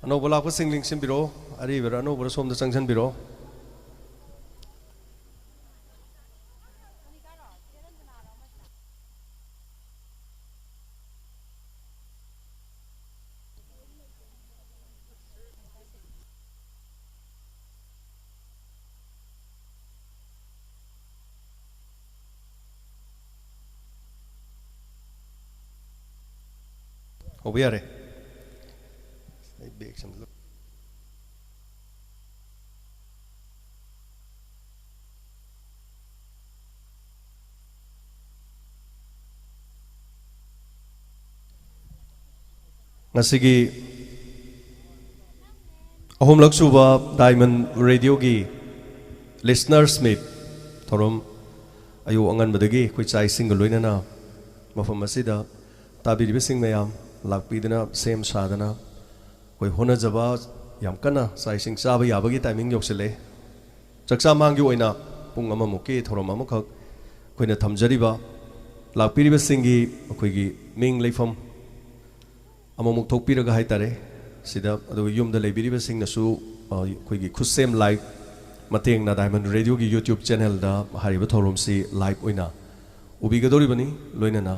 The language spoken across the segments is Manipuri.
ꯑꯅꯧꯕ ꯂꯥꯛꯄꯁꯤꯡ ꯂꯤꯡꯁꯤꯟꯕꯤꯔꯣ ꯑꯔꯤꯕꯔ ꯑꯅꯧꯕꯔ ꯁꯣꯝꯗ ꯆꯪꯁꯤꯟꯕꯤꯔꯣ ꯍꯧꯕ ꯌꯥꯔꯦ ꯑꯩ ꯕꯦꯛ ꯁꯝꯖꯤꯜꯂꯨ ꯉꯁꯤꯒꯤ ꯑꯍꯨꯝꯂꯛ ꯁꯨꯕ ꯗꯥꯏꯃꯟ ꯔꯦꯗꯤꯑꯣꯒꯤ ꯂꯤꯁꯅꯔꯁ ꯃꯤꯠ ꯊꯧꯔꯝ ꯑꯌꯨꯛ ꯑꯉꯟꯕꯗꯒꯤ ꯑꯩꯈꯣꯏ ꯆꯥꯛ ꯏꯁꯤꯡꯒ ꯂꯣꯏꯅꯅ ꯃꯐꯝ ꯑꯁꯤꯗ ꯇꯥꯕꯤꯔꯤꯕꯁꯤꯡ ꯃꯌꯥꯝ ꯂꯥꯛꯄꯤꯗꯅ ꯁꯦꯝ ꯁꯥꯗꯅ ꯑꯩꯈꯣꯏ ꯍꯣꯠꯅꯖꯕ ꯌꯥꯝ ꯀꯟꯅ ꯆꯥꯛ ꯏꯁꯤꯡ ꯆꯥꯕ ꯌꯥꯕꯒꯤ ꯇꯥꯏꯃꯤꯡ ꯌꯧꯁꯤꯜꯂꯦ ꯆꯥꯛꯆꯥ ꯃꯥꯡꯒꯤ ꯑꯣꯏꯅ ꯄꯨꯡ ꯑꯃꯃꯨꯛꯀꯤ ꯊꯧꯔꯝ ꯑꯃꯈꯛ ꯑꯩꯈꯣꯏꯅ ꯊꯝꯖꯔꯤꯕ ꯂꯥꯛꯄꯤꯔꯤꯕꯁꯤꯡꯒꯤ ꯑꯩꯈꯣꯏꯒꯤ ꯃꯤꯡ ꯂꯩꯐꯝ ꯑꯃꯃꯨꯛ ꯊꯣꯛꯄꯤꯔꯒ ꯍꯥꯏꯇꯥꯔꯦ ꯁꯤꯗ ꯑꯗꯨꯒ ꯌꯨꯝꯗ ꯂꯩꯕꯤꯔꯤꯕꯁꯤꯡꯅꯁꯨ ꯑꯩꯈꯣꯏꯒꯤ ꯈꯨꯠꯁꯦꯝ ꯂꯥꯏꯚ ꯃꯇꯦꯡꯅ ꯗꯥꯏꯃꯟ ꯔꯦꯗꯤꯑꯣꯒꯤ ꯌꯨꯇ꯭ꯌꯨꯕ ꯆꯦꯅꯦꯜꯗ ꯍꯥꯏꯔꯤꯕ ꯊꯧꯔꯝꯁꯤ ꯂꯥꯏꯚ ꯑꯣꯏꯅ ꯎꯕꯤꯒꯗꯧꯔꯤꯕꯅꯤ ꯂꯣꯏꯅꯅ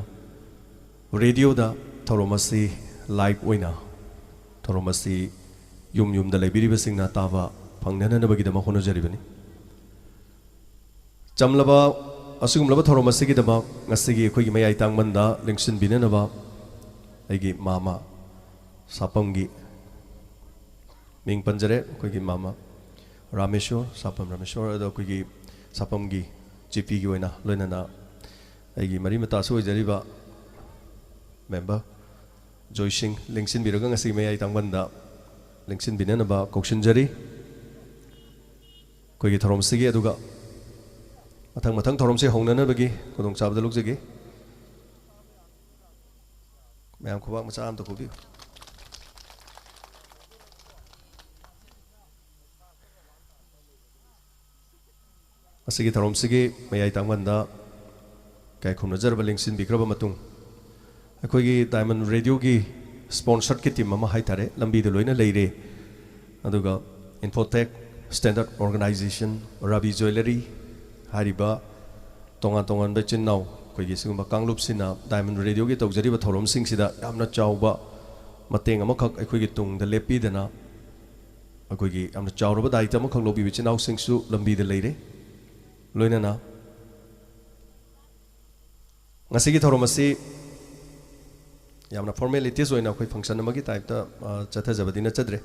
ꯔꯦꯗꯤꯑꯣꯗ ꯊꯧꯔꯝ ꯑꯁꯤ ꯂꯥꯏꯚ ꯑꯣꯏꯅ ꯊꯧꯔꯝ ꯑꯁꯤ ꯌꯨꯝ ꯌꯨꯝꯗ ꯂꯩꯕꯤꯔꯤꯕꯁꯤꯡꯅ ꯇꯥꯕ ꯐꯪꯅꯅꯕꯒꯤꯗꯃꯛ ꯍꯣꯠꯅꯖꯔꯤꯕꯅꯤ ꯆꯝꯂꯕ ꯑꯁꯤꯒꯨꯝꯂꯕ ꯊꯧꯔꯝ ꯑꯁꯤꯒꯤꯗꯃꯛ ꯉꯁꯤꯒꯤ ꯑꯩꯈꯣꯏꯒꯤ ꯃꯌꯥꯏ ꯇꯥꯡꯃꯟꯗ ꯂꯦꯡꯁꯤꯟꯕꯤꯅꯅꯕ ꯑꯩꯒꯤ ꯃꯥꯃ ꯁꯥꯄꯝꯒꯤ ꯃꯤꯡ ꯄꯟꯖꯔꯦ ꯑꯩꯈꯣꯏꯒꯤ ꯃꯥꯃ ꯔꯥꯃꯦꯁꯣꯔ ꯁꯥꯄꯝ ꯔꯥꯃꯦꯁꯣꯔ ꯑꯗꯣ ꯑꯩꯈꯣꯏꯒꯤ ꯁꯥꯄꯝꯒꯤ ꯖꯤꯄꯤꯒꯤ ꯑꯣꯏꯅ ꯂꯣꯏꯅꯅ ꯑꯩꯒꯤ ꯃꯔꯤ ꯃꯇꯥꯁꯨ ꯑꯣꯏꯖꯔꯤꯕ ꯃꯦꯝꯕꯔ ꯖꯣꯏꯁꯤꯡ ꯂꯦꯡꯁꯤꯟꯕꯤꯔꯒ ꯉꯁꯤꯒꯤ ꯃꯌꯥꯏ ꯇꯥꯡꯃꯟꯗ ꯂꯦꯡꯁꯤꯟꯕꯤꯅꯅꯕ ꯀꯧꯁꯤꯟꯖꯔꯤ ꯑꯩꯈꯣꯏꯒꯤ ꯊꯧꯔꯝꯁꯤꯒꯤ ꯑꯗꯨꯒ ꯃꯊꯪ ꯊꯧꯔꯝꯁꯤ ꯍꯧꯅꯅꯕꯒꯤ ꯈꯨꯗꯣꯡꯆꯥꯕꯗ ꯂꯧꯖꯒꯦ ꯃꯌꯥꯝ ꯈꯨꯕꯥꯛ ꯃꯆꯥ ꯑꯝꯇ ꯈꯨꯕꯤꯌꯨ ꯑꯁꯤꯒꯤ ꯊꯧꯔꯝꯁꯤꯒꯤ ꯃꯌꯥꯏ ꯇꯥꯡꯃꯟꯗ ꯀꯥꯏ ꯈꯨꯝꯅꯖꯔꯕ ꯂꯦꯡꯁꯤꯟꯕꯤꯈ꯭ꯔꯕ ꯃꯇꯨꯡ ꯑꯩꯈꯣꯏꯒꯤ ꯗꯥꯏꯃꯟ ꯔꯦꯗꯤꯑꯣꯒꯤ ꯁ꯭ꯄꯣꯟꯁꯔꯠꯀꯤ ꯇꯤꯝ ꯑꯃ ꯍꯥꯏꯇꯥꯔꯦ ꯂꯝꯕꯤꯗ ꯂꯣꯏꯅ ꯂꯩꯔꯦ ꯑꯗꯨꯒ Infotech standard organisation rabi jewellery ꯍꯥꯏꯔꯤꯕ ꯇꯣꯉꯥꯟ ꯇꯣꯉꯥꯟꯕ ꯏꯆꯤꯟ ꯏꯅꯥꯎ ꯑꯩꯈꯣꯏꯒꯤ ꯁꯤꯒꯨꯝꯕ ꯀꯥꯡꯂꯨꯞꯁꯤꯅ ꯗꯥꯏꯃꯟ ꯔꯦꯗꯤꯑꯣꯒꯤ ꯇꯧꯖꯔꯤꯕ ꯊꯧꯔꯝꯁꯤꯡꯁꯤꯗ ꯌꯥꯝꯅ ꯆꯥꯎꯕ ꯃꯇꯦꯡ ꯑꯃꯈꯛ ꯑꯩꯈꯣꯏꯒꯤ ꯇꯨꯡꯗ ꯂꯦꯞꯄꯤꯗꯅ ꯑꯩꯈꯣꯏꯒꯤ ꯌꯥꯝꯅ ꯆꯥꯎꯔꯕ ꯗꯥꯌꯤꯇ꯭ꯋ ꯑꯃꯈꯛ ꯂꯧꯕꯤꯕ ꯏꯆꯤꯟ ꯏꯅꯥꯎꯁꯤꯡꯁꯨ ꯂꯝꯕꯤꯗ ꯂꯩꯔꯦ ꯂꯣꯏꯅꯅ ꯉꯁꯤꯒꯤ ꯊꯧꯔꯝ ꯑꯁꯤ ꯌꯥꯝꯅ ꯐꯣꯔꯃꯦꯂꯤꯇꯤꯁ ꯑꯣꯏꯅ ꯑꯩꯈꯣꯏ ꯐꯪꯁꯟ ꯑꯃꯒꯤ ꯇꯥꯏꯞꯇ ꯆꯠꯊꯖꯕꯗꯤ ꯅꯠꯆꯗ꯭ꯔꯦ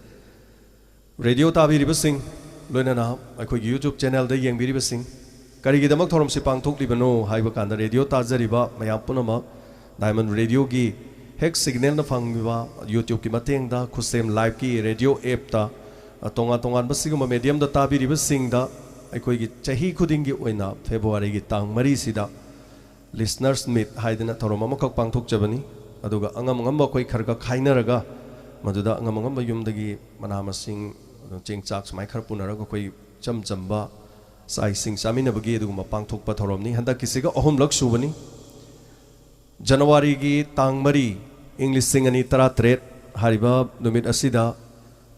ꯔꯦꯗꯤꯑꯣ ꯇꯥꯕꯤꯔꯤꯕꯁꯤꯡ ꯂꯣꯏꯅꯅ ꯑꯩꯈꯣꯏꯒꯤ ꯌꯨꯇ꯭ꯌꯨꯕ ꯆꯦꯅꯦꯜꯗ ꯌꯦꯡꯕꯤꯔꯤꯕꯁꯤꯡ ꯀꯔꯤꯒꯤꯗꯃꯛ ꯊꯧꯔꯝꯁꯤ ꯄꯥꯡꯊꯣꯛꯂꯤꯕꯅꯣ ꯍꯥꯏꯕ ꯀꯥꯟꯗ ꯔꯦꯗꯤꯑꯣ ꯇꯥꯖꯔꯤꯕ ꯃꯌꯥꯝ ꯄꯨꯝꯅꯃꯛ ꯗꯥꯏꯃꯟ ꯔꯦꯗꯤꯑꯣꯒꯤ ꯍꯦꯛ ꯁꯤꯒꯅꯦꯜꯅ ꯐꯪꯕ ꯌꯨꯇ꯭ꯌꯨꯕꯀꯤ ꯃꯇꯦꯡꯗ ꯈꯨꯠꯁꯦꯝ ꯂꯥꯏꯚꯀꯤ ꯔꯦꯗꯤꯑꯣ ꯑꯦꯞꯇ ꯇꯣꯉꯥꯟ ꯇꯣꯉꯥꯟꯕ ꯁꯤꯒꯨꯝꯕ ꯃꯦꯗꯤꯌꯝꯗ ꯇꯥꯕꯤꯔꯤꯕꯁꯤꯡꯗ ꯑꯩꯈꯣꯏꯒꯤ ꯆꯍꯤ ꯈꯨꯗꯤꯡꯒꯤ ꯑꯣꯏꯅ ꯐꯦꯕ꯭ꯔꯨꯋꯥꯔꯤꯒꯤ ꯇꯥꯡ 4 ꯂꯤꯁꯅꯔꯁ ꯃꯤꯠ ꯍꯥꯏꯗꯅ ꯊꯧꯔꯝ ꯑꯃꯈꯛ ꯄꯥꯡꯊꯣꯛꯆꯕꯅꯤ ꯑꯗꯨꯒ ꯑꯉꯝ ꯑꯉꯝꯕ ꯑꯩꯈꯣꯏ ꯈꯔ ꯈꯥꯏꯅꯔꯒ ꯃꯗꯨꯗ ꯑꯉꯝ ꯑꯉꯝꯕ ꯌꯨꯝꯗꯒꯤ ꯃꯅꯥ ꯃꯁꯤꯡ ꯆꯦꯡ ꯆꯥꯛ ꯁꯨꯃꯥꯏꯅ ꯈꯔ ꯄꯨꯅꯔꯒ ꯑꯩꯈꯣꯏ ꯏꯆꯝ ꯆꯝꯕ ꯆꯥꯛ ꯏꯁꯤꯡ ꯆꯥꯃꯤꯟꯅꯕꯒꯤ ꯑꯗꯨꯒꯨꯝꯕ ꯄꯥꯡꯊꯣꯛꯄ ꯊꯧꯔꯝꯅꯤ ꯍꯟꯗꯛꯀꯤꯁꯤꯒ ꯑꯍꯨꯝꯂꯛ ꯁꯨꯕꯅꯤ ꯖꯅꯋꯥꯔꯤꯒꯤ ꯇꯥꯡ 4 ꯏꯪ 2017 ꯍꯥꯏꯔꯤꯕ ꯅꯨꯃꯤꯠ ꯑꯁꯤꯗ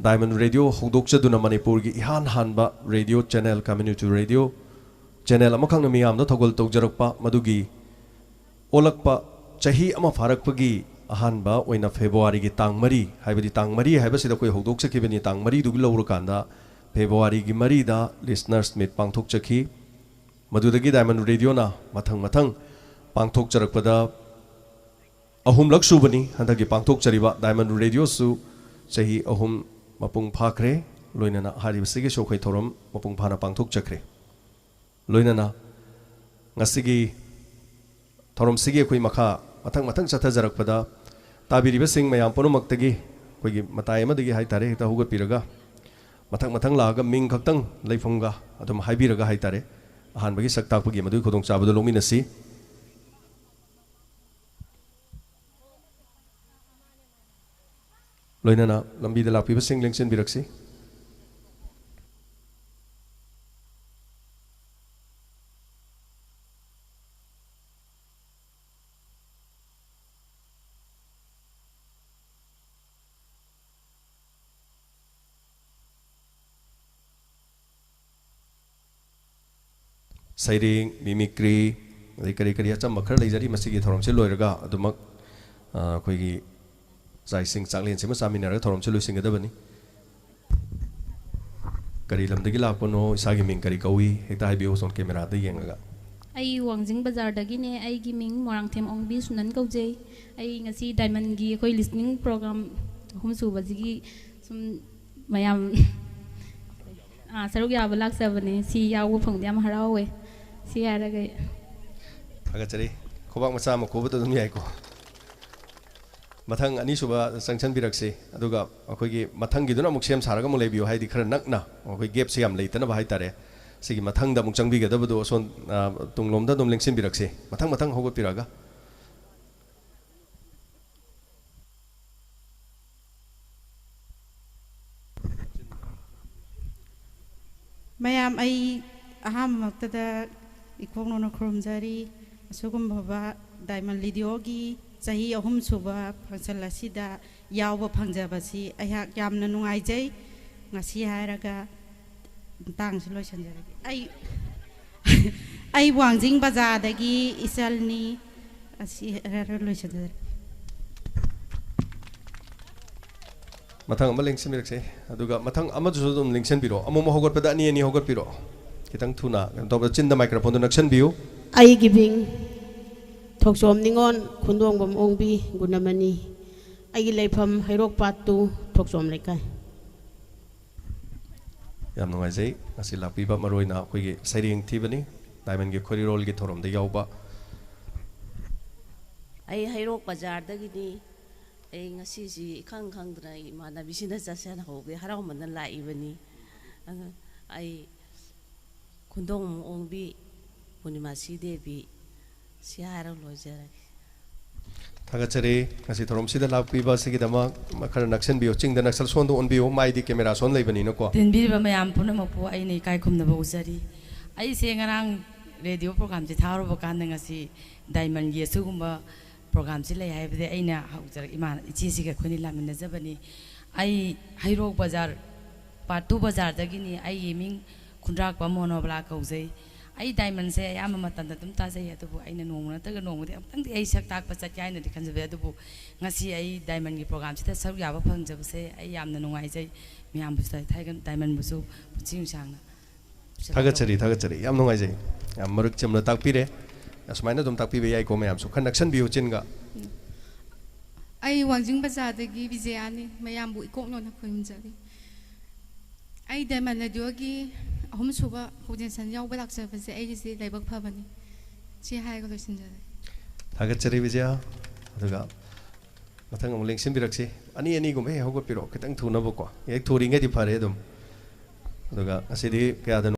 ꯗꯥꯏꯃꯟ ꯔꯦꯗꯤꯑꯣ ꯍꯧꯗꯣꯛꯆꯗꯨꯅ ꯃꯅꯤꯄꯨꯔꯒꯤ ꯏꯍꯥꯟ ꯍꯥꯟꯕ radio channel community radio channel ꯑꯃꯈꯛꯅ ꯃꯤꯌꯥꯝꯗ ꯊꯧꯒꯜ ꯇꯧꯖꯔꯛꯄ ꯃꯗꯨꯒꯤ ꯑꯣꯜꯂꯛꯄ ꯆꯍꯤ ꯑꯃ ꯐꯥꯔꯛꯄꯒꯤ ꯑꯍꯥꯟꯕ ꯑꯣꯏꯅ ꯐꯦꯕ꯭ꯔꯨꯋꯥꯔꯤꯒꯤ ꯇꯥꯡ 4 ꯍꯥꯏꯕꯗꯤ ꯇꯥꯡ 4 ꯍꯥꯏꯕꯁꯤꯗ ꯑꯩꯈꯣꯏ ꯍꯧꯗꯣꯛꯆꯈꯤꯕꯅꯤ ꯇꯥꯡ 4ꯗꯨꯒꯤ ꯂꯧꯔꯀꯥꯟꯗ ꯐꯦꯕ꯭ꯔꯨꯋꯥꯔꯤꯒꯤ 4ꯗ ꯂꯤꯁꯅꯔꯁ ꯃꯤꯠ ꯄꯥꯡꯊꯣꯛꯆꯈꯤ ꯃꯗꯨꯗꯒꯤ ꯗꯥꯏꯃꯟ ꯔꯦꯗꯤꯑꯣꯅ ꯃꯊꯪ ꯄꯥꯡꯊꯣꯛꯆꯔꯛꯄꯗ ꯑꯍꯨꯝꯂꯛ ꯁꯨꯕꯅꯤ ꯍꯟꯗꯛꯀꯤ ꯄꯥꯡꯊꯣꯛꯆꯔꯤꯕ ꯗꯥꯏꯃꯟ ꯔꯦꯗꯤꯑꯣꯁꯨ ꯆꯍꯤ 3 ꯃꯄꯨꯡ ꯐꯥꯈ꯭ꯔꯦ ꯂꯣꯏꯅꯅ ꯍꯥꯏꯔꯤꯕꯁꯤꯒꯤꯁꯨ ꯑꯩꯈꯣꯏ ꯊꯧꯔꯝ ꯃꯄꯨꯡ ꯐꯥꯅ ꯄꯥꯡꯊꯣꯛꯆꯈ꯭ꯔꯦ ꯂꯣꯏꯅꯅ ꯉꯁꯤꯒꯤ ꯊꯧꯔꯝꯁꯤꯒꯤ ꯑꯩꯈꯣꯏ ꯃꯈꯥ ꯃꯊꯪ ꯆꯠꯊꯖꯔꯛꯄꯗ ꯇꯥꯕꯤꯔꯤꯕꯁꯤꯡ ꯃꯌꯥꯝ ꯄꯨꯝꯅꯃꯛꯇꯒꯤ ꯑꯩꯈꯣꯏꯒꯤ ꯃꯇꯥꯏ ꯑꯃꯗꯒꯤ ꯍꯥꯏꯇꯥꯔꯦ ꯍꯦꯛꯇ ꯍꯧꯒꯠꯄꯤꯔꯒ ꯃꯊꯪ ꯂꯥꯛꯑꯒ ꯃꯤꯡ ꯈꯛꯇꯪ ꯂꯩꯐꯝꯒ ꯑꯗꯨꯝ ꯍꯥꯏꯕꯤꯔꯒ ꯍꯥꯏꯇꯥꯔꯦ ꯑꯍꯥꯟꯕꯒꯤ ꯁꯛ ꯇꯥꯛꯄꯒꯤ ꯃꯗꯨꯒꯤ ꯈꯨꯗꯣꯡꯆꯥꯕꯗꯨ ꯂꯧꯃꯤꯟꯅꯁꯤ ꯂꯣꯏꯅꯅ ꯂꯝꯕꯤꯗ ꯂꯥꯛꯄꯤꯕꯁꯤꯡ ꯂꯦꯡꯁꯤꯟꯕꯤꯔꯛꯁꯤ ꯁꯩꯔꯦꯡ ꯃꯤꯃꯤꯀ꯭ꯔꯤ ꯑꯗꯩ ꯀꯔꯤ ꯀꯔꯤ ꯑꯆꯝꯕ ꯈꯔ ꯂꯩꯖꯔꯤ ꯃꯁꯤꯒꯤ ꯊꯧꯔꯝꯁꯤ ꯂꯣꯏꯔꯒ ꯑꯗꯨꯃꯛ ꯑꯩꯈꯣꯏꯒꯤ ꯆꯥꯛ ꯏꯁꯤꯡ ꯆꯥꯛꯂꯦꯟꯁꯤꯃ ꯆꯥꯃꯤꯟꯅꯔꯒ ꯊꯧꯔꯝꯁꯤ ꯂꯣꯏꯁꯤꯟꯒꯗꯕꯅꯤ ꯀꯔꯤ ꯂꯝꯗꯒꯤ ꯂꯥꯛꯄꯅꯣ ꯏꯁꯥꯒꯤ ꯃꯤꯡ ꯀꯔꯤ ꯀꯧꯏ ꯍꯦꯛꯇ ꯍꯥꯏꯕꯤꯌꯨ ꯁꯣꯝ ꯀꯦꯃꯦꯔꯥꯗ ꯌꯦꯡꯉꯒ ꯑꯩ ꯋꯥꯡꯖꯤꯡ ꯕꯖꯥꯔꯗꯒꯤꯅꯦ ꯑꯩꯒꯤ ꯃꯤꯡ ꯃꯣꯏꯔꯥꯡꯊꯦꯝ ꯑꯣꯡꯕꯤ ꯁꯨꯅꯟ ꯀꯧꯖꯩ ꯑꯩ ꯉꯁꯤ ꯗꯥꯏꯃꯟꯒꯤ ꯑꯩꯈꯣꯏ ꯂꯤꯁꯅꯤꯡ ꯄ꯭ꯔꯣꯒ꯭ꯔꯥꯝ ꯑꯍꯨꯝ ꯁꯨꯕꯁꯤꯒꯤ ꯁꯨꯝ ꯃꯌꯥꯝ ꯁꯔꯨꯛ ꯌꯥꯕ ꯂꯥꯛꯆꯕꯅꯦ ꯁꯤ ꯌꯥꯎꯕ ꯐꯪꯕꯗ ꯌꯥꯝ ꯍꯔꯥꯎꯋꯦ ꯁꯤ ꯍꯥꯏꯔꯒ ꯊꯥꯒꯠꯆꯔꯤ ꯈꯨꯕꯥꯛ ꯃꯆꯥ ꯑꯃ ꯈꯨꯕꯗ ꯑꯗꯨꯝ ꯌꯥꯏꯀꯣ ꯃꯊꯪ ꯑꯅꯤꯁꯨꯕ ꯆꯪꯁꯟꯕꯤꯔꯛꯁꯤ ꯑꯗꯨꯒ ꯑꯩꯈꯣꯏꯒꯤ ꯃꯊꯪꯒꯤꯗꯨꯅ ꯑꯃꯨꯛ ꯁꯦꯝ ꯁꯥꯔꯒ ꯑꯃꯨꯛ ꯂꯩꯕꯤꯌꯨ ꯍꯥꯏꯗꯤ ꯈꯔ ꯅꯛꯅ ꯑꯩꯈꯣꯏ ꯒꯦꯞꯁꯦ ꯌꯥꯝ ꯂꯩꯇꯅꯕ ꯍꯥꯏꯇꯥꯔꯦ ꯁꯤꯒꯤ ꯃꯊꯪꯗ ꯑꯃꯨꯛ ꯆꯪꯕꯤꯒꯗꯕꯗꯣ ꯑꯁꯣꯝ ꯇꯨꯡꯂꯣꯝꯗ ꯑꯗꯨꯝ ꯂꯦꯡꯁꯤꯟꯕꯤꯔꯛꯁꯤ ꯃꯊꯪ ꯃꯊꯪ ꯍꯧꯒꯠꯄꯤꯔꯛꯑꯒ ꯃꯌꯥꯝ ꯑꯩ ꯑꯍꯥꯟꯕꯃꯛꯇꯗ ꯏꯀꯣꯛꯅꯣꯅ ꯈꯨꯔꯨꯝꯖꯔꯤ ꯑꯁꯤꯒꯨꯝꯕ ꯗꯥꯏꯃꯟ ꯔꯦꯗꯤꯑꯣꯒꯤ ꯆꯍꯤ 3 ꯁꯨꯕ ꯐꯪꯁꯟ ꯑꯁꯤꯗ ꯌꯥꯎꯕ ꯐꯪꯖꯕꯁꯤ ꯑꯩꯍꯥꯛ ꯌꯥꯝꯅ ꯅꯨꯡꯉꯥꯏꯖꯩ ꯉꯁꯤ ꯍꯥꯏꯔꯒ ꯃꯇꯥꯡꯁꯤ ꯂꯣꯏꯁꯤꯟꯖꯔꯒꯦ ꯑꯩ ꯋꯥꯡꯖꯤꯡ ꯕꯖꯥꯔꯗꯒꯤ ꯏꯆꯜꯅꯤ ꯑꯁꯤ ꯂꯣꯏꯁꯤꯟꯖꯔꯒꯦ ꯃꯊꯪ ꯑꯃ ꯂꯦꯡꯁꯤꯟꯕꯤꯔꯛꯁꯤ ꯑꯗꯨꯒ ꯃꯊꯪ ꯑꯃꯗꯨꯁꯨ ꯑꯗꯨꯝ ꯂꯦꯡꯁꯤꯟꯕꯤꯔꯣ ꯑꯃꯨꯛ ꯍꯧꯒꯠꯄꯗ ꯑꯅꯤ ꯑꯅꯤ ꯍꯧꯒꯠꯄꯤꯔꯣ ꯈꯤꯇꯪ ꯊꯨꯅ ꯀꯩꯅꯣ ꯇꯧꯕꯗ ꯆꯤꯟꯗ ꯃꯥꯏꯀ꯭ꯔꯣꯐꯣꯟꯗꯨ ꯅꯛꯁꯟꯕꯤꯌꯨ ꯑꯩꯒꯤ ꯃꯤꯡ ꯊꯣꯛꯆꯣꯝ ꯅꯤꯉꯣꯟ ꯈꯨꯟꯗꯣꯡꯕꯝ ꯑꯣꯡꯕꯤ ꯒꯨꯅꯃꯅꯤ ꯑꯩꯒꯤ ꯂꯩꯐꯝ ꯍꯩꯔꯣꯛꯄꯥꯠ 2 ꯊꯣꯛꯆꯣꯝ ꯂꯩꯀꯥꯏ ꯌꯥꯝ ꯅꯨꯡꯉꯥꯏꯖꯩ ꯉꯁꯤ ꯂꯥꯛꯄꯤꯕ ꯃꯔꯨꯑꯣꯏꯅ ꯑꯩꯈꯣꯏꯒꯤ ꯁꯩꯔꯦꯡ ꯊꯤꯕꯅꯤ ꯗꯥꯏꯃꯟꯒꯤ ꯈꯣꯔꯤꯔꯣꯜꯒꯤ ꯊꯧꯔꯝꯗ ꯌꯥꯎꯕ ꯑꯩ ꯍꯩꯔꯣꯛ ꯕꯖꯥꯔꯗꯒꯤꯅꯤ ꯑꯩ ꯉꯁꯤꯁꯤ ꯏꯈꯪ ꯈꯪꯗꯅ ꯏꯃꯥꯟꯅꯕꯤꯁꯤꯅ ꯆꯠꯁꯦꯅ ꯍꯧꯕꯒꯤ ꯍꯔꯥꯎꯃꯟꯅ ꯂꯥꯛꯏꯕꯅꯤ ꯑꯗꯨ ꯑꯩ ꯈꯨꯟꯗꯣꯡ ꯑꯣꯡꯕꯤ ꯄꯨꯔꯅꯤꯃꯥꯁꯤ ꯗꯦꯕꯤ ꯁꯤ ꯍꯥꯏꯔꯒ ꯂꯣꯏꯖꯔꯒꯦ ꯊꯥꯒꯠꯆꯔꯤ ꯉꯁꯤ ꯊꯧꯔꯝꯁꯤꯗ ꯂꯥꯛꯄꯤꯕ ꯑꯁꯤꯒꯤꯗꯃꯛ ꯈꯔ ꯅꯛꯁꯟꯕꯤꯌꯨ ꯆꯤꯡꯗ ꯅꯛꯁꯜ ꯁꯣꯟꯗ ꯑꯣꯟꯕꯤꯌꯨ ꯃꯥꯏꯗꯤ ꯀꯦꯃꯦꯔꯥ ꯁꯣꯟ ꯂꯩꯕꯅꯤꯅꯀꯣ ꯇꯤꯟꯕꯤꯔꯤꯕ ꯃꯌꯥꯝ ꯄꯨꯝꯅꯃꯛꯄꯨ ꯑꯩꯅ ꯏꯀꯥꯏ ꯈꯨꯝꯅꯕ ꯎꯖꯔꯤ ꯑꯩꯁꯦ ꯉꯔꯥꯡ ꯔꯦꯗꯤꯑꯣ ꯄ꯭ꯔꯣꯒ꯭ꯔꯥꯝꯁꯦ ꯊꯥꯔꯨꯕ ꯀꯥꯟꯗ ꯉꯁꯤ ꯗꯥꯏꯃꯟꯒꯤ ꯑꯁꯤꯒꯨꯝꯕ ꯄ꯭ꯔꯣꯒ꯭ꯔꯥꯝꯁꯤ ꯂꯩ ꯍꯥꯏꯕꯗꯤ ꯑꯩꯅ ꯍꯧꯖꯔꯛ ꯏꯆꯦꯁꯤꯒ ꯑꯩꯈꯣꯏꯅ ꯂꯥꯛꯃꯤꯟꯅꯖꯕꯅꯤ ꯑꯩ ꯍꯩꯔꯣꯛ ꯕꯖꯥꯔ ꯄꯥꯔꯠ 2 ꯕꯖꯥꯔꯗꯒꯤꯅꯤ ꯑꯩꯒꯤ ꯃꯤꯡ ꯈꯨꯟꯗ꯭ꯔꯥꯛꯄ ꯃꯣꯅꯣꯕꯂꯥ ꯀꯧꯖꯩ ꯑꯩ ꯗꯥꯏꯃꯟꯁꯦ ꯑꯌꯥꯝꯕ ꯃꯇꯝꯗ ꯑꯗꯨꯝ ꯇꯥꯖꯩ ꯑꯗꯨꯕꯨ ꯑꯩꯅ ꯅꯣꯡꯃ ꯅꯠꯇ꯭ꯔꯒ ꯅꯣꯡꯃꯗꯤ ꯑꯃꯨꯛꯇꯪꯗꯤ ꯑꯩ ꯁꯛ ꯇꯥꯛꯄ ꯆꯠꯀꯦ ꯍꯥꯏꯅꯗꯤ ꯈꯟꯖꯕꯩ ꯑꯗꯨꯕꯨ ꯉꯁꯤ ꯑꯩ ꯗꯥꯏꯃꯟꯒꯤ ꯄ꯭ꯔꯣꯒ꯭ꯔꯥꯝꯁꯤꯗ ꯁꯔꯨꯛ ꯌꯥꯕ ꯐꯪꯖꯕꯁꯦ ꯑꯩ ꯌꯥꯝꯅ ꯅꯨꯡꯉꯥꯏꯖꯩ ꯃꯌꯥꯝꯕꯨꯁꯨ ꯗꯥꯏꯃꯟꯕꯨꯁꯨ ꯄꯨꯟꯁꯤ ꯅꯨꯡꯁꯥꯡꯅ ꯊꯥꯒꯠꯆꯔꯤ ꯌꯥꯝ ꯅꯨꯡꯉꯥꯏꯖꯩ ꯌꯥꯝ ꯃꯔꯤꯛ ꯆꯨꯝꯅ ꯇꯥꯛꯄꯤꯔꯦ ꯑꯁꯨꯃꯥꯏꯅ ꯑꯗꯨꯝ ꯇꯥꯛꯄꯤꯕ ꯌꯥꯏꯀꯣ ꯃꯌꯥꯝꯁꯨ ꯈꯔ ꯅꯛꯁꯟꯕꯤꯌꯨ ꯆꯤꯟꯒ ꯑꯩ ꯋꯥꯡꯖꯤꯡ ꯕꯖꯥꯔꯗꯒꯤ ꯕꯤꯖꯌꯥꯅꯤ ꯃꯌꯥꯝꯕꯨ ꯏꯀꯣꯛꯅꯣꯅ ꯈꯨꯔꯨꯝꯖꯔꯤ ꯑꯩ ꯗꯥꯏꯃꯟ ꯔꯦꯗꯤꯑꯣꯒꯤ 3 ꯁꯨꯕ ꯍꯧꯖꯤꯟꯁꯟ ꯌꯥꯎꯕ ꯂꯥꯛꯆꯕꯁꯦ ꯑꯩꯒꯤꯁꯤ ꯂꯥꯏꯕꯛ ꯐꯕꯅꯤ ꯁꯤ ꯍꯥꯏꯔꯒ ꯂꯣꯏꯁꯤꯟꯖꯔꯦ ꯊꯥꯒꯠꯆꯔꯤ ꯕꯤꯖꯌꯥ ꯑꯗꯨꯒ ꯃꯊꯪ ꯑꯃꯨꯛ ꯂꯦꯡꯁꯤꯟꯕꯤꯔꯛꯁꯤ ꯑꯅꯤ ꯑꯅꯤꯒꯨꯝꯕ ꯍꯦꯛ ꯍꯧꯒꯠꯄꯤꯔꯛꯑꯣ ꯈꯤꯇꯪ ꯊꯨꯅꯕꯀꯣ ꯍꯦꯛ ꯊꯨꯔꯤꯉꯩꯗꯤ ꯐꯔꯦ ꯑꯗꯨꯝ ꯑꯗꯨꯒ ꯉꯁꯤꯗꯤ ꯀꯌꯥꯗꯅꯣ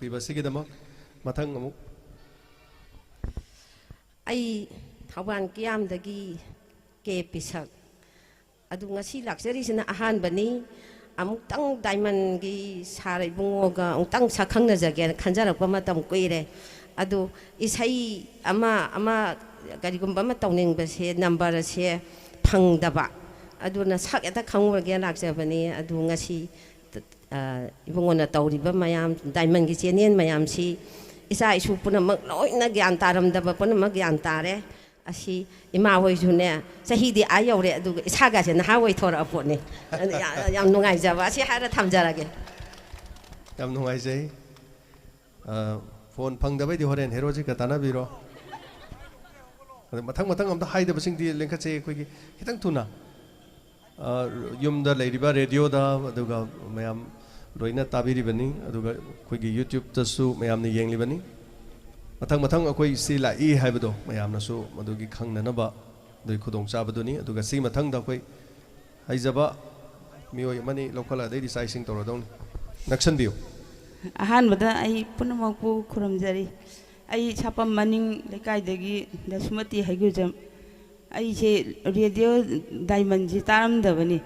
ꯄꯤꯕꯁꯤꯒꯤꯗꯃꯛ ꯃꯊꯪ ꯑꯃꯨꯛ ꯑꯩ ꯊꯧꯕꯥꯜ ꯀꯤꯌꯥꯝꯗꯒꯤ ꯀꯦ ꯄꯤꯁꯛ ꯑꯗꯨ ꯉꯁꯤ ꯂꯥꯛꯆꯔꯤꯁꯤꯅ ꯑꯍꯥꯟꯕꯅꯤ ꯑꯃꯨꯛꯇꯪ ꯗꯥꯏꯃꯟꯒꯤ ꯁꯥꯔ ꯏꯕꯨꯡꯉꯣꯒ ꯑꯃꯨꯛꯇꯪ ꯁꯛꯈꯪꯅꯖꯒꯦꯅ ꯈꯟꯖꯔꯛꯄ ꯃꯇꯝ ꯀꯨꯏꯔꯦ ꯑꯗꯨ ꯏꯁꯩ ꯑꯃ ꯀꯔꯤꯒꯨꯝꯕ ꯑꯃ ꯇꯧꯅꯤꯡꯕꯁꯦ ꯅꯝꯕꯔꯁꯦ ꯐꯪꯗꯕ ꯑꯗꯨꯅ ꯁꯛ ꯍꯦꯛꯇ ꯈꯪꯉꯨꯔꯒꯦ ꯂꯥꯛꯆꯕꯅꯤ ꯑꯗꯨ ꯉꯁꯤ 이봉원나 떠오리바 마얌 다이먼기 제니엔 마얌시 이사 이수 punamak loina gyan taramdaba punamak gyan tare asi ima hoisune sahidi ayore adu isaga se na hawai thora apone yam nungai jaba asi hara thamjarage yam nungai jai phone phangdabai di horen heroji ka tanabiro mathang amda haida basingdi lenkhache koigi hitang tuna yumda leiriba radio da aduga mayam loina tabiri bani aduga koigi youtube tasu mayam ni yengli bani mathang akoi si la I haibado mayam nasu madugi khangnanaba doi khudong chabaduni aduga si mathang da koi haijaba mioi mani lokala dei sai sing torodon nakshan biu ahan bada ai punamakpu khuramjari ai chapam maning lekai dagi dasmati haigujam ai je radio diamond ji taram dabani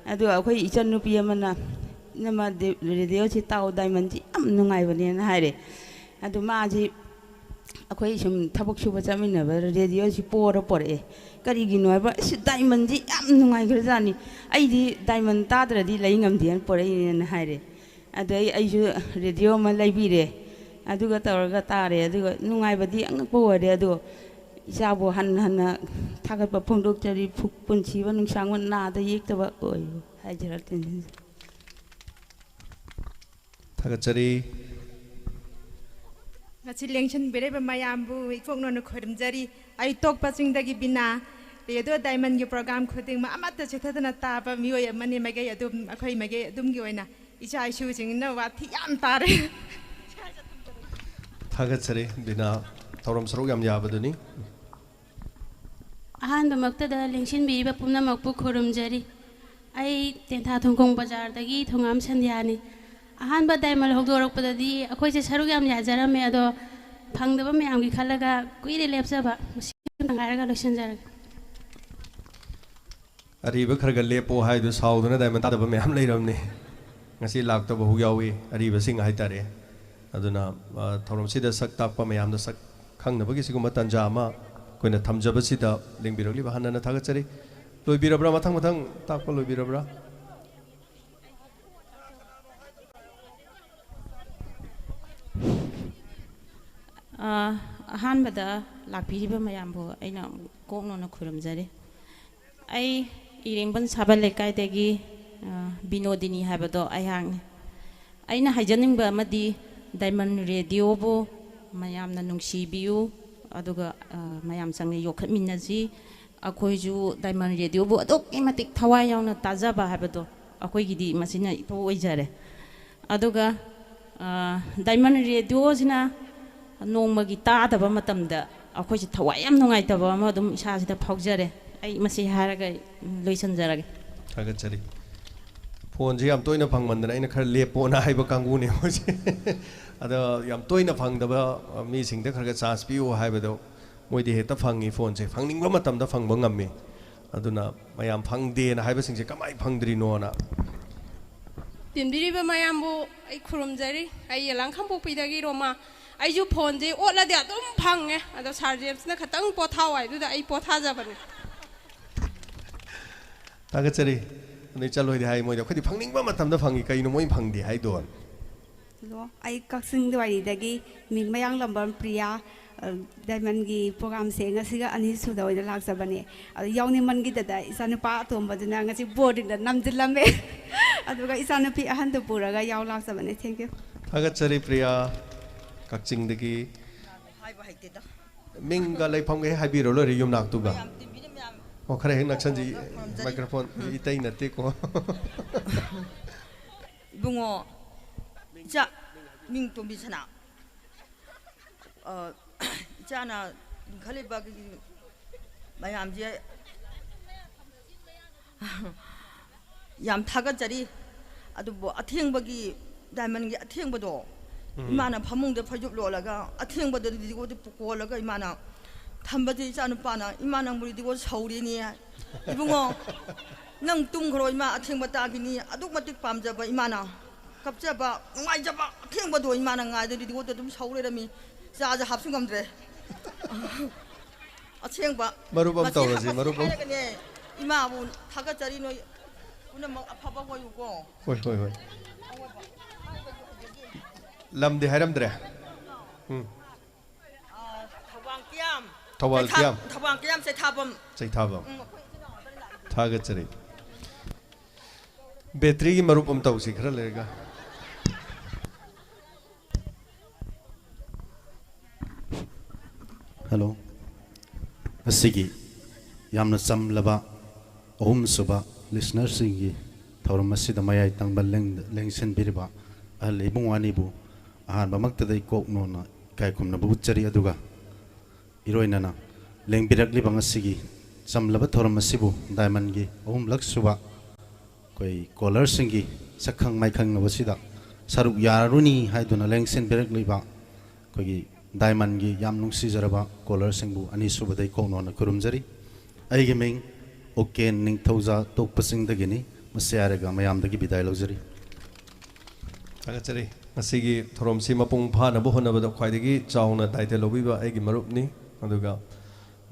adu akoi ichan nupi amana nama radio ji taw diamond ji am nungai bani na haire adu ma ji akoi sum thabak suba chamina ba radio ji pora pore karigi noi ba si diamond ji am nungai grajani ai di diamond tadra di laingam dian pore na haire adu ai ju radio ma laibire aduga tawraga tare aduga nungai badi angpo wade adu isabu han thagatpa phongdok chari phuk punchi ba nungsang wan na da yektaba oi haijarak tin thagatchari ngasi lengchen bere ba mayambu ikfokno no khorimjari ai tok pasing dagi bina redo diamond gi program khuding ma amata chethadana ta ba mioi mani mage adum akhoi mage adum gi oina icha isu jing na wa thi yam tare thagatchari bina thorom sarok yam yabaduni ꯑꯍꯥꯟꯕ ꯃꯛꯇꯗ ꯂꯦꯡꯁꯤꯟꯕꯤꯔꯤꯕ ꯄꯨꯝꯅꯃꯛꯄꯨ ꯈꯨꯔꯨꯝꯖꯔꯤ ꯑꯩ ꯇꯦꯟꯊꯥ ꯊꯣꯡꯈꯣꯡ ꯕꯖꯥꯔꯗꯒꯤ ꯊꯣꯉꯥꯝ ꯁꯟꯙ꯭ꯌꯥꯅꯤ ꯑꯍꯥꯟꯕ ꯗꯥꯏꯃꯟ ꯍꯧꯗꯣꯔꯛꯄꯗꯗꯤ ꯑꯩꯈꯣꯏꯁꯦ ꯁꯔꯨꯛ ꯌꯥꯝ ꯌꯥꯖꯔꯝꯃꯦ ꯑꯗꯣ ꯐꯪꯗꯕ ꯃꯌꯥꯝꯒꯤ ꯈꯜꯂꯒ ꯀꯨꯏꯔꯦ ꯂꯦꯞꯆꯕ ꯃꯁꯤꯡ ꯍꯥꯏꯔꯒ ꯂꯣꯏꯁꯤꯟꯖꯔꯒꯦ ꯑꯔꯤꯕ ꯈꯔꯒ ꯂꯦꯞꯄꯣ ꯍꯥꯏꯗꯨ ꯁꯥꯎꯗꯨꯅ ꯗꯥꯏꯃꯟ ꯇꯥꯗꯕ ꯃꯌꯥꯝ ꯂꯩꯔꯝꯅꯤ ꯉꯁꯤ ꯂꯥꯛꯇꯕ ꯍꯨ ꯌꯥꯎꯏ ꯑꯔꯤꯕꯁꯤꯡ ꯍꯥꯏꯇꯥꯔꯦ ꯑꯗꯨꯅ ꯊꯧꯔꯝꯁꯤꯗ ꯁꯛ ꯇꯥꯛꯄ ꯃꯌꯥꯝꯗ ꯁꯛ ꯈꯪꯅꯕꯒꯤ ꯁꯤꯒꯨꯝꯕ ꯇꯥꯟꯖꯥ ꯑꯃ ꯑꯩꯈꯣꯏꯅ ꯊꯝꯖꯕꯁꯤꯗ ꯂꯦꯡꯕꯤꯔꯛꯂꯤꯕ ꯍꯟꯅ ꯊꯥꯒꯠꯆꯔꯤ ꯂꯣꯏꯕꯤꯔꯕ꯭ꯔꯥ ꯃꯊꯪ ꯇꯥꯛꯄ ꯂꯣꯏꯕꯤꯔꯕ꯭ꯔꯥ ꯑꯍꯥꯟꯕꯗ ꯂꯥꯛꯄꯤꯔꯤꯕ ꯃꯌꯥꯝꯕꯨ ꯑꯩꯅ ꯀꯣꯛꯅꯣꯅ ꯈꯨꯔꯨꯝꯖꯔꯤ ꯑꯩ ꯏꯔꯦꯡꯕꯟ ꯁꯥꯕꯜ ꯂꯩꯀꯥꯏꯗꯒꯤ ꯕꯤꯅꯣꯗꯤꯅꯤ ꯍꯥꯏꯕꯗꯣ ꯑꯩꯍꯥꯛꯅꯤ ꯑꯩꯅ ꯍꯥꯏꯖꯅꯤꯡꯕ ꯑꯃꯗꯤ ꯗꯥꯏꯃꯟ ꯔꯦꯗꯤꯑꯣꯕꯨ ꯃꯌꯥꯝꯅ ꯅꯨꯡꯁꯤꯕꯤꯌꯨ ꯑꯗꯨꯒ ꯃꯌꯥꯝ ꯆꯪꯅ ꯌꯣꯛꯈꯠꯃꯤꯟꯅꯁꯤ ꯑꯩꯈꯣꯏꯁꯨ ꯗꯥꯏꯃꯟ ꯔꯦꯗꯤꯑꯣꯕꯨ ꯑꯗꯨꯛꯀꯤ ꯃꯇꯤꯛ ꯊꯋꯥꯏ ꯌꯥꯎꯅ ꯇꯥꯖꯕ ꯍꯥꯏꯕꯗꯣ ꯑꯩꯈꯣꯏꯒꯤꯗꯤ ꯃꯁꯤꯅ ꯏꯊꯧ ꯑꯣꯏꯖꯔꯦ ꯑꯗꯨꯒ ꯗꯥꯏꯃꯟ ꯔꯦꯗꯤꯑꯣꯁꯤꯅ ꯅꯣꯡꯃꯒꯤ ꯇꯥꯗꯕ ꯃꯇꯝꯗ ꯑꯩꯈꯣꯏꯁꯦ ꯊꯋꯥꯏ ꯌꯥꯝ ꯅꯨꯡꯉꯥꯏꯇꯕ ꯑꯃ ꯑꯗꯨꯝ ꯏꯁꯥꯁꯤꯗ ꯐꯥꯎꯖꯔꯦ ꯑꯩ ꯃꯁꯤ ꯍꯥꯏꯔꯒ ꯂꯣꯏꯁꯤꯟꯖꯔꯒꯦ ꯊꯥꯒꯠꯆꯔꯤ ꯐꯣꯟꯁꯦ ꯌꯥꯝ ꯇꯣꯏꯅ ꯐꯪꯃꯟꯗꯅ ꯑꯩꯅ ꯈꯔ ꯂꯦꯞꯄꯣꯅ ꯍꯥꯏꯕ ꯀꯥꯡꯕꯨꯅꯦ ꯃꯣꯏꯁꯦ ꯑꯗꯣ ꯌꯥꯝ ꯇꯣꯏꯅ ꯐꯪꯗꯕ ꯃꯤꯁꯤꯡꯗ ꯈꯔ ꯆꯥꯟꯁ ꯄꯤꯌꯨ ꯍꯥꯏꯕꯗꯣ ꯃꯣꯏꯗꯤ ꯍꯦꯛꯇ ꯐꯪꯉꯤ ꯐꯣꯟꯁꯦ ꯐꯪꯅꯤꯡꯕ ꯃꯇꯝꯗ ꯐꯪꯕ ꯉꯝꯃꯤ ꯑꯗꯨꯅ ꯃꯌꯥꯝ ꯐꯪꯗꯦꯅ ꯍꯥꯏꯕꯁꯤꯡꯁꯦ ꯀꯃꯥꯏꯅ ꯐꯪꯗ꯭ꯔꯤꯅꯣꯅ ꯇꯤꯟꯕꯤꯔꯤꯕ ꯃꯌꯥꯝꯕꯨ ꯑꯩ ꯈꯨꯔꯨꯝꯖꯔꯤ ꯑꯩ ꯌꯦꯂꯥꯡꯈꯥꯡꯄꯣꯛꯄꯤꯗꯒꯤ ꯔꯣꯃꯥ ꯑꯩꯁꯨ ꯐꯣꯟꯁꯦ ꯑꯣꯠꯂꯗꯤ ꯑꯗꯨꯝ ꯐꯪꯉꯦ ꯑꯗꯣ ꯁꯥꯔ ꯖꯦꯝꯁꯅ ꯈꯇꯪ ꯄꯣꯊꯥꯎ ꯍꯥꯏꯗꯨꯗ ꯑꯩ ꯄꯣꯊꯥꯖꯕꯅꯤ ꯊꯥꯒꯠꯆꯔꯤ ꯅꯣꯏ ꯆꯠꯂꯣꯏꯗꯤ ꯍꯥꯏ ꯃꯣꯏꯗ ꯑꯩꯈꯣꯏꯗꯤ ꯐꯪꯅꯤꯡꯕ ꯃꯇꯝꯗ ꯐꯪꯉꯤ ꯀꯩꯅꯣ ꯃꯣꯏ ꯐꯪꯗꯦ ꯍꯥꯏꯗꯣ ꯑꯩ ꯀꯛꯆꯤꯡ ꯗ꯭ꯋꯥꯏꯗꯒꯤ ꯃꯤꯡ ꯃꯌꯥꯡ ꯂꯝꯕꯝ ꯄ꯭ꯔꯤꯌꯥ ꯗꯥꯏꯃꯟꯒꯤ ꯄ꯭ꯔꯣꯒꯥꯝꯁꯦ ꯉꯁꯤꯒ ꯑꯅꯤꯁꯨꯕꯗ ꯑꯣꯏꯅ ꯂꯥꯛꯆꯕꯅꯦ ꯑꯗꯣ ꯌꯥꯎꯅꯤꯡꯃꯟꯒꯤꯗꯗ ꯏꯆꯥꯅꯨꯄꯥ ꯑꯇꯣꯝꯕꯗꯨꯅ ꯉꯁꯤ ꯕꯣꯔꯗꯤꯡꯗ ꯅꯝꯁꯤꯜꯂꯝꯃꯦ ꯑꯗꯨꯒ ꯏꯆꯥꯅꯨꯄꯤ ꯑꯍꯟꯗꯨ ꯄꯨꯔꯒ ꯌꯥꯎ ꯂꯥꯛꯆꯕꯅꯦ ꯊꯦꯡꯛ ꯌꯨ ꯊꯥꯒꯠꯆꯔꯤ ꯄ꯭ꯔꯤꯌꯥ ꯀꯛꯆꯤꯡꯗꯒꯤ ꯃꯤꯡꯒ ꯂꯩꯐꯝꯒ ꯍꯦꯛ ꯍꯥꯏꯕꯤꯔꯣ ꯂꯣꯏꯔꯦ ꯌꯨꯝꯅꯥꯛꯇꯨꯒ ꯑꯣ ꯈꯔ ꯍꯦꯛ ꯅꯛꯁꯟꯖꯤ ꯃꯥꯏꯀ꯭ꯔꯣꯐꯣꯟ 이따이 ꯅꯠꯇꯦꯀꯣ ꯏꯕꯨꯡꯉꯣ ꯏꯆꯥ ꯃꯤꯡ ꯇꯣꯝꯕꯤꯁꯅꯥ 이자나 ꯈꯜꯂꯤꯕ ꯃꯌꯥꯝꯁꯦ ꯌꯥꯝ ꯊꯥꯒꯠꯆꯔꯤ ꯑꯗꯨꯕꯨ ꯑꯊꯦꯡꯕꯒꯤ ꯗꯥꯏꯃꯟꯒꯤ ꯑꯊꯦꯡꯕꯗꯣ 이마나 파몽데 파죽 로라가 아탱바들 디고 뿌꼬라가 이마나 담바지 짜는 빠나 이마나 물이 디고 서울이니 이붕어 năng tung rồi mà thiên bát ta kini aduk matik pam jaba imana kapcha ba ngai jaba thiên ba do imana ngai de di go tum saure da mi ja ja hapsung gam dre a thiên ba maru bam taw ji maru bam ima bu thaga chari no una ma apha ba go yu go hoi lam de hairam dre thawang kiam se thabam thaga chari battery ki marup am tawsi khara lega hello asigi yamna samlaba ohum suba listeners singi thoram asida mayai tangbal lengsen birba al ibungwani bu ahan bamakta dai kok nona kai kumna bu chari aduga iroina na lengbirakli bangasigi samlaba thoram asibu diamond gi ohum lak suba koi caller singi sakhang mai khang na wasida saruk yaruni haiduna lengsen birakli ba koi diamond gi yam nungsi jaraba caller singbu ani suba dai kok nona kurumjari aigi ming oken ning thauza tok pasing dagini masayaraga mayam dagi bidai lojari tagachari asigi thorom si mapung phana bo hona bada khwaidagi chauna daite lobiba aigi marupni aduga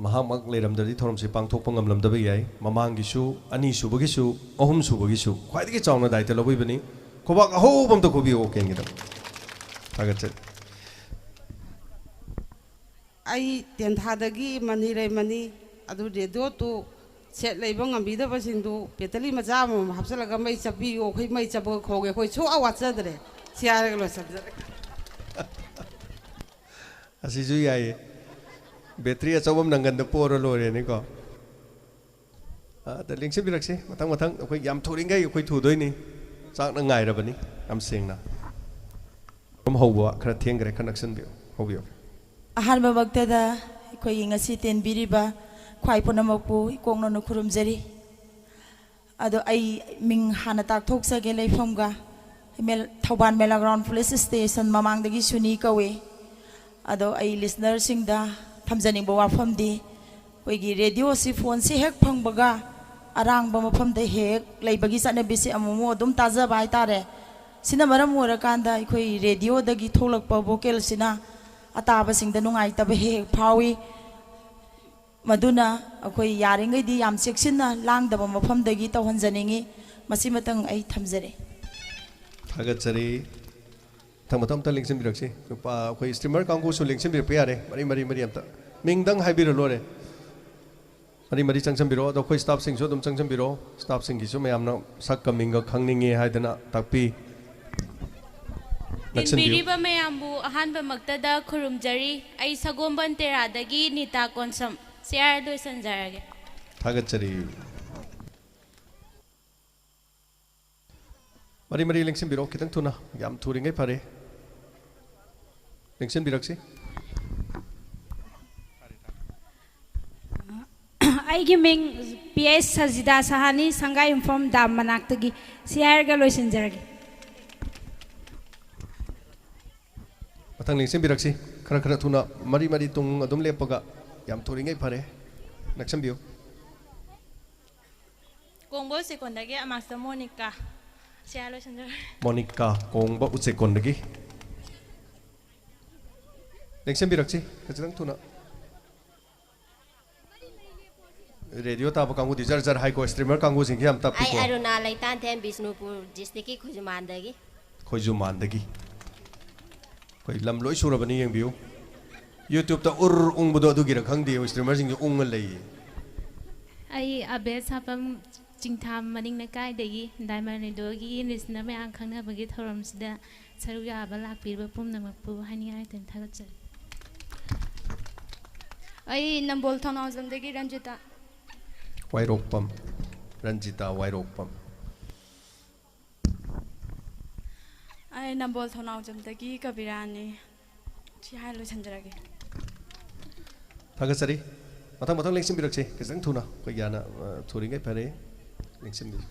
mahamak leiramdari thorom si pangthok pangam lamdabai yai mamangi su ani subagi su ahum subagi su khwaidagi chauna daite lobibani khobak ahobam to khobi oken gida tagachari ai tenthadagi manire mani adu radio to set leibang ambida basindu petali maja mo hapsalaga mai chapi o khoi mai chabo khoge khoi chu awatsa dre siara lo sabjare asiju yai battery achawam nangan da poro lore ni ko da lingsi biraksi matang matang khoi yam thoringai khoi thudoi ni chak na ngai rabani am sengna rom hawwa khara thengre connection bi hobio ahanba baktada khoi ngasi ten biriba khwai punamakpu ikongno no khurumjari ado ai ming hana tak thoksa ge leifamga mel thoban mela ground police station mamang dagi suni kawe ado ai listener singda thamjani bo wafam di koigi radio si phone si hek phangbaga arang ba mafam de hek leibagi sane bisi amumo dum taza bai tare sina maram mora kanda khoi radio dagi tholak pa vocal sina ataba singda nungai tabe hek phawi maduna akoi yaringai di yam seksina langdaba mafam dagi tawhanjaningi masi matang ai thamjare thagachari thamatam ta lingsim biraksi pa khoi streamer kangku su lingsim bir pya re mari amta mingdang haibir lore mari changsam biro do khoi staff sing so dum changsam biro staff sing gi so mayamna sakka minga khangninge haidana takpi Tinbiriba mayambu ahanba magtada khurumjari ai sagomban teradagi nita konsam share do sanjarage thagachari mari lingsim biro kitang thuna yam thuringai phare lingsim biraksi aigi ming PS Sajida Sahani Sangai Inform Dam Manaktagi share ga loisinjarage matang lingsim biraksi khara thuna mari tung adum lepaga yam thuringai phare naksam bio Kongbo sekondagi amaksa Monica share loisinjar Monica kongba utsekondagi lingsim biraksi kachang thuna radio ta kangu di jar hai ko streamer kangu sing yam ta ai aruna laitan them Bisnupur district ki khojumandagi koi lam loi surabani yang biu YouTube ta ung budo du gira khang di streamer sing ung lei ai abe sapam chingtham maning na kai degi diamond radio gi listener me ang khangna bagi thoram sida saruya balak pirba pumna makpu hani ai ten thagachari ai nambol thona zandagi Ranjita Wairokpam Ranjita Wairokpam ai nambol thona zandagi Kabirani chihai lo sanjarage thagachari matang lengsim birakse kesang thuna ko yana thuringai phare lengsim bi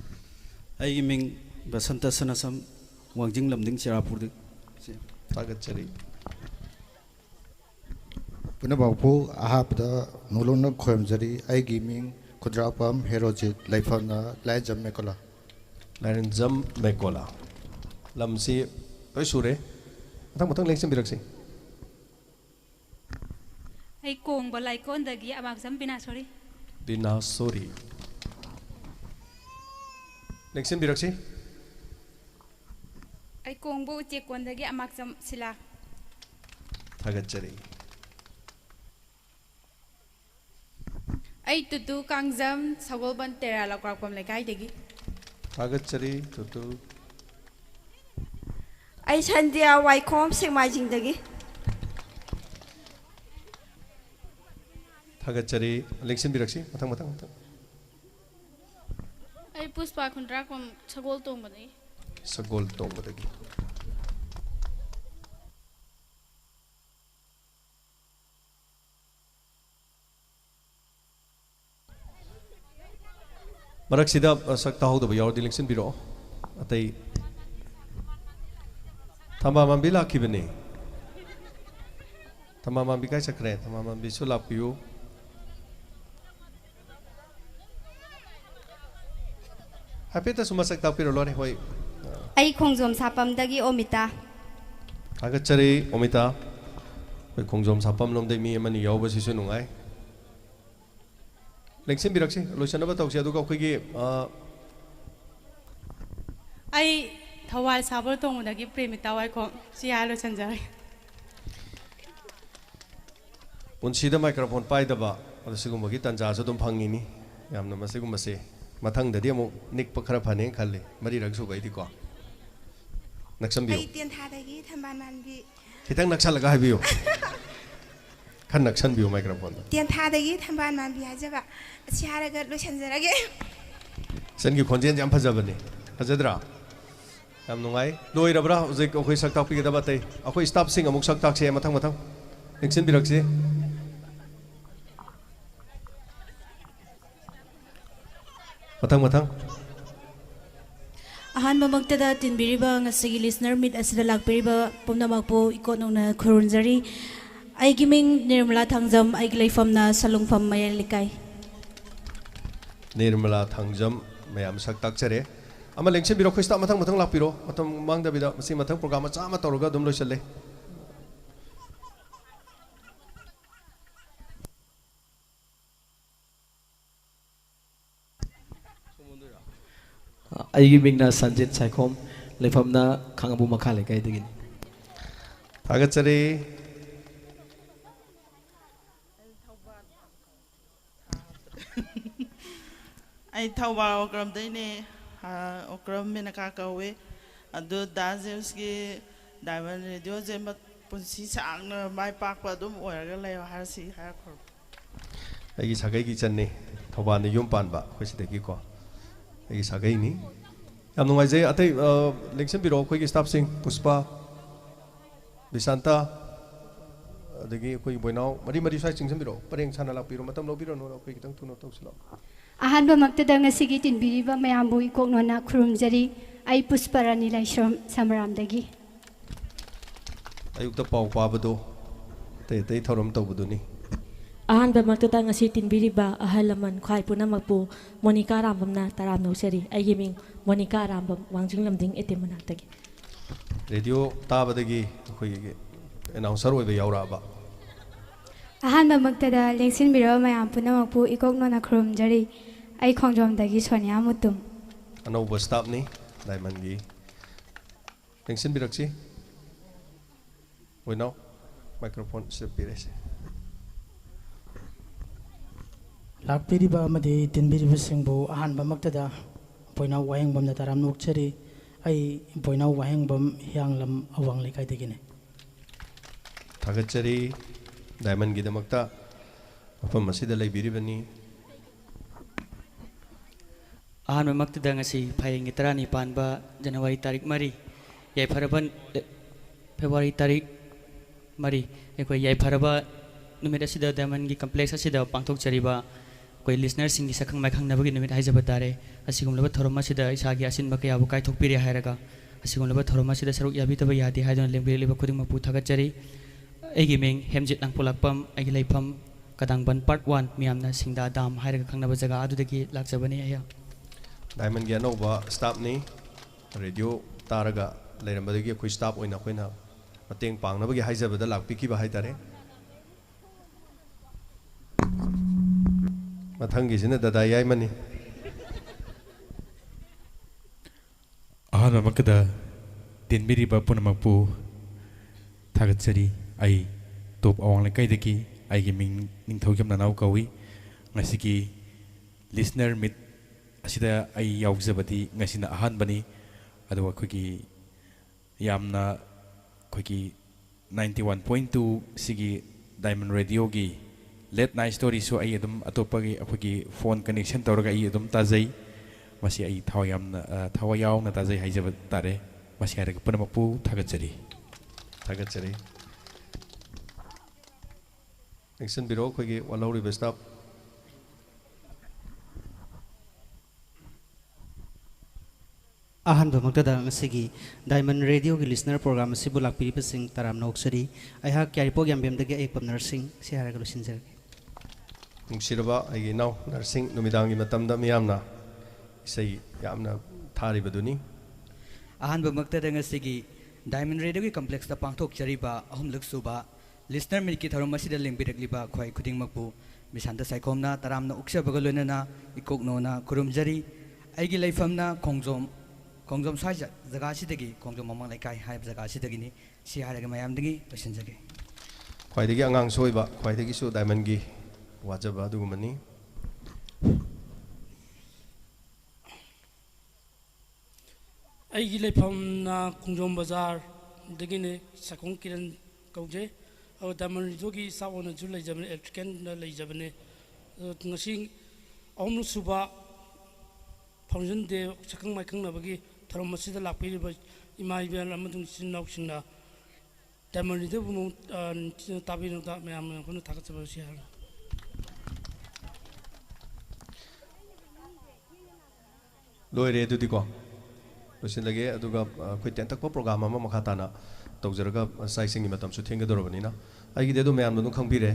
ai ming basanta sanasam wangjing lamding chirapur Tagachari. Punabapu Ahapda Nolona Khomjari, I gaming, Kudrapam, Herojit, Laifana, Lajam Mekola. Larinjam Mekola. Lamsi, Sure. Matang Lexin Biraxi. I kong balai kon dagi abang sam binasori. Binasori. Lexin Biraxi. I kong bo cek kon dagi amak sam sila. Tagachari. I tutu Khongjom sagol ban tera la kwak pam lekai degi. Tagachari tutu. I Sandia Waikom sing my jing dagi. Tagachari Lexin Biraxi. Matang. I puspa kundra kom sagol tong bani. Sagol tong badagi. Marak sida sakta ho do yaw di Lexin Biro. Atay Tamaman bila kibani. Tamaman bi kai sakre. Tamaman bi sulapiu. Happy ta sumasak ta piro lore hoi. I Khongjom sapam dagi omita. Tagachari omita. Hoi Khongjom sapam lom de mi amani yaw ba sisu nungai. Lexin Biraxi loisana ba tawsi adu ka khoi I Thawal Sabor Tong dagi Premita Waikong si Halo Sanjari. Punsida microphone pai daba adu sigum bagi tanja so dum phangini yamna masigum mase mathang dadi amu nik pakhara phane khalle mari ragsu gai di ko naksam biyo I Tien Hadagi, Taman Manbi. kitang naksal laga habiyo khan naksan biyo microphone Tien Hadagi, Taman Manbi Hajaba. Siaraga Lusanjarage. sen gi khonjen jam phajabani phajadra yam nungai loi rabra zik akhoi sakta pi da batei akhoi staff sing amuk sakta se mathang Lexin Biraxi matang Ahan mamagtada tinbiriba nga sige listener meet asida lakbiriba pumnamakpo ikot nung na kurunjari ay giming Nirmala Khongjom ay gilayfam na salungfam mayalikay. Nirmala Khongjom mayam saktak chere ama Lexin Biro khoi staff matang lakpiro matam mangda bida masi matang program cha ma toroga dum loisale Aigi mingna Sanjit Saikom lefamna Khangabu Makha lekai degin. Tagachari I Tawal Okram Dane Okram Minaka Kawe adu Da James ki Diamond Radio Jemba Punsi Sang Mai Park Padum Oyaga Leo Harsi Harkor. Aigi sagai gi channe thoban ni yum pan ba khoi sideki ko aigi sagai ni yam nungai je atei Lexin Biro khoi gi staff sing Puspa Bisanta adagi khoi boinau mari sai sing Biro pareng chana la piro matam lo biro no khoi kitang tuno toksilo Ahanba magtada nga sige tinbiriba mayambu ikok nona kurumjari ay pusparani laishram samaram dagi. Ayuk ta pau pa bado te thorom to buduni. Ahanba magtada nga si tinbiriba ahalaman khwai punamagpo Monica Rambam na taram no seri ay giming Monica Rambam wangjing lamding etemana dagi. Radio ta badagi khoi gi announcer oi be yaura ba. Ahanba magtada Lexin Biro mayam punamagpo ikok nona kurumjari ay Khongjom dagi Sonia Mutum. Ano ba stop ni Diamond gi Lexin Biraxi we now microphone se pirese lakpiriba amadi tinbiriba singbu ahanba magtada poina wahengbam na taram nokchari ai poina wahengbam hianglam awang lekai degine Tagachari Diamond gi damakta apam masida leibiribani Ahan mamaktada ngasi phayeng itarani panba January tarik mari yai pharaban February tarik mari ekoi yai pharaba numit asida Diamond gi complex asida pangthok chariba koi listener sing gi sakhang mai khang nabagi numit haijaba tare asigum laba thoroma sida isa gi asin ba kaya bu kai thokpiri hairaga ꯑꯁꯤꯒꯨꯝꯂꯕ ꯊꯧꯔꯝ ꯑꯁꯤꯗ ꯁꯔꯨꯛ ꯌꯥꯕꯤꯗꯕ ꯌꯥꯗꯦ ꯍꯥꯏꯗꯨꯅ ꯂꯦꯡꯕꯤꯔꯛꯂꯤꯕ ꯈꯨꯗꯤꯡꯃꯛꯄꯨ ꯊꯥꯒꯠꯆꯔꯤ ꯑꯩꯒꯤ ꯃꯤꯡ ꯍꯦꯝꯖꯤꯠ ꯂꯥꯡꯄꯣꯛꯂꯥꯛꯄꯝ ꯑꯩꯒꯤ ꯂꯩꯐꯝ ꯀꯗꯥꯡꯕꯟ ꯄꯥꯔꯠ 1 ꯃꯤꯌꯥꯝꯅ ꯁꯤꯡꯗꯥ ꯗꯥꯝ ꯍꯥꯏꯔꯒ ꯈꯪꯅꯕ ꯖꯒꯥ ꯑꯗꯨꯗꯒꯤ ꯂꯥꯛꯆꯕꯅꯤ ꯑꯩꯍꯥꯛ ꯗꯥꯏꯃꯟꯒꯤ ꯑꯅꯧꯕ ꯁ꯭ꯇꯥꯐꯅꯤ ꯔꯦꯗꯤꯑꯣ ꯇꯥꯔꯒ ꯂꯩꯔꯝꯕꯗꯒꯤ ꯑꯩꯈꯣꯏ ꯁ꯭ꯇꯥꯐ ꯑꯣꯏꯅ ꯑꯩꯈꯣꯏꯅ ꯃꯇꯦꯡ ꯄꯥꯡꯅꯕꯒꯤ ꯍꯥꯏꯖꯕꯗ ꯂꯥꯛꯄꯤꯈꯤꯕ ꯍꯥꯏꯇꯥꯔꯦ ꯃꯊꯪꯒꯤꯁꯤꯅ ꯗꯗꯥ ꯌꯥꯏꯃꯅꯤ ꯑꯍꯥꯟꯕꯃꯛꯇꯗ ꯇꯤꯟꯕꯤꯔꯤꯕ ꯄꯨꯝꯅꯃꯛꯄꯨ ꯊꯥꯒꯠꯆꯔꯤ ꯑꯩ ꯇꯣꯞ ꯑꯋꯥꯡ ꯂꯩꯀꯥꯏꯗꯒꯤ ꯑꯩꯒꯤ ꯃꯤꯡ ꯅꯤꯡꯊꯧꯖꯝ ꯅꯅꯥꯎ ꯀꯧꯏ ꯉꯁꯤꯒꯤ ꯂꯤꯁꯅꯔ ꯃꯤꯠ ꯑꯁꯤꯗ ꯑꯩ ꯌꯥꯎꯖꯕꯗꯤ ꯉꯁꯤꯅ ꯑꯍꯥꯟꯕꯅꯤ ꯑꯗꯨꯒ ꯑꯩꯈꯣꯏꯒꯤ ꯌꯥꯝꯅ ꯑꯩꯈꯣꯏꯒꯤ 91.2 ꯁꯤꯒꯤ ꯗꯥꯏꯃꯟ ꯔꯦꯗꯤꯑꯣꯒꯤ ꯂꯦꯠ ꯅꯥꯏꯠ ꯁ꯭ꯇꯣꯔꯤꯁꯨ ꯑꯩ ꯑꯗꯨꯝ ꯑꯇꯣꯞꯄꯒꯤ ꯑꯩꯈꯣꯏꯒꯤ ꯐꯣꯟ ꯀꯅꯦꯛꯁꯟ ꯇꯧꯔꯒ ꯑꯩ ꯑꯗꯨꯝ ꯇꯥꯖꯩ ꯃꯁꯤ ꯑꯩ ꯊꯋꯥꯏ ꯌꯥꯎꯅ ꯇꯥꯖꯩ ꯍꯥꯏꯖꯕ ꯇꯥꯔꯦ ꯃꯁꯤ ꯍꯥꯏꯔꯒ ꯄꯨꯝꯅꯃꯛꯄꯨ ꯊꯥꯒꯠꯆꯔꯤ ꯊꯥꯒꯠꯆꯔꯤ ꯌꯦꯡꯁꯤꯟꯕꯤꯔꯣ ꯑꯩꯈꯣꯏꯒꯤ ꯋꯥꯜꯍꯧꯔꯤꯕ ꯁ꯭ꯇꯥꯐ ꯑꯍꯥꯟꯕꯃꯛꯇꯗ ꯉꯁꯤꯒꯤ ꯗꯥꯏꯃꯟ ꯔꯦꯗꯤꯑꯣꯒꯤ ꯂꯤꯁꯅꯔ ꯄ꯭ꯔꯣꯒ꯭ꯔꯥꯝ ꯑꯁꯤꯕꯨ ꯂꯥꯛꯄꯤꯔꯤꯕꯁꯤꯡ ꯇꯔꯥꯝꯅ ꯑꯣꯛꯆꯔꯤ ꯑꯩꯍꯥꯛ ꯌꯥꯏꯔꯤꯄꯣꯛ ꯌꯥꯝꯕꯦꯝꯗꯒꯤ ꯑꯌꯦꯛꯄ ꯅꯔꯁꯤꯡ ꯁꯤ ꯍꯥꯏꯔꯒ ꯂꯣꯏꯁꯤꯟꯖꯔꯒꯦ ꯅꯨꯡꯁꯤꯔꯕ ꯑꯩꯒꯤ ꯏꯅꯥꯎ ꯅꯔꯁꯤꯡ ꯅꯨꯃꯤꯗꯥꯡꯒꯤ ꯃꯇꯝꯗ ꯃꯤꯌꯥꯝꯅ ꯏꯁꯩ ꯌꯥꯝꯅ ꯊꯥꯔꯤꯕꯗꯨꯅꯤ ꯑꯍꯥꯟꯕꯃꯛꯇꯗ ꯉꯁꯤꯒꯤ ꯗꯥꯏꯃꯟ ꯔꯦꯗꯤꯑꯣꯒꯤ ꯀꯝꯄ꯭ꯂꯦꯛꯁꯇ ꯄꯥꯡꯊꯣꯛꯆꯔꯤꯕ ꯑꯍꯨꯝꯂꯛ ꯁꯨꯕ ꯂꯤꯁꯅꯔ ꯃꯤꯠꯀꯤ ꯊꯧꯔꯝ ꯑꯁꯤꯗ ꯂꯦꯡꯕꯤꯔꯛꯂꯤꯕ ꯈ꯭ꯋꯥꯏ ꯈꯨꯗꯤꯡꯃꯛꯄꯨ ꯃꯤꯁꯥꯟꯇ ꯁꯥꯏꯈꯣꯝꯅ ꯇꯔꯥꯝꯅ ꯑꯣꯛꯆꯕꯒ ꯂꯣꯏꯅꯅ ꯏꯀꯣꯛꯅꯣꯅ ꯈꯨꯔꯨꯝꯖꯔꯤ ꯑꯩꯒꯤ ꯂꯩꯐꯝꯅ ꯈꯣꯡꯖꯣꯝ ꯁ꯭ꯋꯥꯏ ꯖꯒꯥꯁꯤꯗꯒꯤ ꯈꯣꯡꯖꯣꯝ ꯃꯃꯥꯡ ꯂꯩꯀꯥꯏ ꯍꯥꯏꯕ ꯖꯒꯥꯁꯤꯗꯒꯤꯅꯤ ꯁꯤ ꯍꯥꯏꯔꯒ ꯃꯌꯥꯝꯗꯒꯤ ꯂꯣꯏꯁꯤꯟꯖꯒꯦ ꯈ꯭ꯋꯥꯏꯗꯒꯤ ꯑꯉꯥꯡꯁꯨ ꯑꯣꯏꯕ ꯈ꯭ꯋꯥꯏꯗꯒꯤꯁꯨ ꯗꯥꯏꯃꯟꯒꯤ ꯋꯥꯖꯕ ꯑꯗꯨꯒꯨꯝꯕꯅꯤ ꯑꯩꯒꯤ ꯂꯩꯐꯝꯅ ꯈꯣꯡꯖꯣꯝ ꯕꯖꯥꯔꯗꯒꯤꯅꯤ ꯁꯥꯈꯣꯝ ꯀꯤꯔꯟ ꯀꯧꯖꯩ ꯑꯗꯨꯒ ꯗꯥꯏꯃꯟ ꯔꯦꯗꯤꯑꯣꯒꯤ ꯁ꯭ꯇꯥꯐ ꯑꯣꯏꯅꯁꯨ ꯂꯩꯖꯕꯅꯤ ꯑꯦꯂꯦꯛꯇ꯭ꯔꯤꯀꯦꯜꯗ ꯂꯩꯖꯕꯅꯤ ꯉꯁꯤ ꯑꯍꯨꯝꯂꯛ ꯁꯨꯕ ꯐꯥꯎꯟꯗꯦꯁꯟ ꯗꯦ ꯁꯛꯈꯪ ꯃꯥꯏꯈꯪꯅꯕꯒꯤ ꯊꯧꯔꯝ ꯑꯁꯤꯗ ꯂꯥꯛꯄꯤꯔꯤꯕ ꯏꯃꯥ ꯏꯕꯦꯜ ꯑꯃꯁꯨꯡ ꯏꯆꯤꯟ ꯏꯅꯥꯎꯁꯤꯡꯅ ꯗꯥꯏꯃꯟ ꯔꯦꯗꯤꯑꯣꯕꯨ ꯇꯥꯕꯤꯅꯕꯗ ꯃꯌꯥꯝꯅ ꯑꯩꯈꯣꯏꯅ ꯊꯥꯒꯠꯆꯕꯁꯤ ꯍꯥꯏꯔꯤ ꯂꯣꯏꯔꯦ ꯑꯗꯨꯗꯤꯀꯣ ꯂꯣꯏꯁꯤꯜꯂꯒꯦ ꯑꯗꯨꯒ ꯑꯩꯈꯣꯏ ꯇꯦꯟꯇꯛꯄ ꯄ꯭ꯔꯣꯒ꯭ꯔꯥꯝ ꯑꯃ ꯃꯈꯥ ꯇꯥꯅ ꯇꯧꯖꯔꯒ ꯆꯥꯛ ꯏꯁꯤꯡꯒꯤ ꯃꯇꯝꯁꯨ ꯊꯦꯡꯒꯗꯧꯔꯕꯅꯤꯅ ꯑꯩꯒꯤꯗꯤ ꯑꯗꯨꯝ ꯃꯌꯥꯝꯅ ꯑꯗꯨꯝ ꯈꯪꯕꯤꯔꯦ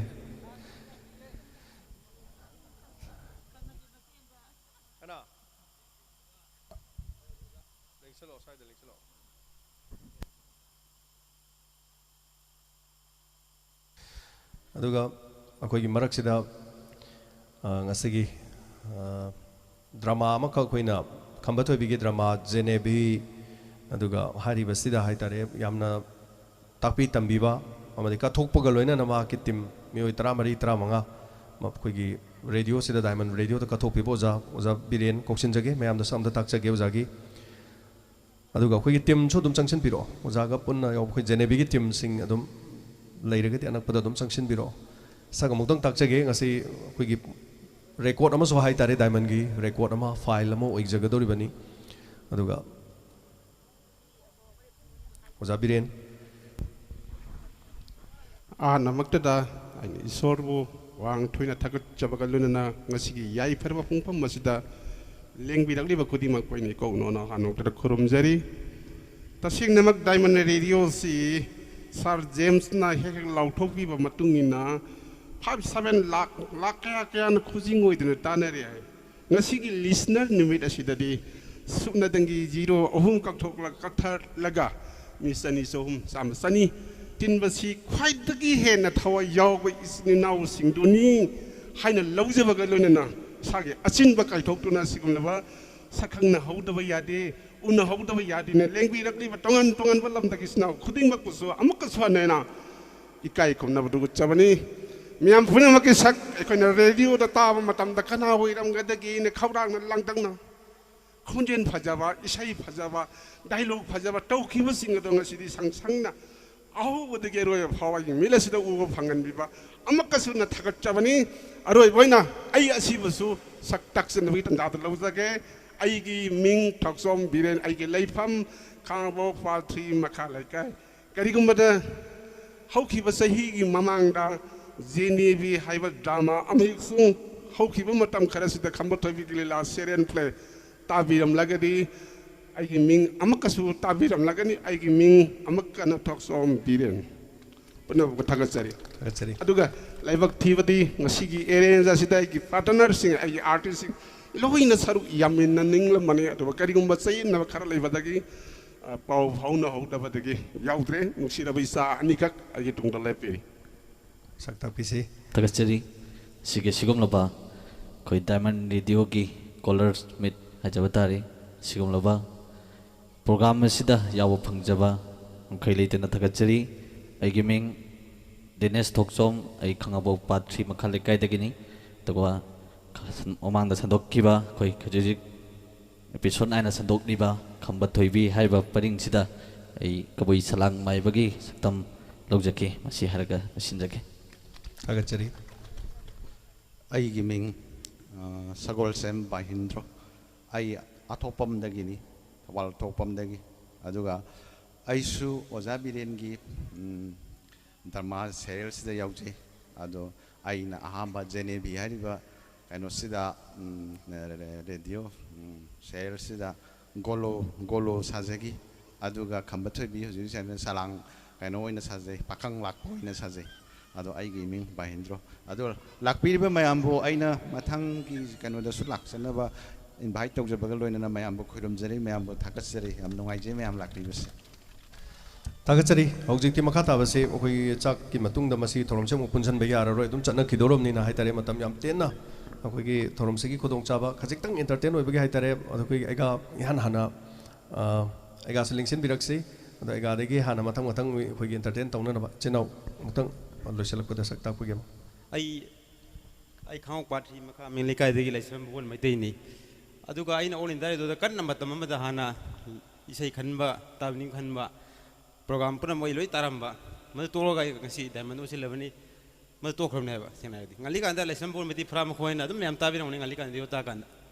ꯑꯗꯨꯒ ꯑꯩꯈꯣꯏꯒꯤ ꯃꯔꯛꯁꯤꯗ ꯉꯁꯤꯒꯤ ꯗ꯭ꯔꯃꯥ ꯑꯃꯈꯛ ꯑꯩꯈꯣꯏꯅ ꯈꯝꯕ ꯊꯣꯏꯕꯤꯒꯤ ꯗ꯭ꯔꯃꯥ ꯖꯦꯅꯦꯕꯤ ꯑꯗꯨꯒ ꯍꯥꯏꯔꯤꯕꯁꯤꯗ ꯍꯥꯏꯇꯥꯔꯦ ꯌꯥꯝꯅ ꯇꯥꯛꯄꯤ ꯇꯝꯕꯤꯕ ꯑꯃꯗꯤ ꯀꯠꯊꯣꯛꯄꯒ ꯂꯣꯏꯅꯅ ꯃꯍꯥꯛꯀꯤ ꯇꯤꯝ ꯃꯤꯑꯣꯏ 13-15 ꯑꯩꯈꯣꯏꯒꯤ ꯔꯦꯗꯤꯑꯣꯁꯤꯗ ꯗꯥꯏꯃꯟ ꯔꯦꯗꯤꯑꯣꯗ ꯀꯠꯊꯣꯛꯄꯤꯕ ꯑꯣꯖꯥ ꯕꯤꯔꯦꯟ ꯀꯧꯁꯤꯟꯖꯒꯦ ꯃꯌꯥꯝꯗꯁꯨ ꯑꯝꯇ ꯇꯥꯛꯆꯒꯦ ꯑꯣꯖꯥꯒꯤ ꯑꯗꯨꯒ ꯑꯩꯈꯣꯏꯒꯤ ꯇꯤꯝꯁꯨ ꯑꯗꯨꯝ ꯆꯪꯁꯤꯟꯕꯤꯔꯛꯑꯣ ꯑꯣꯖꯥꯒ ꯄꯨꯟꯅ ꯌꯥꯎꯕ ꯑꯩꯈꯣই ꯖꯦꯅꯦꯕꯤꯒꯤ ꯇꯤꯝꯁꯤꯡ ꯑꯗꯨꯝ ꯂꯩꯔꯒꯗꯤ ꯑꯅꯛꯄꯗ ꯑꯗꯨꯝ ꯆꯪꯁꯤꯟꯕꯤꯔꯛꯑꯣ ꯁꯛ ꯑꯃꯨꯛꯇꯪ ꯇꯥꯛꯆꯒꯦ ꯉꯁꯤ ꯑꯩꯈꯣꯏꯒꯤ ꯔꯦꯀꯣꯔꯠ ꯑꯃꯁꯨ ꯍꯥꯏꯇꯥꯔꯦ ꯗꯥꯏꯃꯟꯒꯤ ꯔꯦꯀꯣꯔꯠ ꯑꯃ ꯐꯥꯏꯜ ꯑꯃ ꯑꯣꯏꯖꯒꯗꯧꯔꯤꯕꯅꯤ ꯑꯗꯨꯒ ꯑꯣꯖꯥ ꯕꯤꯔꯦꯟ ꯑꯍꯥꯟꯕꯃꯛꯇꯗ ꯑꯩꯅ ꯏꯁꯣꯔꯕꯨ ꯋꯥꯡ ꯊꯣꯏꯅ ꯊꯥꯒꯠꯆꯕꯒ ꯂꯣꯏꯅꯅ ꯉꯁꯤꯒꯤ ꯌꯥꯏꯐꯔꯕ ꯄꯨꯡꯐꯝ ꯑꯁꯤꯗ ꯂꯦꯡꯕꯤꯔꯛꯂꯤꯕ ꯈꯨꯗꯤꯡꯃꯛꯄꯨ ꯑꯩꯅ ꯏꯀꯣꯛꯅꯣꯅ ꯑꯍꯥꯟꯕꯃꯛꯇꯗ ꯈꯨꯔꯨꯝꯖꯔꯤ ꯇꯁꯦꯡꯅꯃꯛ ꯗꯥꯏꯃꯟ ꯔꯦꯗꯤꯑꯣꯁꯤ ꯁꯥꯔ ꯖꯦꯝꯁꯅ ꯍꯦꯛ ꯍꯦꯛ ꯂꯥꯎꯊꯣꯛꯄꯤꯕ ꯃꯇꯨꯡ ꯏꯟꯅ 5-7 ꯂꯥꯛ ꯀꯌꯥꯅ ꯈꯨꯖꯤꯡ ꯑꯣꯏꯗꯨꯅ ꯇꯥꯟꯅꯔꯦ ꯍꯥꯏ ꯉꯁꯤꯒꯤ ꯂꯤꯁꯅꯔ ꯅꯨꯃꯤꯠ ꯑꯁꯤꯗꯗꯤ ꯁꯨꯞꯅꯗꯪꯒꯤ 0 ꯀꯛꯊꯠꯂꯒ ꯃꯤ 200-300 ꯇꯤꯟꯕꯁꯤ ꯈ꯭ꯋꯥꯏꯗꯒꯤ ꯍꯦꯟꯅ ꯊꯋꯥꯏ ꯌꯥꯎꯕ ꯏꯆꯤꯟ ꯏꯅꯥꯎꯁꯤꯡꯗꯨꯅꯤ ꯍꯥꯏꯅ ꯂꯧꯖꯕꯒ ꯂꯣꯏꯅꯅ ꯏꯁꯥꯒꯤ ꯑꯆꯤꯟꯕ ꯀꯥꯏꯊꯣꯛꯇꯨꯅ ꯁꯤꯒꯨꯝꯂꯕ ꯁꯛꯈꯪꯅꯍꯧꯗꯕ ꯌꯥꯗꯦ ꯎꯅꯍꯧꯗꯕ ꯌꯥꯗꯦꯅ ꯂꯦꯡꯕꯤꯔꯛꯂꯤꯕ ꯇꯣꯉꯥꯟ ꯇꯣꯉꯥꯟꯕ ꯂꯝꯗꯒꯤ ꯏꯆꯤꯟ ꯈꯨꯗꯤꯡꯃꯛꯄꯨꯁꯨ ꯑꯃꯨꯛꯀꯁꯨ ꯍꯟꯅ ꯏꯀꯥꯏ ꯈꯨꯝꯅꯕꯗꯨ ꯎꯠꯆꯕꯅꯤ ꯃꯤꯌꯥꯝ ꯄꯨꯝꯅꯃꯛꯀꯤ ꯁꯛ ꯑꯩꯈꯣꯏꯅ ꯔꯦꯗꯤꯑꯣꯗ ꯇꯥꯕ ꯃꯇꯝꯗ ꯀꯅꯥ ꯑꯣꯏꯔꯝꯒꯗꯒꯦꯅ ꯈꯧꯔꯥꯡꯅ ꯂꯥꯡꯇꯛꯅ ꯈꯣꯟꯖꯦꯜ ꯐꯖꯕ ꯏꯁꯩ ꯐꯖꯕ ꯗꯥꯏꯂꯣꯛ ꯐꯖꯕ ꯇꯧꯈꯤꯕꯁꯤꯡ ꯑꯗꯣ ꯉꯁꯤꯗꯤ ꯁꯪꯁꯪꯅ ꯑꯍꯧꯕꯗꯒꯤ ꯑꯔꯣꯏꯕ ꯐꯥꯎꯕꯒꯤ ꯃꯤꯠ ꯑꯁꯤꯗ ꯎꯕ ꯐꯪꯍꯟꯕꯤꯕ ꯑꯃꯛꯀꯁꯨ ꯊꯥꯒꯠꯆꯕꯅꯤ ꯑꯔꯣꯏꯕ ꯑꯣꯏꯅ ꯑꯩ ꯑꯁꯤꯕꯨꯁꯨ ꯁꯛ ꯇꯥꯛꯆꯅꯕꯒꯤ ꯇꯟꯖꯥꯗ ꯂꯧꯖꯒꯦ ꯑꯩꯒꯤ ꯃꯤꯡ ꯊꯣꯛꯆꯣꯝ ꯕꯤꯔꯦꯟ ꯑꯩꯒꯤ ꯂꯩꯐꯝ ꯈꯥꯡꯉꯕꯣꯛ ꯄꯥꯔꯠ 3 ꯃꯈꯥ ꯂꯩꯀꯥꯏ ꯀꯔꯤꯒꯨꯝꯕꯗ ꯍꯧꯈꯤꯕ ꯆꯍꯤꯒꯤ ꯃꯃꯥꯡꯗ ꯖꯦꯅꯦꯕꯤ ꯍꯥꯏꯕ ꯗ꯭ꯔꯃꯥ ꯑꯃꯁꯨꯡ ꯍꯧꯈꯤꯕ ꯃꯇꯝ ꯈꯔꯁꯤꯗ ꯈꯝꯕ ꯊꯣꯏꯕꯤꯒꯤ ꯂꯤꯂꯥ ꯁꯦꯔꯤꯌꯦꯜ ꯄ꯭ꯂꯦ ꯇꯥꯕꯤꯔꯝꯂꯒꯗꯤ ꯑꯩꯒꯤ ꯃꯤꯡ ꯑꯃꯛꯀꯁꯨ ꯇꯥꯕꯤꯔꯝꯂꯒꯅꯤ ꯑꯩꯒꯤ ꯃꯤꯡ ꯑꯃꯛꯀꯅ ꯊꯣꯛꯆꯣꯝ ꯕꯤꯔꯦꯟ ꯄꯨꯝꯅꯃꯛ ꯊꯥꯒꯠꯆꯔꯤ ꯑꯗꯨꯒ ꯂꯥꯏꯕꯛ ꯊꯤꯕꯗꯤ ꯉꯁꯤꯒꯤ ꯑꯦꯔꯦꯟꯖ ꯑꯁꯤꯗ ꯑꯩꯒꯤ ꯄꯥꯔꯇꯅꯔꯁꯤꯡ ꯑꯩꯒꯤ ꯑꯥꯔꯇꯤꯁꯁꯤꯡ ꯂꯣꯏꯅ ꯁꯔꯨꯛ ꯌꯥꯃꯤꯟꯅꯅꯤꯡꯂꯝꯕꯅꯤ ꯑꯗꯨꯒ ꯀꯔꯤꯒꯨꯝꯕ ꯆꯌꯦꯠꯅꯕ ꯈꯔ ꯂꯩꯕꯗꯒꯤ ꯄꯥꯎ ꯐꯥꯎꯅꯍꯧꯗꯕꯗꯒꯤ ꯌꯥꯎꯗ꯭ꯔꯦ ꯅꯨꯡꯁꯤꯔꯕ ꯏꯆꯥ ꯑꯅꯤꯈꯛ ꯑꯩꯒꯤ ꯇꯨꯡꯗ ꯂꯦꯞꯄꯤꯔꯤ ꯁꯛ ꯇꯥꯛꯄꯤꯁꯤ ꯊꯥꯒꯠꯆꯔꯤ ꯁꯤꯒꯤ ꯁꯤꯒꯨꯝꯂꯕ ꯑꯩꯈꯣꯏ ꯗꯥꯏꯃꯟ ꯔꯦꯗꯤꯑꯣꯒꯤ ꯀꯣꯂꯔꯁ ꯃꯤꯠ ꯍꯥꯏꯖꯕ ꯇꯥꯔꯦ ꯁꯤꯒꯨꯝꯂꯕ ꯄ꯭ꯔꯣꯒ꯭ꯔꯥꯝ ꯑꯁꯤꯗ ꯌꯥꯎꯕ ꯐꯪꯖꯕ ꯃꯈꯩ ꯂꯩꯇꯅ ꯊꯥꯒꯠꯆꯔꯤ ꯑꯩꯒꯤ ꯃꯤꯡ ꯗꯤꯅꯦꯁ ꯊꯣꯛꯆꯣꯝ ꯑꯩ ꯈꯥꯡꯉꯕꯣꯛ ꯄꯥꯠ 3 ꯃꯈꯥ ꯂꯩꯀꯥꯏꯗꯒꯤꯅꯤ ꯑꯗꯨꯒ ꯃꯃꯥꯡꯗ ꯁꯟꯗꯣꯛꯈꯤꯕ ꯑꯩꯈꯣꯏ ꯍꯧꯖꯤꯛ episode 9 ꯁꯟꯗꯣꯛꯂꯤꯕ ꯈꯝꯕ ꯊꯣꯏꯕꯤ ꯍꯥꯏꯕ ꯄꯔꯤꯡꯁꯤꯗ ꯑꯩ ꯀꯕꯨꯏ ꯁꯂꯥꯡ ꯃꯥꯏꯕꯒꯤ ꯁꯛꯇꯝ ꯂꯧꯖꯒꯦ ꯃꯁꯤ ꯍꯥꯏꯔꯒ ꯂꯣꯏꯁꯤꯟꯖꯒꯦ ꯊꯥꯒꯠꯆꯔꯤ ꯑꯩꯒꯤ ꯃꯤꯡ ꯁꯒꯣꯜꯁꯦꯝ ꯕꯥꯍꯤꯟꯗ꯭ꯔꯣ ꯑꯩ ꯑꯊꯣꯛꯄꯝꯗꯒꯤꯅꯤ ꯊꯧꯕꯥꯜ ꯊꯣꯛꯄꯝꯗꯒꯤ ꯑꯗꯨꯒ ꯑꯩꯁꯨ ꯑꯣꯖꯥ ꯕꯤꯔꯦꯟꯒꯤ ꯙꯔꯃꯥ ꯁꯦꯔꯤꯌꯦꯜꯁꯤꯗ ꯌꯥꯎꯖꯩ ꯑꯗꯣ ꯑꯩꯅ ꯑꯍꯥꯟꯕ ꯖꯦꯅꯦꯕꯤ ꯍꯥꯏꯔꯤꯕ ꯀꯩꯅꯣꯁꯤꯗ ꯔꯦꯗꯤꯑꯣ ꯁꯦꯔꯤꯌꯦꯜꯁꯤꯗ ꯒꯣꯂꯣ ꯁꯥꯖꯈꯤ ꯑꯗꯨꯒ ꯈꯝꯕ ꯊꯣꯏꯕꯤ ꯍꯧꯖꯤꯛ ꯁꯂꯥꯡ ꯀꯩꯅꯣ ꯑꯣꯏꯅ ꯁꯥꯖꯩ ꯄꯥꯈꯪ ꯂꯥꯛꯄ ꯑꯣꯏꯅ ꯁꯥꯖꯩ ꯑꯗꯣ ꯑꯩꯒꯤ ꯃꯤꯡ ꯕꯥꯍꯤꯟꯗ꯭ꯔꯣ ꯑꯗꯣ ꯂꯥꯛꯄꯤꯔꯤꯕ ꯃꯌꯥꯝꯕꯨ ꯑꯩꯅ ꯃꯊꯪꯒꯤ ꯀꯩꯅꯣꯗꯁꯨ ꯂꯥꯛꯆꯅꯕ ꯏꯟꯚꯥꯏꯠ ꯇꯧꯖꯕꯒ ꯂꯣꯏꯅꯅ ꯃꯌꯥꯝꯕꯨ ꯈꯨꯔꯨꯝꯖꯔꯤ ꯃꯌꯥꯝꯕꯨ ꯊꯥꯒꯠꯆꯔꯤ ꯌꯥꯝ ꯅꯨꯡꯉꯥꯏꯖꯩ ꯃꯌꯥꯝ ꯂꯥꯛꯄꯤꯕꯁꯦ ꯊꯥꯒꯠꯆꯔꯤ ꯍꯧꯖꯤꯛꯇꯤ ꯃꯈꯥ ꯇꯥꯕꯁꯦ ꯑꯩꯈꯣꯏꯒꯤ ꯆꯥꯛꯀꯤ ꯃꯇꯨꯡꯗ ꯃꯁꯤ ꯊꯧꯔꯝꯁꯦ ꯑꯃꯨꯛ ꯄꯨꯟꯁꯤꯟꯕ ꯌꯥꯔꯔꯣꯏ ꯑꯗꯨꯝ ꯆꯠꯅꯈꯤꯗꯧꯔꯕꯅꯤꯅ ꯍꯥꯏꯇꯥꯔꯦ ꯃꯇꯝ ꯌꯥꯝ ꯇꯦꯟꯅ ꯑꯩꯈꯣꯏꯒꯤ ꯊꯧꯔꯝꯁꯤꯒꯤ ꯈꯨꯗꯣꯡꯆꯥꯕ ꯈꯖꯤꯛꯇꯪ ꯑꯦꯟꯇꯔꯇꯦꯟ ꯑꯣꯏꯕꯒꯤ ꯍꯥꯏꯇꯥꯔꯦ ꯑꯩꯈꯣꯏꯒꯤ ꯑꯩꯒ ꯏꯍꯥꯟ ꯍꯥꯟꯅ ꯑꯩꯒꯁꯨ ꯂꯦꯡꯁꯤꯟꯕꯤꯔꯛꯁꯤ ꯑꯗꯣ ꯑꯩꯒꯗꯒꯤ ꯍꯥꯟꯅ ꯃꯊꯪ ꯑꯩꯈꯣꯏꯒꯤ ꯑꯦꯟꯇꯔꯇꯦꯟ ꯇꯧꯅꯅꯕ ꯆꯤꯟꯅꯥꯎ ꯑꯃꯨꯛꯇꯪ ꯂꯣꯏꯁꯤꯜꯂꯛꯄꯗ ꯁꯛ ꯇꯥꯛꯄꯤꯒꯦ ꯑꯩ ꯈꯥꯡꯉꯣꯛ ꯄꯥꯠ 3 ꯃꯈꯥ ꯃꯦꯟ ꯂꯩꯀꯥꯏꯗꯒꯤ ꯂꯩꯁ꯭ꯔꯝ ꯕꯣꯟ ꯃꯩꯇꯩꯅꯤ ꯑꯗꯨꯒ ꯑꯩꯅ ꯑꯣꯜ ꯏꯟꯗꯤꯌꯥꯗꯨꯗ ꯀꯟꯅ ꯃꯇꯝ ꯑꯃꯗ ꯍꯥꯟꯅ ꯏꯁꯩ ꯈꯟꯕ ꯇꯥꯕꯅꯤꯡ ꯈꯟꯕ ꯄ꯭ꯔꯣꯒ꯭ꯔꯥꯝ ꯄꯨꯝꯅꯃꯛ ꯑꯩ ꯂꯣꯏ ꯇꯥꯔꯝꯕ ꯃꯗꯨ ꯇꯣꯛꯂꯒ ꯑꯩ ꯉꯁꯤ ꯗꯥꯏꯃꯟ ꯑꯣꯏꯁꯤꯜꯂꯕꯅꯤ ꯃꯗꯨ ꯇꯣꯛꯈ꯭ꯔꯕꯅꯤ ꯍꯥꯏꯕ ꯁꯦꯡꯅ ꯍꯥꯏꯔꯗꯤ ꯉꯜꯂꯤꯀꯥꯟꯗ ꯂꯩꯁ꯭ꯔꯝ ꯕꯣꯟ ꯃꯩꯇꯩ ꯐ꯭ꯔꯥ ꯃꯈꯣꯏꯅ ꯑꯗꯨꯝ ꯃꯌꯥꯝ ꯇꯥꯕꯤꯔꯝꯒꯅꯤ ꯉꯜꯂꯤꯀꯥꯟꯗ ꯔꯦꯗꯤꯑꯣ ꯇꯥꯀꯥꯟꯗ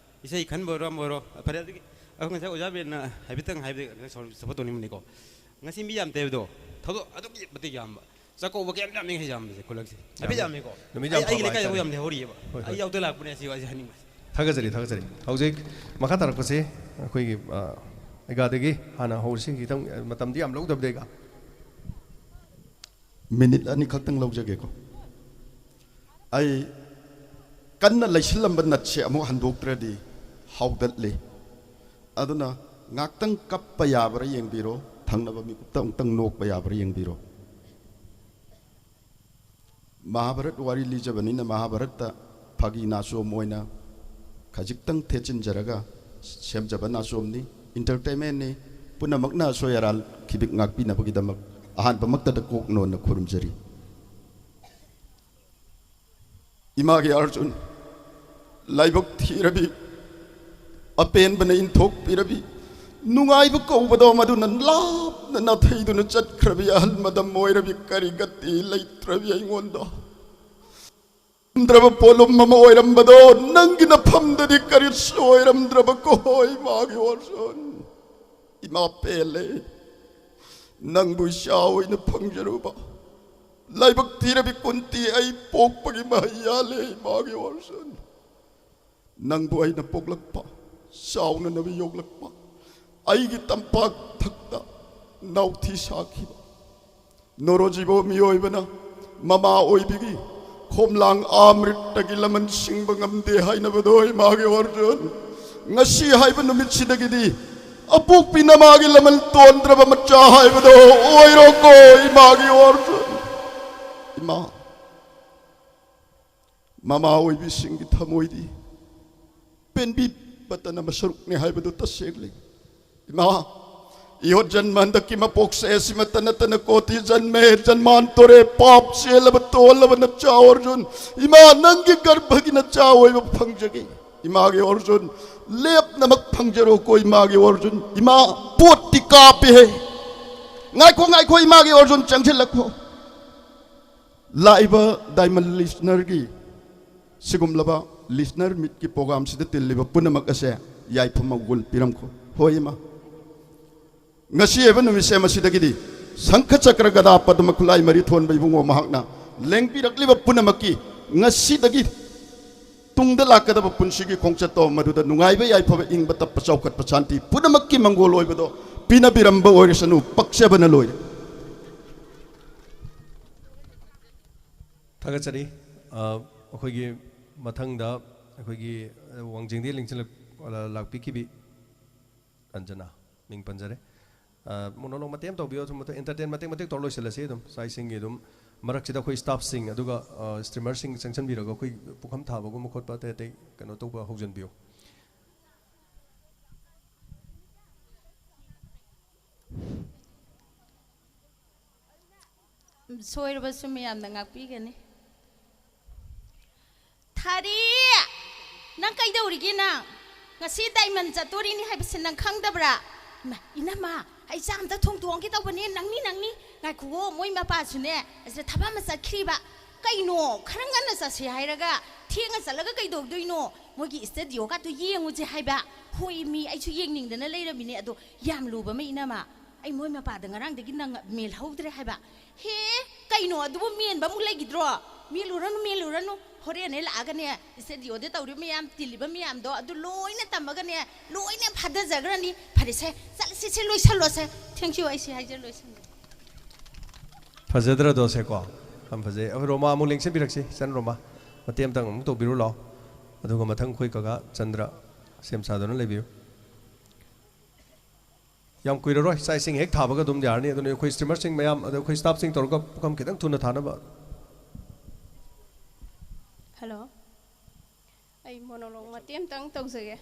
ꯏꯁꯩ ꯈꯟꯕ ꯑꯣꯏꯔꯣ ꯑꯃ ꯑꯣꯏꯔꯣ ꯐꯔꯦ ꯑꯗꯨꯒꯤ ꯑꯩꯈꯣꯏ ꯉꯁꯥꯏ ꯑꯣꯖꯥ ꯕꯦꯟꯅ ꯍꯥꯏꯐꯦꯠꯇꯪ ꯍꯥꯏꯕꯗ ꯁꯞꯄꯣꯔꯠ ꯇꯧꯅꯤꯡꯕꯅꯤꯀꯣ ꯉꯁꯤ ꯃꯤ ꯌꯥꯝ ꯇꯩꯕꯗꯣ ꯊꯧꯗꯣꯛ ꯑꯗꯨꯛꯀꯤ ꯃꯇꯤꯛ ꯌꯥꯝꯕ ꯆꯥꯛꯀꯧꯕ ꯀꯌꯥꯝ ꯌꯥꯝꯃꯤ ꯌꯥꯝꯕꯁꯦ ꯈꯨꯜꯂꯛꯁꯦ ꯍꯥꯏꯐꯦꯠ ꯌꯥꯝꯃꯤꯀꯣ ꯑꯩꯒꯤ ꯂꯩꯀꯥꯏꯗ ꯌꯥꯝ ꯂꯩꯍꯧꯔꯤꯑꯕ ꯑꯩ ꯌꯥꯎꯗ ꯂꯥꯛꯄꯅꯦ ꯑꯁꯤ ꯋꯥꯁꯦ ꯍꯥꯏꯅꯤꯡꯕꯁꯦ ꯊꯥꯒꯠꯆꯔꯤ ꯍꯧꯖꯤꯛ ꯃꯈꯥ ꯇꯥꯔꯛꯄꯁꯦ ꯑꯩꯈꯣꯏꯒꯤ ꯑꯩꯒꯗꯒꯤ ꯍꯥꯟꯅ ꯍꯧꯔꯁꯤ ꯈꯤꯇꯪ ꯃꯇꯝꯗꯤ ꯌꯥꯝ ꯂꯧꯗꯕꯗ ꯑꯩꯒ ꯃꯤꯅꯤꯠ ꯑꯅꯤꯈꯛꯇꯪ ꯂꯧꯖꯒꯦꯀꯣ ꯑꯩ ꯀꯟꯅ ꯂꯩꯁꯤꯜꯂꯝꯕ ꯅꯠꯁꯦ ꯑꯃꯨꯛ ꯍꯟꯗꯣꯛꯇ꯭ꯔꯗꯤ ꯍꯥꯎꯗꯠꯂꯤ ꯑꯗꯨꯅ ꯉꯥꯛꯇꯪ ꯀꯞꯄ ꯌꯥꯕ꯭ꯔꯥ ꯌꯦꯡꯕꯤꯔꯣ ꯊꯪꯅꯕ ꯃꯤꯀꯨꯞꯇ ꯑꯃꯨꯛꯇꯪ ꯅꯣꯛꯄ ꯌꯥꯕ꯭ꯔꯥ ꯌꯦꯡꯕꯤꯔꯣ ꯃꯍꯥꯚꯥꯔꯠ ꯋꯥꯔꯤ ꯂꯤꯖꯕꯅꯤꯅ ꯃꯍꯥꯚꯥꯔꯠꯇ ꯐꯥꯒꯤ ꯅꯥꯆꯣꯝ ꯑꯣꯏꯅ ꯈꯖꯤꯛꯇꯪ ꯊꯦꯠꯆꯤꯟꯖꯔꯒ ꯁꯦꯝꯖꯕ ꯅꯥꯆꯣꯝꯅꯤ ꯏꯟꯇꯔꯇꯦꯟꯃꯦꯟꯅꯤ ꯄꯨꯝꯅꯃꯛꯅ ꯑꯁꯣꯏ ꯑꯔꯥꯜ ꯈꯤꯕꯤꯛ ꯉꯥꯛꯄꯤꯅꯕꯒꯤꯗꯃꯛ ꯑꯍꯥꯟꯕꯃꯛꯇꯗ ꯀꯣꯛꯅꯣꯟꯅ ꯈꯨꯔꯨꯝꯖꯔꯤ इमागे अर्जुन लाइबक थीरबी अपेनबने इंथोकपीरबी नुंगाइब कौबदो मदुन लापना नथैदुन चटख्रबी अहल मदम मोइरबी करी गति लैत्रबी अइंगोंदो द्रब पोलम मम ओइरंबदो नंगिन फमददि करी सोइरम द्रब कोय मागे अर्जुन इमा पेले नंगबु शाओइन फंगजरुबा लाइबक तीरबी कुंती आई पोकपगी महियाले मागे वर्षन नंगबु आइना पोकलकपा साउना नबी योगलकपा आइगी तंपाक थक्ता नौथी साखिबा नोरोजीबो मियोइबना ममा ओइबिगी खोमलांग आमृतगी लमन सिंगब ngamde हाइनबदोय मागे वर्षन ngasi haiba numit sidagidi apokpi namagi lamal tondraba macha haibado oiro koi magi वर्षन इमा मामा ओइबी सिंगी थमोइदी पेनबी बतन मसरुक ने हाइबदु तसेगले इमा इहो जन्मंद की मपोक से ऐसी मतन तन कोति जन्मे जन्मान तोरे पाप से लब तोलब नचा अर्जुन इमा नंगी गर्भगी नचा ओइब फंगजगी इमागे अर्जुन लेप नमक फंगजरो कोई मागे अर्जुन इमा पोटी कापे है ngaiko इमागे अर्जुन चंगसे लखो लाइव डायमंड लिसनर की सिगुमलबा लिसनर मिट की प्रोग्राम से तिल्लिबा पुनमक असे याइफम गुल पिरमखो होइमा ngasi eba numise masidagidi sangkha chakra gada padma khulai mari thon bai bungo mahakna lengpi rakliba punamaki ngasi dagi ꯇꯨꯡꯗ ꯂꯥꯛꯀꯗꯕ ꯄꯨꯟꯁꯤꯒꯤ ꯈꯣꯡꯆꯠꯇꯣ ꯃꯗꯨꯗ ꯅꯨꯡꯉꯥꯏꯕ ꯌꯥꯏꯐꯕ ꯏꯪꯕ ꯇꯞꯄ ꯆꯥꯎꯈꯠꯄ ꯁꯥꯟꯇꯤ ꯄꯨꯝꯅꯃꯛꯀꯤ ꯃꯪꯒꯣꯜ ꯑꯣꯏꯕꯗꯣ ꯄꯤꯅꯕꯤꯔꯝꯕ ꯑꯣꯏꯔꯁꯅꯨ ꯄꯛꯆꯕꯅ ꯂꯣꯏꯔꯦ ꯊꯥꯒꯠꯆꯔꯤ ꯑꯩꯈꯣꯏꯒꯤ ꯃꯊꯪꯗ ꯑꯩꯈꯣꯏꯒꯤ ꯋꯥꯡꯖꯤꯡꯗꯒꯤ ꯂꯤꯡꯁꯤꯜꯂꯛ ꯂꯥꯛꯄꯤꯈꯤꯕꯤ ꯑꯟꯖꯅꯥ ꯃꯤꯡ ꯄꯟꯖꯔꯦ ꯃꯣꯅꯣꯂꯣꯛ ꯃꯇꯦꯛ ꯑꯃ ꯇꯧꯕꯤꯌꯣ ꯑꯗꯨꯝ ꯑꯦꯟꯇꯔꯇꯦꯟ ꯃꯇꯦꯛ ꯃꯇꯦꯛ ꯇꯧꯔ ꯂꯣꯏꯁꯤꯜꯂꯁꯤ ꯑꯗꯨꯝ ꯆꯥꯛ ꯏꯁꯤꯡꯒꯤ ꯑꯗꯨꯝ ꯃꯔꯛꯁꯤꯗ ꯑꯩꯈꯣꯏ ꯁ꯭ꯇꯥꯐꯁꯤꯡ ꯑꯗꯨꯒ ꯁ꯭ꯇ꯭ꯔꯤꯃꯔꯁꯤꯡ ꯆꯪꯁꯤꯟꯕꯤꯔꯒ ꯑꯩꯈꯣꯏ ꯄꯨꯈꯝ ꯊꯥꯕꯒꯨꯝꯕ ꯈꯣꯠꯄ ꯑꯇꯩ ꯑꯇꯩ ꯀꯩꯅꯣ ꯇꯧꯕ ꯍꯧꯖꯤꯟꯕꯤꯌꯨ ꯁꯣꯏꯔꯕꯁꯨ ꯃꯌꯥꯝꯅ ꯉꯥꯛꯄꯤꯒꯅꯤ ꯊꯥꯔꯤ ꯅꯪ ꯀꯩꯗꯧꯔꯤꯒꯦ ꯅꯪ ꯉꯁꯤ ꯗꯥꯏꯃꯟ ꯆꯠꯇꯣꯔꯤꯅꯤ ꯍꯥꯏꯕꯁꯦ ꯅꯪ ꯈꯪꯗꯕ꯭ꯔꯥ ꯏꯅꯝꯃ ꯑꯩ ꯆꯥ ꯑꯝꯇ ꯊꯣꯡꯗꯣꯛꯑꯝꯒꯦ ꯇꯧꯕꯅꯦ ꯅꯪꯅꯤ ꯉꯥꯏꯈꯨꯋꯣ ꯃꯣꯏ ꯃꯄꯥꯁꯨꯅꯦ ꯑꯁꯤꯗ ꯊꯕꯛ ꯑꯃ ꯆꯠꯈ꯭ꯔꯤꯕ ꯀꯩꯅꯣ ꯈꯔ ꯉꯟꯅ ꯆꯠꯁꯦ ꯍꯥꯏꯔꯒ ꯊꯦꯡꯅ ꯆꯠꯂꯒ ꯀꯩꯗꯧꯗꯣꯏꯅꯣ ꯃꯣꯏꯒꯤ ꯏꯁꯇꯗꯤꯑꯣꯒꯇꯣ ꯌꯦꯡꯉꯨꯁꯦ ꯍꯥꯏꯕ ꯍꯣꯏ ꯃꯤ ꯑꯩꯁꯨ ꯌꯦꯡꯅꯤꯡꯗꯅ ꯂꯩꯔꯝꯃꯤꯅꯦ ꯑꯗꯣ ꯌꯥꯝ ꯂꯨꯕ ꯑꯃ ꯏꯅꯝꯃ ꯑꯩ ꯃꯣꯏ ꯃꯄꯥꯗ ꯉꯔꯥꯡꯗꯒꯤ ꯅꯪ ꯃꯦꯜꯍꯧꯗ꯭ꯔꯦ ꯍꯥꯏꯕ ꯍꯦ ꯀꯩꯅꯣ ꯑꯗꯨꯕꯨ ꯃꯦꯟꯕ ꯑꯃꯨꯛ ꯂꯩꯈꯤꯗ꯭ꯔꯣ ꯃꯦꯜꯂꯨꯔꯅꯨ ꯍꯣꯔꯦꯟꯅꯦ ꯂꯥꯛꯑꯒꯅꯦ ꯏꯁꯇꯗꯤꯑꯣꯗ ꯇꯧꯔꯤꯕ ꯃꯌꯥꯝ ꯇꯤꯜꯂꯤꯕ ꯃꯌꯥꯝꯗꯣ ꯑꯗꯨ ꯂꯣꯏꯅ ꯇꯝꯃꯒꯅꯦ ꯂꯣꯏꯅ ꯐꯥꯗꯖꯈ꯭ꯔꯅꯤ ꯐꯔꯦꯁꯦ ꯆꯠꯂꯁꯤ ꯂꯣꯏꯁꯜꯂꯣꯁꯦ ꯊꯦꯡꯛ ꯌꯨ ꯑꯩꯁꯦ ꯍꯥꯏꯖ ꯂꯣꯏꯁꯜꯂꯦ ꯐꯖꯗ꯭ꯔꯗꯣꯁꯦꯀꯣ ꯌꯥꯝ ꯐꯖꯩ ꯑꯩꯈꯣꯏ ꯔꯣꯃꯥ ꯑꯃꯨꯛ ꯂꯦꯡꯁꯤꯟꯕꯤꯔꯛꯁꯤ ꯆꯟ ꯔꯣꯃꯥ ꯃꯇꯦꯛ ꯑꯃꯇꯪ ꯑꯃꯨꯛ ꯇꯧꯕꯤꯔꯨ ꯂꯥꯛꯑꯣ ꯑꯗꯨꯒ ꯃꯊꯪ ꯑꯩꯈꯣꯏ ꯀꯀꯥ ꯆꯟꯗ꯭ꯔ ꯁꯦꯝ ꯁꯥꯗꯨꯅ ꯂꯩꯕꯤꯌꯨ ꯌꯥꯝ ꯀꯨꯏꯔꯔꯣꯏ ꯆꯥꯛ ꯏꯁꯤꯡ ꯍꯦꯛ ꯊꯥꯕꯒ ꯑꯗꯨꯝ ꯌꯥꯔꯅꯤ ꯑꯗꯨꯅ ꯑꯩꯈꯣꯏ ꯁ꯭ꯇ꯭ꯔꯤꯃꯔꯁꯤꯡ ꯃꯌꯥꯝ ꯑꯗ ꯑꯩꯈꯣꯏ ꯁ꯭ꯇꯥꯐꯁꯤꯡ ꯇꯧꯔꯒ ꯄꯨꯈꯝ ꯈꯤꯇꯪ ꯊꯨꯅ ꯊꯥꯅꯕ ꯍꯜꯂꯣ ꯑꯩ ꯃꯣꯅꯣꯂꯣꯛ ꯃꯇꯦꯛ ꯑꯃꯇꯪ ꯇꯧꯖꯒꯦ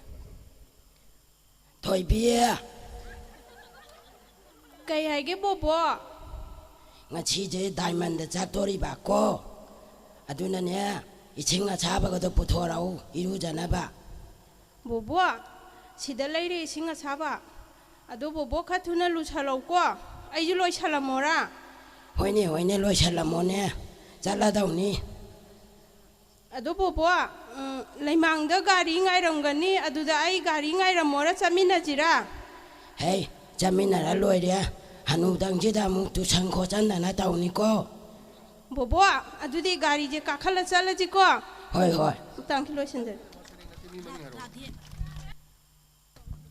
ꯊꯣꯏꯕꯤ ꯀꯩ ꯍꯥꯏꯒꯦ ꯕꯣꯕꯣ ꯉꯁꯤꯁꯦ ꯗꯥꯏꯃꯟꯗ ꯆꯠꯇꯣꯔꯤꯕꯀꯣ ꯑꯗꯨꯅꯅꯦ ꯏꯁꯤꯡ ꯑꯁꯥꯕꯒꯗꯣ ꯄꯨꯊꯣꯔꯛꯎ ꯏꯔꯨꯖꯅꯕ ꯕꯣꯕꯣ ꯁꯤꯗ ꯂꯩꯔꯦ ꯏꯁꯤꯡ ꯑꯁꯥꯕ ꯑꯗꯣ ꯕꯣꯕꯣ ꯈꯔ ꯊꯨꯅ ꯂꯨꯁꯜꯂꯧꯀꯣ ꯑꯩꯁꯨ ꯂꯣꯏꯁꯜꯂꯝꯃꯣꯔꯥ ꯍꯣꯏꯅꯦ ꯂꯣꯏꯁꯜꯂꯝꯃꯣꯅꯦ ꯆꯠꯂꯗꯧꯅꯤ ꯑꯗꯣ ꯕꯣꯕꯣ ꯂꯩꯃꯥꯡꯗ ꯒꯥꯔꯤ ꯉꯥꯏꯔꯝꯒꯅꯤ ꯑꯗꯨꯗ ꯑꯩ ꯒꯥꯔꯤ ꯉꯥꯏꯔꯝꯃꯣꯔꯥ ꯆꯠꯃꯤꯟꯅꯁꯤꯔꯥ ꯍꯦ ꯆꯠꯃꯤꯟꯅꯔ ꯂꯣꯏꯔꯦ ꯍꯅꯨꯗꯪꯁꯤꯗ ꯑꯃꯨꯛ ꯇꯨꯁꯟ ꯈꯣꯠꯆꯟꯗꯅ ꯇꯧꯅꯤꯀꯣ ꯕꯣꯕꯣ ꯑꯗꯨꯗꯤ ꯒꯥꯔꯤꯁꯦ ꯀꯥꯈꯠꯂ ꯆꯠꯂꯁꯤꯀꯣ ꯍꯣꯏ ꯇꯥꯡꯈꯤ ꯂꯣꯏꯁꯤꯟꯖꯔꯦ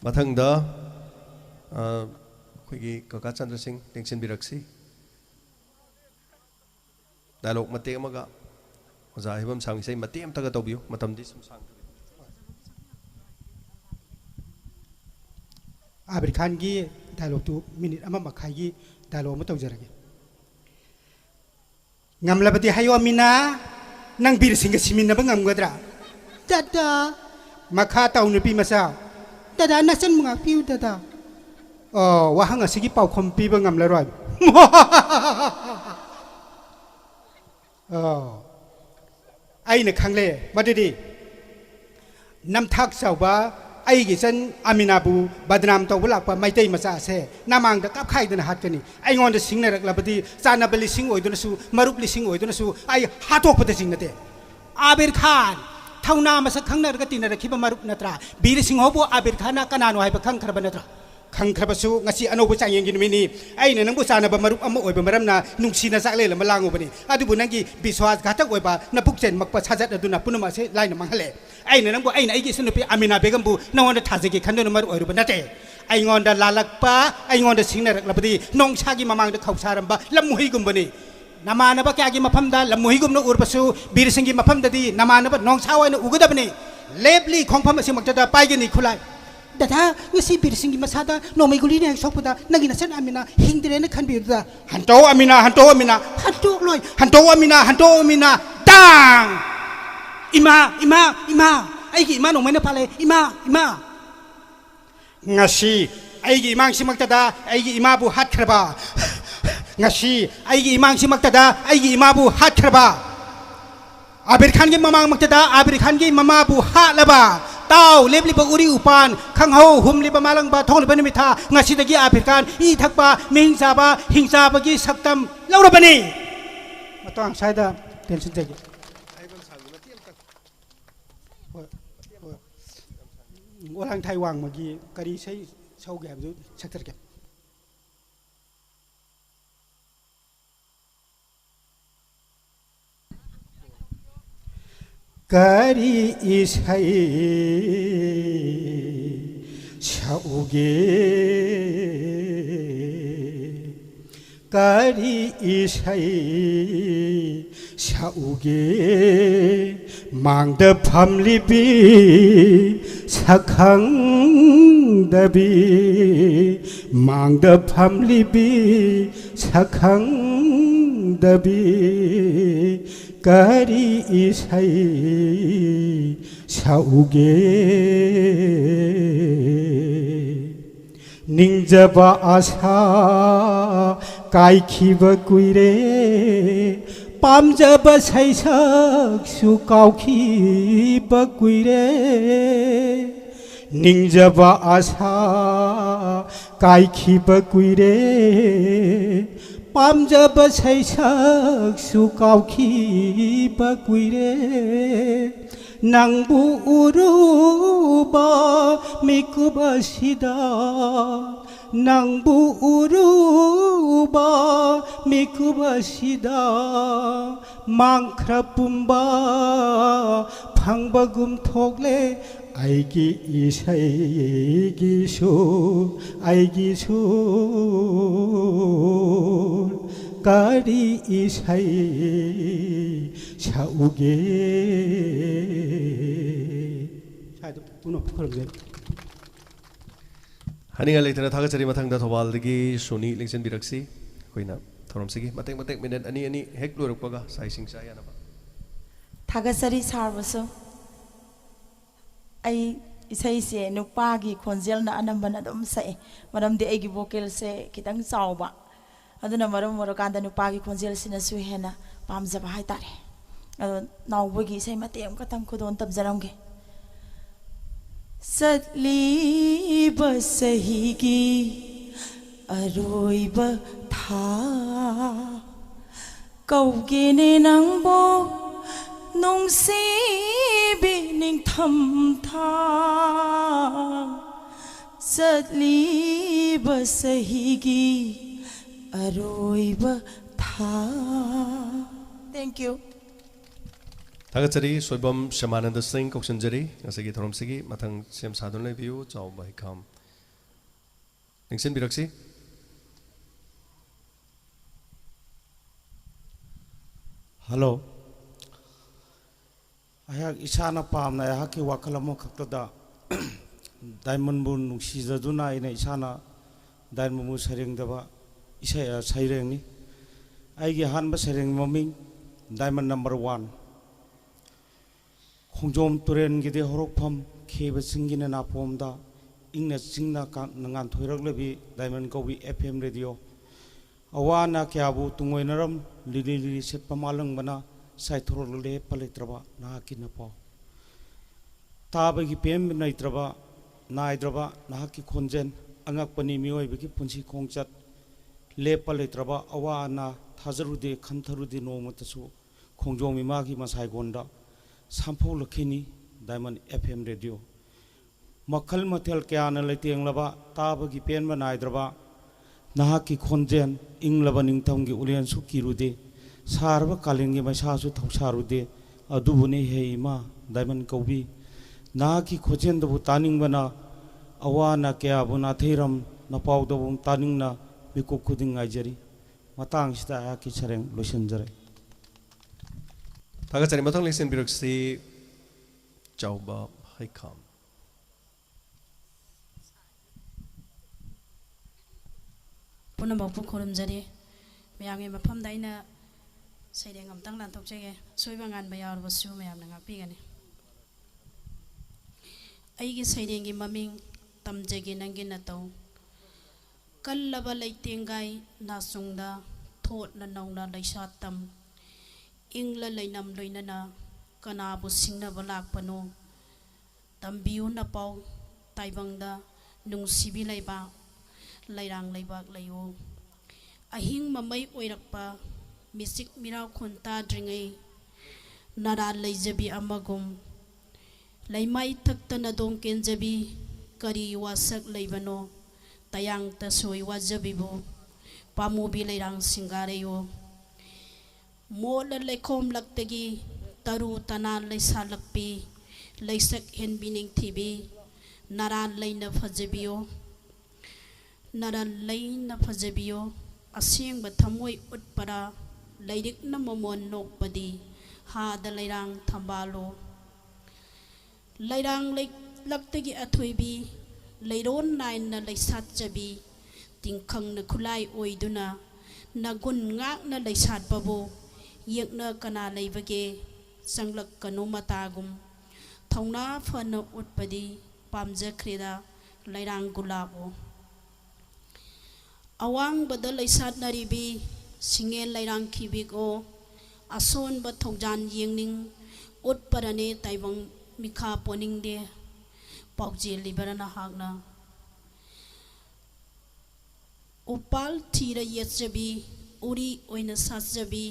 ꯃꯊꯪꯗ ꯑꯩꯈꯣꯏꯒꯤ ꯀꯀꯥ ꯆꯟꯗ꯭ꯔ ꯁꯤꯡ ꯇꯦꯡꯁꯤꯟꯕꯤꯔꯛꯁꯤ ꯗꯥꯏꯂꯣꯛ ꯃꯇꯦꯛ ꯑꯃꯒ ꯑꯣꯖꯥ ꯍꯤꯕꯝ ꯁꯥꯡ ꯏꯁꯩ ꯃꯇꯦꯛ ꯑꯃꯇꯒ ꯇꯧꯕꯤꯌꯨ ꯃꯇꯝꯗꯤ ꯁꯨꯝ ꯁꯥꯡ आबिर खान की डायलॉग तो मिनट अमा मखाई की डायलॉग में तौजरगे ngamlabati hayo amina nang bir singa siminna ba ngamgadra dada makha taw nupi masa dada nasan mga piu dada oh wahang asigi pau khompi ba ngamlaroi oh ai na khangle madidi nam thak sauba ai gi chan amina bu badnam taw bulak pa maitai macha se namang da kap khai dana hat kani ai ngon da singna rak labadi chana bali sing oiduna su marup li sing oiduna su ai hatok pata sing nate abir khan thauna masa khangna rak tina rakhiba marup natra bir sing hobo abir khana kanano hai ba khang kharba natra khang kharba su ngasi anobu chang yeng gi mini ai na nang bu chana ba marup amma oiba maram na nungsi na sakle la malangu bani adu bu nangi biswas ghatak oiba na pukchen makpa chajat aduna punama se line manghale ai na nang bu ai na ai gi sunu pi amina begam bu nawon thajegi khandona maru oiru nate ai ngon da lalakpa ai ngon da singna rak labadi nong chagi mamang da khausaram ba lammuhi gumbani namana ba kya gi mafam da lammuhi gumno urbasu bir singi mafam da di namana ba nong chawa na ugadabani lepli khongpham asi makta da paigi ni khulai dada ngasi bir singi masada nomai guli ne sokpuda nagina san amina hingdire ne khanbi da hanto amina hanto amina dang ima aigi ima nomai na pale ima ngasi aigi imang simakta da aigi ima bu hat khraba ngasi aigi imang simakta da aigi ima bu hat khraba abir khan gi mamang makta da abir khan gi mama bu ha laba tau lebli ba uri upan khangho humli ba malang ba thongli ba nimitha ngasi dagi abir khan I thakba mingsa ba hingsa ba gi saktam laura bani matang saida tension jagi orang Taiwan magi kari sei sau gam du saktar ke Kari isai sauge Kari isai sauge Mangda pamlibi sakhang dabi Mangda pamlibi sakhang dabi Kari isai sauge Ningjaba asa kaikhiba kuire Pamjaba saisak su kaukhiba kuire Ningjaba asa kaikhiba kuire Pamjaba saisak su kaukhiba kuire Nangbu uruba mikuba sida Nangbu uruba mikuba sida Mangkhra pumba phangbagum thokle Aigi isai aigi sur Kari isai sauge Haninga leitana thagachari mathangda thawaldagi Sony lengsen biraksi koina thoromsigi matek minute ani hek lorukpaga saising sa yana ba Thagachari sarvaso ai isai se nupagi khonjel na anambana dom sai madam de egi vocal se kitang chawba aduna maram morokanda nupagi khonjel sina su hena pamjaba hai tare ado nawbagi sai matem katang khudon tabjaramge Satli basahigi aroiba tha kaugene nangbo nongsi bining tham tha Satli basahigi aroiba tha Thank you Thagachari soibam Shamananda Singh koksanjari ngasagi thoromsigi mathang sem sadon lebiu chaw bai kham lengsen biraksi Hello Ayak isana pamna ayaki wakalamo khaktada Diamond bun nuksijaduna ina isana Diamond mu sarengdaba isaya sairengni Aigi hanba sareng maming Diamond number 1 Khongjom turen gide horokpham kheba singina napomda ingna singna ka nangan thoiraklebi Diamond Kobi FM radio awana kyabu tungoinaram lili setpa malangbana saithorole paletraba na kinapa tabagi pem naitraba naidraba nahaki khonjen angakpani miyoibagi punsi khongchat lepaletraba awana thajarude khantharude nomatasu Khongjom imagi masai gonda Sampho Lakhini Diamond FM radio Makhal Mathel Kyana Leteng Laba Tabagi Pen Manaidraba Nahaki Khonjen Inglaba Ningtamgi Ulian Sukirude Sarva Kalingi Masasu Tausarude Adubuni Heima Diamond Kobi Nahaki Khojen Dabu Taning Bana Awana Kya Buna Thiram Napau Dabum Taning Na Biko Kuding Ajari Matang Sita Aki Sareng Losenjare Thagachari mathang lengsen biraksi chawba hai kham Punambapu khorumjari mayamgi mafamda aina saireng amtang lanthokjage soiba nganba yarbasu mayamna ngakpigani aigi sairengi maming tamjagi nangi natau kallaba leitengai nasungda thotna nauna laisatam ingla lainam loinana kanabu singnaba lakpano tambiu napau taibangda nungsibi laiba lairang laibak layo ahing mamai oirakpa misik mirau khonta dringai nara laijabi amagum laimai thakta dom kenjabi kari wasak laibano tayang ta soi wajabibo pamubi lairang singareyo mola lekhom laktagi taru tanan leisa lakpi leisak hen bining tibi naran leina fajabiyo naran leina fajabiyo asing bathamoi utpara leirik na momon nokpadi ha da leirang thambalo leirang laktagi athoibi leiron nain na leisat jabi tingkhang na khulai oiduna nagun ngak na leisat babo yekna kana leibage sanglak kanu matagum thongna phana utpadi pamjakrida leirang gulabo awang bada leisat naribi singel leirang khibigo ason ba thongjan yengning utparane taibang mikha poning de pauje liberana hagna upal thira yetjabi uri oina satjabi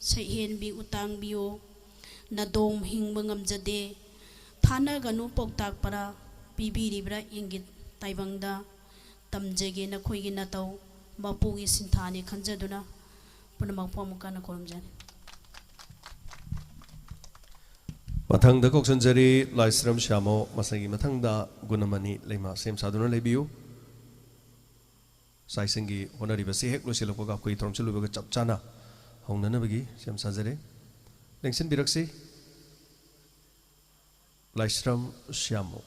saihen bi utang biyo nadom hingba ngamjade thana ganu poktak para pibiribra ingit taibangda tamjege na khoigi na taw mapugi sinthani khanjaduna punamak pamukana koromjani mathangda koksanjari laisram shamo masagi mathangda gunamani leima sem saduna lebiu saisingi honariba se hek losilok ga koi trom chulu ga chap chana hongnana bagi sem sajare lengsin biraksi laisram shamo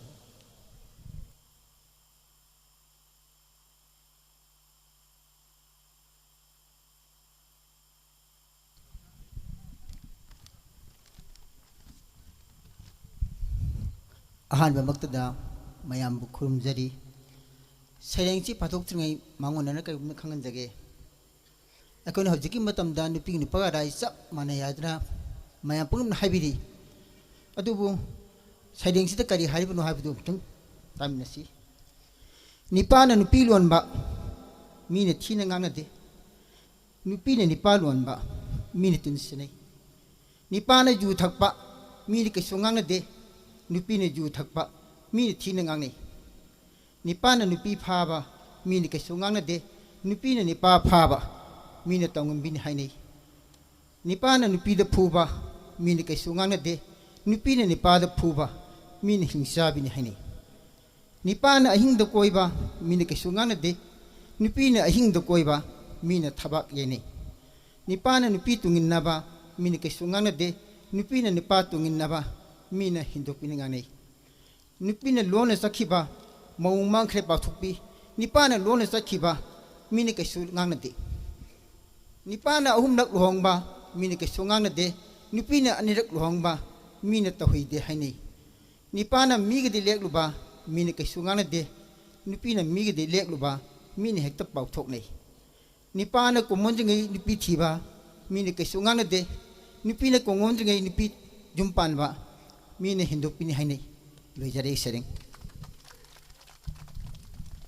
ahanba maktada mayam bu khurumjari sairengchi pathok tringai mangonana kai khanganjage akona hojiki matamda nupi nupaga rai chap mana yadra mayam pungum haibiri adubu sairengchi ta kari haribu haibu tung tamnasi nipana nupi lonba mine thina ngangade nupi ne nipa lonba mine tunsinai nipana ju thakpa mine kai songangade nupi ne ju thakpa mine thina ngangnei nipana nupi phaba mine kai songangade nupi ne nipa phaba mine tangum bin hainei nipana nupi da phuba mine kai songangade nupi ne nipa da phuba mine hingsa bin hainei nipana ahing da koiba mine kai songangade nupi ne ahing da koiba mine thabak yenei nipana nupi tungin naba mine kai songangade nupi ne nipa tungin naba mina hindu piningane nupina lone sakhiba maumang khre pathukpi nipana lone sakhiba mini ke su ngangnade nipana ahumnak lohongba mini ke su ngangnade nupina anirak lohongba mina tahuide hainei nipana migedi lekluba mini ke su ngangnade nupina migedi lekluba mini hekta pauthoknei nipana komonjingai nupi thiba mini ke su ngangnade nupina kongonjingai nupi jumpanba mine hindu pini hainei loijare sereng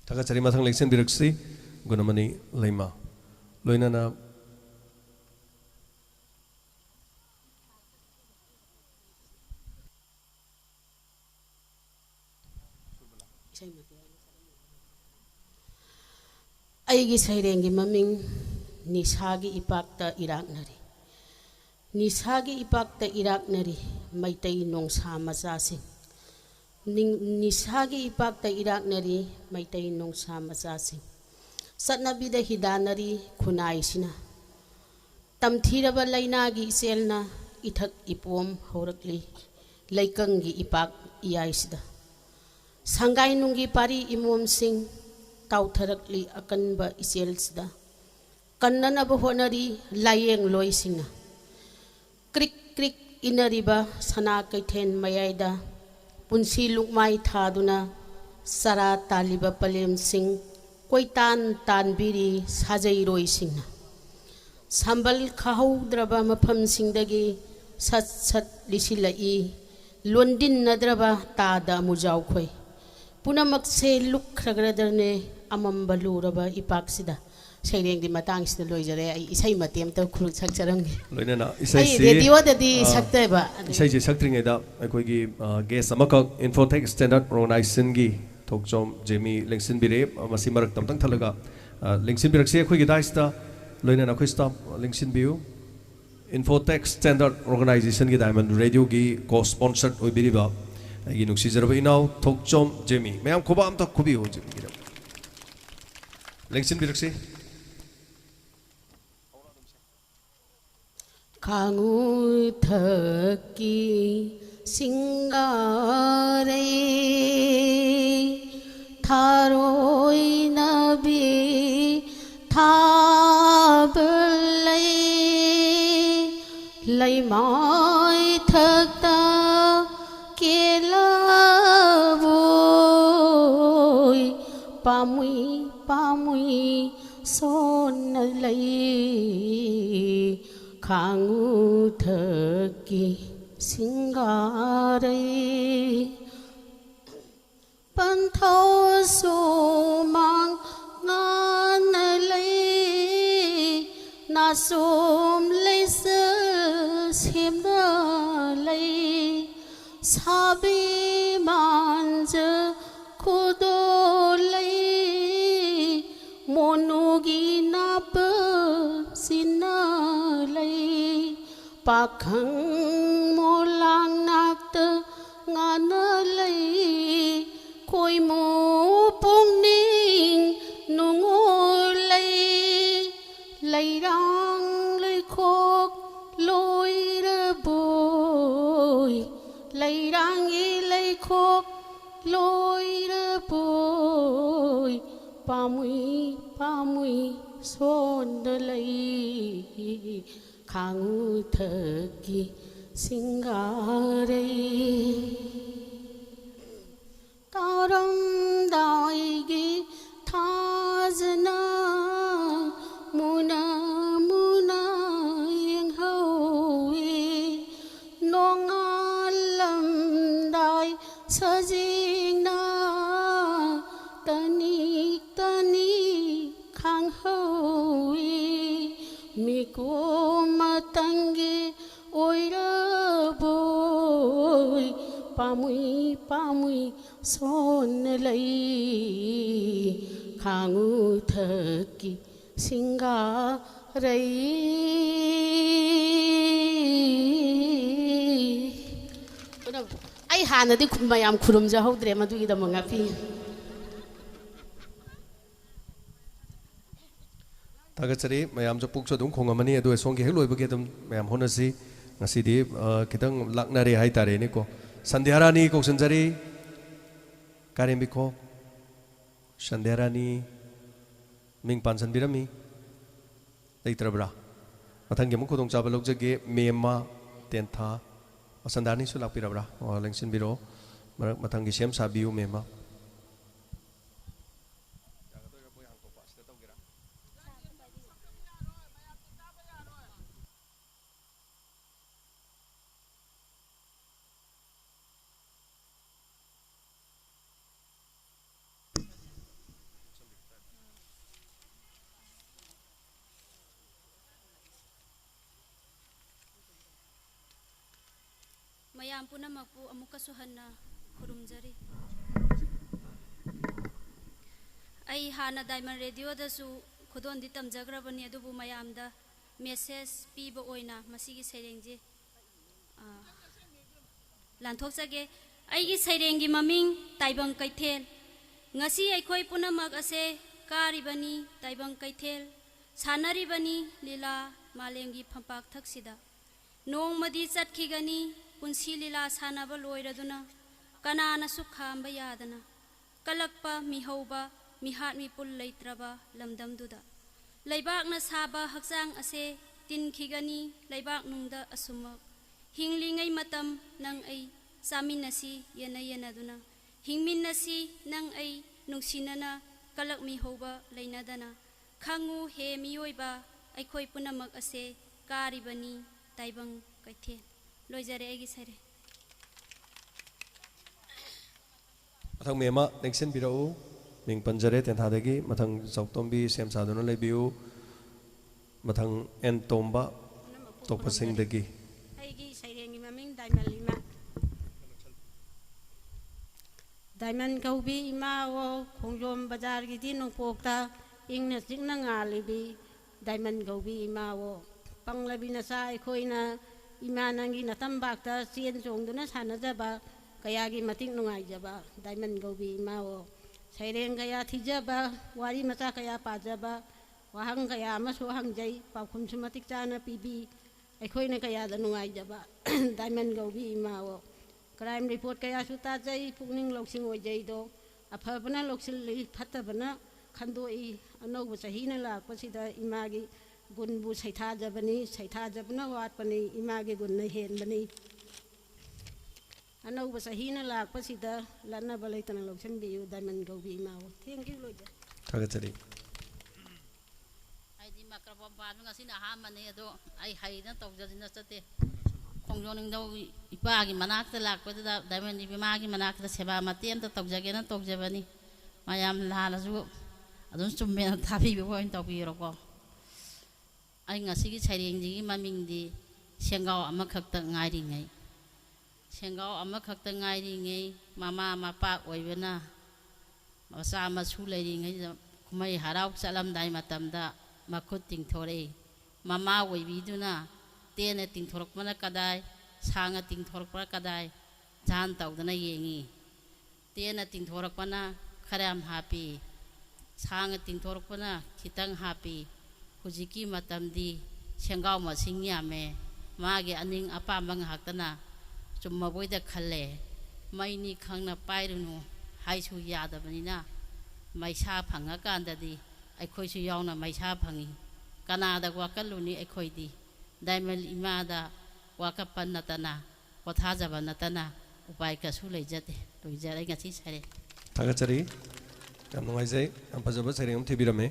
taka chari mathang leksen biraksi gunamani leima loinana aigi sairengi maming nisagi ipakta iraknari nisagi ipakta iraknari maitai nongsa masasing nisagi ipakta iraknari maitai nongsa masasing satnabida hidanari khunai sina tamthiraba lainagi selna ithak ipom horakli laikangi ipak iyaisida sangai nungi pari imom sing tautharakli akanba iselsida kannanaba honari layeng loisingna krik krik inariba sana kaithen mayaida punsi lukmai thaduna sara taliba palem sing koitan tanbiri sajai roi singna sambal khahaudraba mafam singdagi sat sat lisilai londin nadraba tada mujau khoi punamak se lukkhragradarne amambaluraba ipaksida saireng di matang sida loijare ai isai matem ta khuru sakcharangi loinana isai se radio dadi sakta ba isai je saktring eda akoi gi ges amaka infotech standard organization gi thokjom jemi lengsin bire masi marak tamtang thalaga lengsin birak se akoi gi daista loinana khoi stop lengsin biu Infotech Standard Organization की Diamond Radio की co-sponsored ओइबिरिबा आइगी नुक्सिजरबा इनाउ थोकचोम जेमी मैम खुबाम तक खुबी हो जेमी गिरा लेक्सिन बिरक्सी खांगु थकी सिंगारे थारोई नबी थाबले लैमाय थकता केलावोय पामुई पामुई सोन लई खांगु थकी सिंगारे पंथो सोमांग ngan lei na som lei sim da lei sabi manje kudo lei monogi na pa sina lei pakhang molang nak te ngan lei koi mo pong ning nung lây lây rang lây khóc lôi ra bồi lây rang y lây khóc lôi ra bồi pa mui son lây khang thơ ki singare taram dai gi thazna muna muna yang howe nong alam dai sajing na tani tani khang howe mi ko matangi oira boy pamui son lay khang thơ ki singa ray ai hana di mayam khurum ja hodre madu da manga pi tagatari mayam jo pukso dung khongamani adu song ge heloi bage dum mayam honasi ngasi di kitang laknare hai tare ni ko sandhyarani ko sanjari karim biko sandhyarani ming pansan birami leitrabra mathang ge mukhodong chabalok jage mema tentha asandani su lakpirabra lengsin biro mathang gi sem sabiu mema mayam punamapu amuka suhanna khurumjari ai hana diamond radio da su khudon di tamjagrabani adubu mayam da message piba oina masigi sairengje lanthok sage ai gi sairenggi maming taibang kaithel ngasi aikhoi punamak ase karibani taibang kaithel sanaribani lila malengi phampak thaksida nong madi chatkhigani punsi lila sanaba loiraduna kanana su khamba yadana kalakpa mihauba mihat mi pul leitraba lamdam duda leibak na saba hakjang ase tin khigani leibak nungda asumak hinglingai matam nang ai saminasi yana duna hingminasi nang ai nungsinana kalak mihauba leinadana khangu he miyoiba aikhoi punamak ase karibani taibang kaithe loijare agi sare mathang mema nexen birau ming panjare tentha dagi mathang sautombi sem saduna lebiu mathang en tomba tokpasing dagi aigi sairengi maming diamond kaubi ima wo khongjom bazar gi din pokta ingna jingna ngali bi diamond kaubi ima wo ꯄꯪꯂꯕꯤ ꯅꯆꯥ ꯑꯩꯈꯣꯏꯅ ꯏꯃꯥ ꯅꯪꯒꯤ ꯅꯇꯝꯕꯥꯛꯇ ꯆꯦꯟ ꯆꯣꯡꯗꯨꯅ ꯁꯥꯟꯅꯖꯕ ꯀꯌꯥꯒꯤ ꯃꯇꯤꯛ ꯅꯨꯡꯉꯥꯏꯖꯕ ꯗꯥꯏꯃꯟ ꯒꯧꯕꯤ ꯏꯃꯥꯋꯣ ꯁꯩꯔꯦꯡ ꯀꯌꯥ ꯊꯤꯖꯕ ꯋꯥꯔꯤ ꯃꯆꯥ ꯀꯌా ꯄꯥꯖꯕ ꯋꯥꯍꯪ ꯀꯌా ꯑꯃꯁꯨ ꯍꯪꯖꯩ ꯄꯥꯎꯈꯨꯝꯁꯨ ꯃꯇꯤꯛ ꯆꯥꯅ ꯄꯤꯕꯤ ꯑꯩꯈꯣꯏꯅ ꯀꯌꯥꯗ ꯅꯨꯡꯉꯥꯏꯖꯕ ꯗꯥꯏꯃꯟ ꯒꯧꯕꯤ ꯏꯃꯥꯋꯣ ꯀ꯭ꯔꯥꯏꯝ ꯔꯤꯄꯣꯔꯠ ꯀꯌꯥꯁꯨ ꯇꯥꯖꯩ ꯄꯨꯛꯅꯤꯡ ꯂꯧꯁꯤꯡ ꯑꯣꯏꯖꯩꯗꯣ ꯑꯐꯕꯅ ꯂꯧꯁꯤꯜꯂꯤ ꯐꯠꯇꯕꯅ ꯈꯟꯗꯣꯛꯏ ꯑꯅꯧꯕ ꯆꯍꯤꯅ ꯂꯥꯛꯄꯁꯤꯗ ꯏꯃꯥꯒꯤ ꯒꯨꯟꯕꯨ ꯁꯩꯊꯥꯖꯕꯅꯤ ꯁꯩꯊꯥꯖꯕꯅ ꯋꯥꯠꯄꯅꯤ ꯏꯃꯥꯒꯤ ꯒꯨꯟꯅ ꯍꯦꯟꯕꯅꯤ ꯑꯅꯧꯕ ꯆꯍꯤꯅ ꯂꯥꯛꯄꯁꯤꯗ ꯂꯠꯅꯕ ꯂꯩꯇꯅ ꯂꯧꯁꯤꯟꯕꯤꯌꯨ ꯗꯥꯏꯃꯟ ꯒꯧꯕꯤ ꯏꯃꯥꯋꯣ ꯊꯦꯡꯀ꯭ꯌꯨ ꯂꯣꯏꯖꯩ ꯊꯥꯒꯠꯆꯔꯤ ꯑꯩꯗꯤ ꯃꯥꯏꯀ꯭ꯔꯣꯐꯣꯟ ꯄꯥꯟꯕ ꯉꯁꯤꯅ ꯑꯍꯥꯟꯕꯅꯤ ꯑꯗꯣ ꯑꯩ ꯍꯩꯅ ꯇꯧꯖꯗꯅ ꯆꯠꯇꯦ ꯈꯣꯡꯖꯣꯝ ꯅꯤꯡꯊꯧ ꯏꯄꯥꯒꯤ ꯃꯅꯥꯛꯇ ꯂꯥꯛꯄꯗꯨꯗ ꯗꯥꯏꯃꯟ ꯏꯃꯥꯒꯤ ꯃꯅꯥꯛꯇ ꯁꯦꯕꯥ ꯃꯇꯦꯛ ꯑꯃꯇ ꯇꯧꯖꯒꯦꯅ ꯇꯧꯖꯕꯅꯤ ꯃꯌꯥꯝ ꯂꯥꯜꯂꯁꯨ ꯑꯗꯨꯝ ꯆꯨꯝꯃꯦꯅ ꯊꯥꯕꯤꯕ ꯑꯣꯏꯅ ꯇꯧꯕꯤꯔꯣꯀꯣ ꯑꯩ ꯉꯁꯤꯒꯤ ꯁꯩꯔꯦꯡꯁꯤꯒꯤ ꯃꯃꯤꯡꯗꯤ ꯁꯦꯡꯒꯥꯎ ꯑꯃꯈꯛꯇ ꯉꯥꯏꯔꯤꯉꯩ ꯁꯦꯡꯒꯥꯎ ꯑꯃꯈꯛꯇ ꯉꯥꯏꯔꯤꯉꯩ ꯃꯃꯥ ꯃꯄꯥ ꯑꯣꯏꯕꯅ ꯃꯆꯥ ꯃꯁꯨ ꯂꯩꯔꯤꯉꯩꯗ ꯀꯨꯝꯍꯩ ꯍꯔꯥꯎ ꯆꯠꯂꯝꯗꯥꯏ ꯃꯇꯝꯗ ꯃꯈꯨꯠ ꯇꯤꯡꯊꯣꯔꯛꯏ ꯃꯃꯥ ꯑꯣꯏꯕꯤꯗꯨꯅ ꯇꯦꯟꯅ ꯇꯤꯡꯊꯣꯔꯛꯄꯅ ꯀꯗꯥꯏ ꯁꯥꯡꯅ ꯇꯤꯡꯊꯣꯔꯛꯄꯅ ꯀꯗꯥꯏ ꯖꯥꯟ ꯇꯧꯗꯅ ꯌꯦꯡꯉꯤ ꯇꯦꯟꯅ ꯇꯤꯡꯊꯣꯔꯛꯄꯅ ꯈꯔ ꯌꯥꯝ ꯍꯥꯞꯄꯤ ꯁꯥꯡꯅ ꯇꯤꯡꯊꯣꯔꯛꯄꯅ ꯈꯤꯇꯪ ꯍꯥꯞꯄꯤ ꯍꯧꯖꯤꯛꯀꯤ ꯃꯇꯝꯗꯤ ꯁꯦꯡꯒꯥꯎ ꯃꯁꯤꯡ ꯌꯥꯝꯃꯦ ꯃꯥꯒꯤ ꯑꯅꯤꯡ ꯑꯄꯥꯝꯕ ꯉꯥꯛꯇꯅ ꯆꯨꯝꯃꯕꯣꯏꯗ ꯈꯜꯂꯦ ꯃꯩꯅꯤ ꯈꯪꯅ ꯄꯥꯏꯔꯨꯅꯨ ꯍꯥꯏꯁꯨ ꯌꯥꯗꯕꯅꯤꯅ ꯃꯩꯁꯥ ꯐꯪꯉꯀꯥꯟꯗꯗꯤ ꯑꯩꯈꯣꯏꯁꯨ ꯌꯥꯎꯅ ꯃꯩꯁꯥ ꯐꯪꯉꯤ ꯀꯅꯥꯗ ꯋꯥꯀꯠꯂꯨꯅꯤ ꯑꯩꯈꯣꯏꯗꯤ ꯗꯥꯏꯃꯟ ꯏꯃꯥꯗ ꯋꯥꯀꯠꯄ ꯅꯠꯇꯅ ꯄꯣꯊꯥꯖꯕ ꯅꯠꯇꯅ ꯎꯄꯥꯏ ꯀꯩꯁꯨ ꯂꯩꯖꯗꯦ ꯂꯣꯏꯖꯔꯦ ꯉꯁꯤ ꯁꯩꯔꯦꯡ ꯊꯥꯒꯠꯆꯔꯤ ꯌꯥꯝ ꯅꯨꯡꯉꯥꯏꯖꯩ ꯌꯥꯝ ꯐꯖꯕ ꯁꯩꯔꯦꯡ ꯑꯃ ꯊꯤꯕꯤꯔꯝꯃꯦ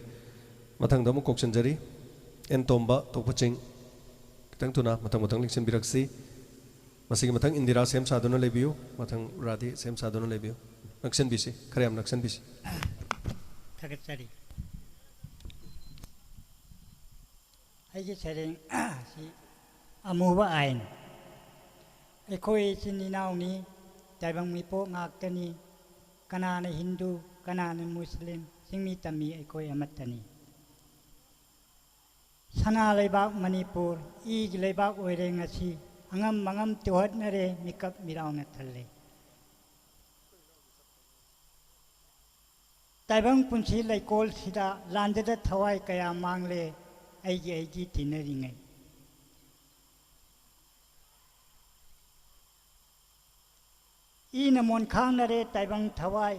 ꯃꯊꯪꯗ ꯑꯃꯨꯛ ꯀꯣꯛꯁꯤꯟꯖꯔꯤ ꯑꯦꯟ ꯇꯣꯝꯕ ꯇꯣꯛꯄ ꯆꯤꯡ ꯈꯤꯇꯪ ꯊꯨꯅ ꯃꯊꯪ ꯂꯤꯡꯁꯤꯟꯕꯤꯔꯛꯁꯤ ꯃꯁꯤꯒꯤ ꯃꯊꯪ ꯏꯟꯗꯤꯔꯥ ꯁꯦꯝ ꯁꯥꯗꯨꯅ ꯂꯩꯕꯤꯌꯨ ꯃꯊꯪ ꯔꯥꯙꯤ ꯁꯦꯝ ꯁꯥꯗꯨꯅ ꯂꯩꯕꯤꯌꯨ ꯅꯛꯁꯤꯟꯕꯤꯁꯤ ꯈꯔ ꯌꯥꯝ ꯅꯛꯁꯤꯟꯕꯤꯁꯤ ꯊꯥꯒꯠꯆꯔꯤ ꯑꯩꯒꯤ ꯁꯩꯔꯦꯡ ꯑꯁꯤ ꯑꯃꯨꯕ ꯑꯥꯏꯟ ꯑꯩꯈꯣꯏ ꯏꯆꯤꯟ ꯏꯅꯥꯎꯅꯤ ꯇꯥꯏꯕꯪ ꯃꯤꯄꯣꯛ ꯉꯥꯛꯇꯅꯤ ꯀꯅꯥꯅ ꯍꯤꯟꯗꯨ ꯀꯅꯥꯅ ꯃꯨꯁꯂꯤꯝ ꯆꯤꯡꯃꯤ ꯇꯝꯃꯤ ꯑꯩꯈꯣꯏ ꯑꯃꯠꯇꯅꯤ ꯁꯅꯥ ꯂꯩꯕꯥꯛ ꯃꯅꯤꯄꯨꯔ ꯏꯒꯤ ꯂꯩꯕꯥꯛ ꯑꯣꯏꯔꯦ ꯉꯁꯤ ꯑꯉꯝ ꯑꯉꯝ ꯇꯨꯍꯠꯅꯔꯦ ꯃꯤꯀꯞ ꯃꯤꯔꯥꯎꯅ ꯊꯜꯂꯦ ꯇꯥꯏꯕꯪ ꯄꯨꯟꯁꯤ ꯂꯩꯀꯣꯜꯁꯤꯗ ꯂꯥꯟꯖꯗ ꯊꯋꯥꯏ ꯀꯌా ꯃꯥꯡꯂꯦ ꯑꯩꯒꯤ ꯇꯤꯟꯅꯔꯤꯉꯩ ꯏꯅ ꯃꯣꯟ ꯈꯥꯡꯅꯔꯦ ꯇꯥꯏꯕꯪ ꯊꯋꯥꯏ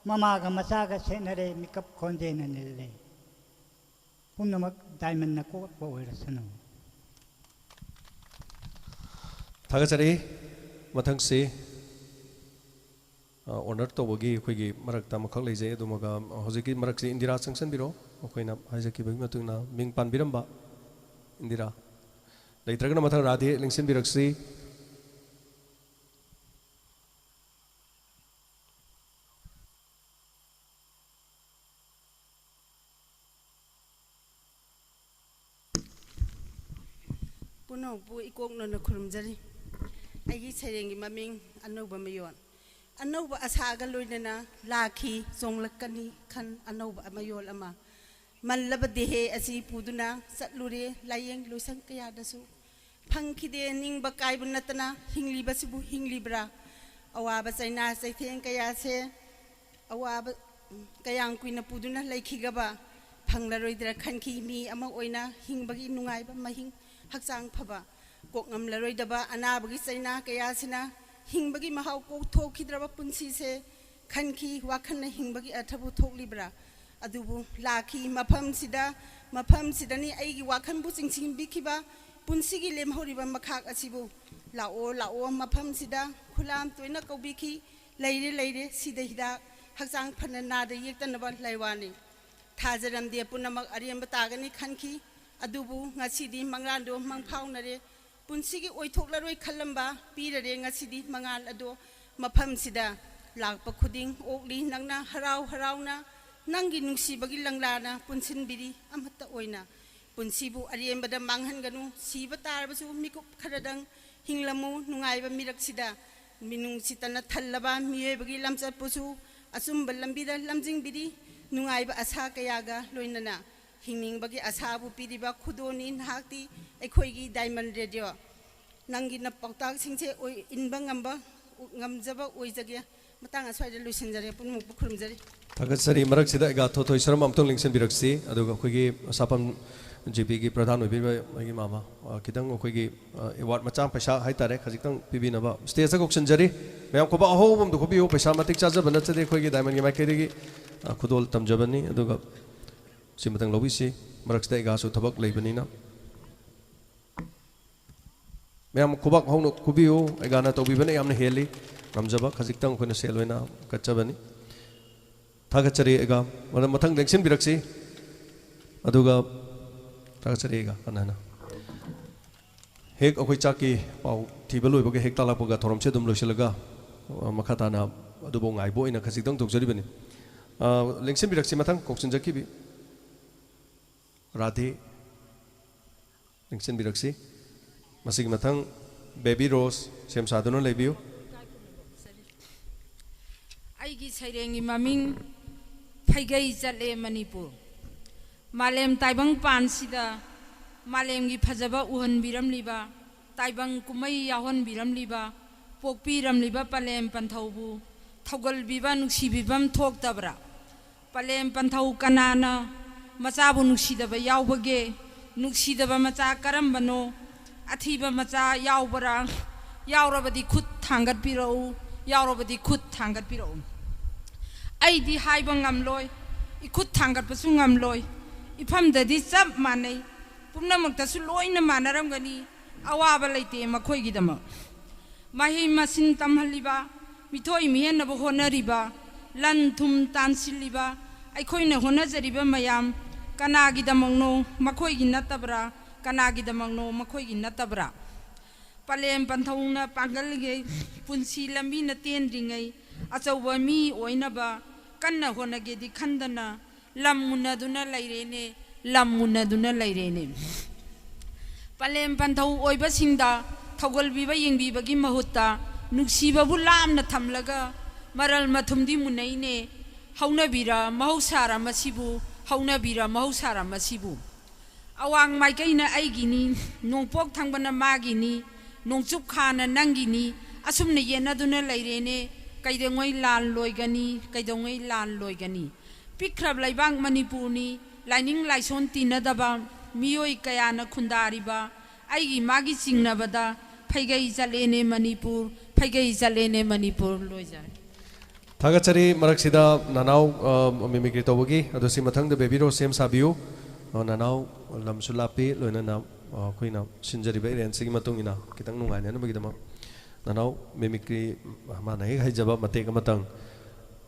ꯃꯃꯥꯒ ꯃꯆꯥꯒ ꯁꯦꯠꯅꯔꯦ ꯃꯤꯀꯞ ꯈꯣꯟꯖꯦꯟꯅ ꯅꯤꯜꯂꯦ ꯄꯨꯝꯅꯃꯛ ꯗꯥꯏꯃꯟꯅ ꯀꯣꯛꯄ ꯑꯣꯏꯔꯁꯅꯨ ꯊꯥꯒꯠꯆꯔꯤ ꯃꯊꯪꯁꯤ ꯑꯣꯅꯔ ꯇꯧꯕꯒꯤ ꯑꯩꯈꯣꯏꯒꯤ ꯃꯔꯛꯇ ꯑꯃꯈꯛ ꯂꯩꯖꯩ ꯑꯗꯨꯃꯒ ꯍꯧꯖꯤꯛꯀꯤ ꯃꯔꯛꯁꯤ ꯏꯟꯗꯤꯔꯥ ꯆꯪꯁꯤꯟꯕꯤꯔꯣ ꯑꯩꯈꯣꯏꯅ ꯍꯥꯏꯖꯈꯤꯕꯒꯤ ꯃꯇꯨꯡꯏꯟꯅ ꯃꯤꯡ ꯄꯥꯟꯕꯤꯔꯝꯕ ꯏꯟꯗꯤꯔꯥ ꯂꯩꯇ꯭ꯔꯒꯅ ꯃꯊꯪ ꯔꯥꯙꯤ ꯂꯤꯡꯁꯤꯟꯕꯤꯔꯛꯁꯤ ꯄꯨꯝꯅꯃꯛꯄꯨ ꯏꯀꯣꯛꯅꯅ ꯈꯨꯔꯨꯝꯖꯔꯤ ꯑꯩꯒꯤ ꯁꯩꯔꯦꯡꯒꯤ ꯃꯃꯤꯡ ꯑꯅꯧꯕ ꯃꯌꯣꯟ ꯑꯅꯧꯕ ꯑꯁꯥꯒ ꯂꯣꯏꯅꯅ ꯂꯥꯛꯈꯤ ꯆꯣꯡꯂꯛꯀꯅꯤ ꯈꯟ ꯑꯅꯧꯕ ꯃꯌꯣꯜ ꯑꯃ ꯃꯜꯂꯕ ꯗꯦꯍꯦ ꯑꯁꯤ ꯄꯨꯗꯨꯅ ꯆꯠꯂꯨꯔꯦ ꯂꯥꯏꯌꯦꯡ ꯂꯣꯏꯁꯪ ꯀꯌꯥꯗꯁꯨ ꯐꯪꯈꯤꯗꯦ ꯅꯤꯡꯕ ꯀꯥꯏꯕ ꯅꯠꯇꯅ ꯍꯤꯡꯂꯤꯕꯁꯤꯕꯨ ꯍꯤꯡꯂꯤꯕ꯭ꯔꯥ ꯑꯋꯥꯕ ꯆꯩꯅꯥ ꯆꯩꯊꯦꯡ ꯀꯌꯥꯁꯦ ꯑꯋꯥꯕ ꯀꯌꯥꯝ ꯀꯨꯏꯅ ꯄꯨꯗꯨꯅ ꯂꯩꯈꯤꯒꯕ ꯐꯪꯂꯔꯣꯏꯗ꯭ꯔꯥ ꯈꯟꯈꯤ ꯃꯤ ꯑꯃ ꯑꯣꯏꯅ ꯍꯤꯡꯕꯒꯤ ꯅꯨꯡꯉꯥꯏꯕ ꯃꯍꯤꯡ ꯍꯛꯆꯥꯡ ꯐꯕ ꯀꯣꯛꯉꯝꯂꯔꯣꯏꯗꯕ ꯑꯅꯥꯕꯒꯤ ꯆꯩꯅꯥ ꯀꯌꯥꯁꯤꯅ ꯍꯤꯡꯕꯒꯤ ꯃꯍꯥꯎ ꯀꯣꯛꯊꯣꯛꯈꯤꯗ꯭ꯔꯕ ꯄꯨꯟꯁꯤꯁꯦ ꯈꯟꯈꯤ ꯋꯥꯈꯜꯅ ꯍꯤꯡꯕꯒꯤ ꯑꯔꯊꯕꯨ ꯊꯣꯛꯂꯤꯕ꯭ꯔꯥ ꯑꯗꯨꯕꯨ ꯂꯥꯛꯈꯤ ꯃꯐꯝꯁꯤꯗꯅꯤ ꯑꯩꯒꯤ ꯋꯥꯈꯜꯕꯨ ꯆꯤꯡꯁꯤꯟꯕꯤꯈꯤꯕ ꯄꯨꯟꯁꯤꯒꯤ ꯂꯦꯝꯍꯧꯔꯤꯕ ꯃꯈꯥꯛ ꯑꯁꯤꯕꯨ ꯂꯥꯛꯑꯣ ꯂꯥꯛꯑꯣ ꯃꯐꯝꯁꯤꯗ ꯈꯨꯂꯥꯝ ꯇꯣꯏꯅ ꯀꯧꯕꯤꯈꯤ ꯂꯩꯔꯦ ꯁꯤꯗ ꯍꯤꯗꯥꯛ ꯍꯛꯆꯥꯡ ꯐꯅ ꯅꯥꯗ ꯌꯦꯛꯇꯅꯕ ꯂꯩꯋꯥꯅꯤ ꯊꯥꯖꯔꯝꯗꯦ ꯄꯨꯝꯅꯃꯛ ꯑꯔꯦꯝꯕ ꯇꯥꯒꯅꯤ ꯈꯟꯈꯤ ꯑꯗꯨꯕꯨ ꯉꯁꯤꯗꯤ ꯃꯪꯂꯥꯟꯗꯣ ꯃꯪꯐꯥꯎꯅꯔꯦ ꯄꯨꯟꯁꯤꯒꯤ ꯑꯣꯏꯊꯣꯛꯂꯔꯣꯏ ꯈꯜꯂꯝꯕ ꯄꯤꯔꯔꯦ ꯉꯁꯤꯗꯤ ꯃꯉꯥꯜ ꯑꯗꯣ ꯃꯐꯝꯁꯤꯗ ꯂꯥꯛꯄ ꯈꯨꯗꯤꯡ ꯑꯣꯛꯂꯤ ꯅꯪꯅ ꯍꯔꯥꯎꯅ ꯅꯪꯒꯤ ꯅꯨꯡꯁꯤꯕꯒꯤ ꯂꯪꯂꯥꯅ ꯄꯨꯟꯁꯤꯟꯕꯤꯔꯤ ꯑꯃꯠꯇ ꯑꯣꯏꯅ ꯄꯨꯟꯁꯤꯕꯨ ꯑꯔꯦꯝꯕꯗ ꯃꯥꯡꯍꯟꯒꯅꯨ ꯁꯤꯕ ꯇꯥꯔꯕꯁꯨ ꯃꯤꯀꯨꯞ ꯈꯔꯗꯪ ꯍꯤꯡꯂꯝꯃꯨ ꯅꯨꯡꯉꯥꯏꯕ ꯃꯤꯔꯛꯁꯤꯗ ꯃꯤꯅꯨꯡꯁꯤꯇꯅ ꯊꯜꯂꯕ ꯃꯤꯑꯣꯏꯕꯒꯤ ꯂꯝꯆꯠꯄꯨꯁꯨ ꯑꯆꯨꯝꯕ ꯂꯝꯕꯤꯗ ꯂꯝꯖꯤꯡꯕꯤꯔꯤ ꯅꯨꯡꯉꯥꯏꯕ ꯑꯁꯥ ꯀꯌꯥꯒ ꯂꯣꯏꯅꯅ हिंनिंगबगी आसाबु पीरिबा खुदोनी नाहक्ति अखोइगी डायमंड रेडियो नंगी न पाउताक सिंसे इनबा ngamjaba oijage matang aswaide lusinjare punmu bukhurumjari Tagasari maraksida ga tho thoi saram amtong lingsen biraksi aduga khoigi sapam GP gi pradhan obi gi mama kidang khoigi award macham paisa hai tare khajitang pibi na ba stage ko sanjari mayam ko ba ho bom du khobi o paisa matik chaja bana chade khoigi diamond gi maike gi khudol tamjabani aduga simatang lobi si maraksida ga su thabak leibani na mayam kubak honu kubiu egana to bibane yamne heli ramjaba khajitang khona selwena kachabani thagachari ega mana mathang election biraksi aduga thagachari ega anana hek akoi chaki pau thibeloi boge hek tala boga thorom che dum loislaga makhata na adubo ngai bo ina khajitang tokjari bani election biraksi mathang koksin jaki bi radhe election biraksi masig mathang baby rose sem sadano lebiu aigi sairengi maming phaigai chale manipur malem taibang pansida malem gi phajaba uhan biram liba taibang kumai yahon biram liba pokpi ram liba palem panthaubu thogal biba nuksi bibam thok tabra palem panthau kanana machabu nuksi daba yawbage nuksi daba macha karambano athiba macha yawbara yawrabadi khut thangat pirau yawrabadi khut thangat pirau aidi haiba ngamloi ikhut thangat pasu ngamloi ifamdadi chap manai pumnamakta su loina manaramgani awaba leite makhoi gidama mahi masin tamhaliba mithoi mihenna bo honariba lan thum tansiliba aikhoina honajariba mayam kanagi damangno makhoi gi natabra kanagi damangno makhoi gi natabra palem panthongna pangalge punsi lambi na ten ringai achauba mi oinaba kanna honage di khandana lamuna duna lairene palem panthau oiba singda thogol biba yengbi bagi mahutta nuksiba bu lamna thamlaga maral mathumdi munaine hauna bira mahausara masibu hauna bira mahausara masibu awang maikaina aigini nongpok thangbana magini nongchup khana nangini asumne yenaduna lairene kaidengoi lan loigani pikrab laibang manipurni lining laison tinadaba miyoi kayana khundariba aigi magi singnabada phaigai jalene manipur loijar thagachari maraksida nanau mimikri tawagi adosi mathang de baby ro sem sabiu nanau lamsulapi loina na khoina sinjari bai ren sigi matung ina kitang nungai na bagidama nanau mimikri mana hek haijaba mate ka matang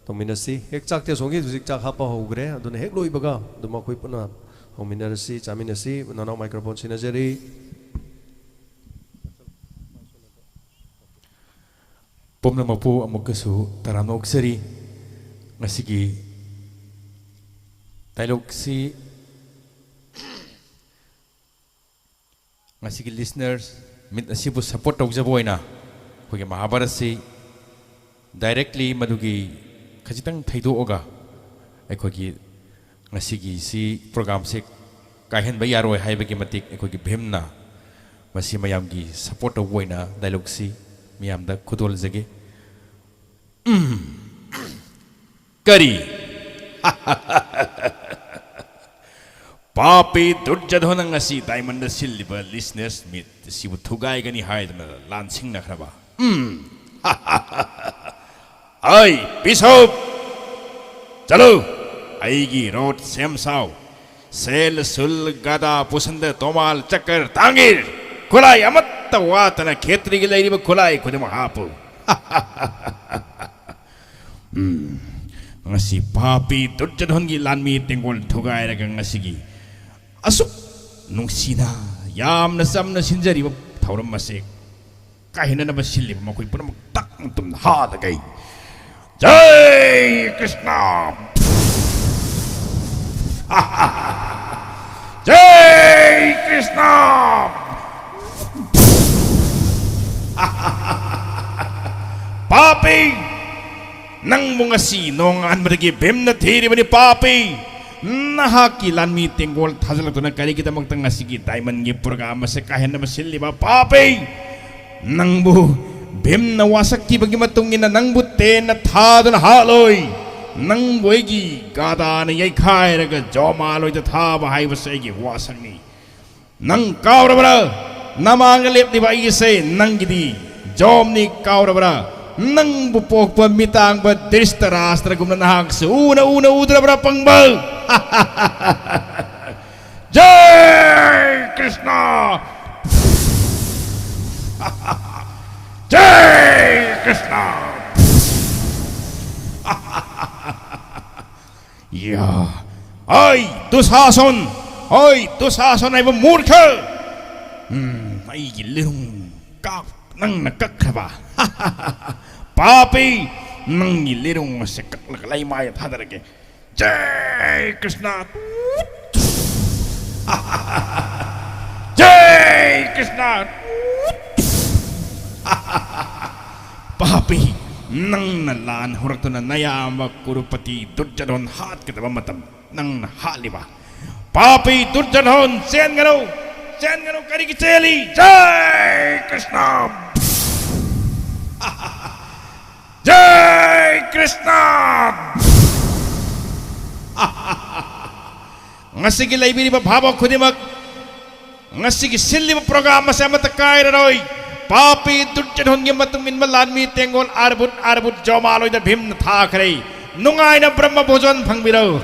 tominasi hek chakte songi jusik chak hapa hogre aduna hek loi baga duma khoi puna hominarasi chaminasi nanau microphone sinajari pomna mapu amukasu taramok seri ngasigi dialogue si ngasigi listeners mit asibu support tawjaboina khoge mahabharasi directly madugi khajitang thaido oga ekhogi ngasigi si program se kahen ba yaroi haibagi matik ekhogi bhemna masi mayamgi support tawboina dialogue si miyamda khudol jage kari papi durjadhona ngasi diamond silliba listeners mit sibu thugai gani haidna lansing na khraba ai bishop chalo aigi road sem sao sel sul gada pusanda tomal chakar tangir kulai amatta watana khetri gi lairiba kulai khudima hapu ngasi papi durjadhon gi lanmi tengol thugai raga ngasi gi asuk nungsina yamna samna sinjari ba thauram mase kahina na basilli makoi pura tak tum ha da gai jai krishna jai krishna papi nang mungasi nong an bergi bemna thiri bani papi nahaki lanmi tenggol thajalakuna karigidamagta ngasigi diamond gi program se kahenna masiliba papi nangbu bimna wasakki bagi matungina nangbu tena thaduna haloi nangbu egi gadana yai khairaga jomaloi ta thaba haibase egi wasangni nang kaurabra namanga lepdiba ise nangidi jomni kaurabra nang bupok pamitang ba Dhritarashtra gumna nahak se una udra bra pangbal Jai Krishna Jai Krishna ya ai Dushasan ay murkha ai gilung kak nang nakakraba papi nang gilirong se kaklakalay mayat hadarage Jai Krishna Jai Krishna papi nang nalan hurak to na nayama kurupati Durjadon hat kita matam nang haliba papi Durjadon sen gano kari kiceli Jai Krishna Jai Krishna ngasigi laibiri ba bhabok khudimak ngasigi silli ba program sa mata kaira roi papi Durjadon gi matungin malanmi tengol arbut jomaloi da bhim tha khrei nungai na brahma bhojan phangbiro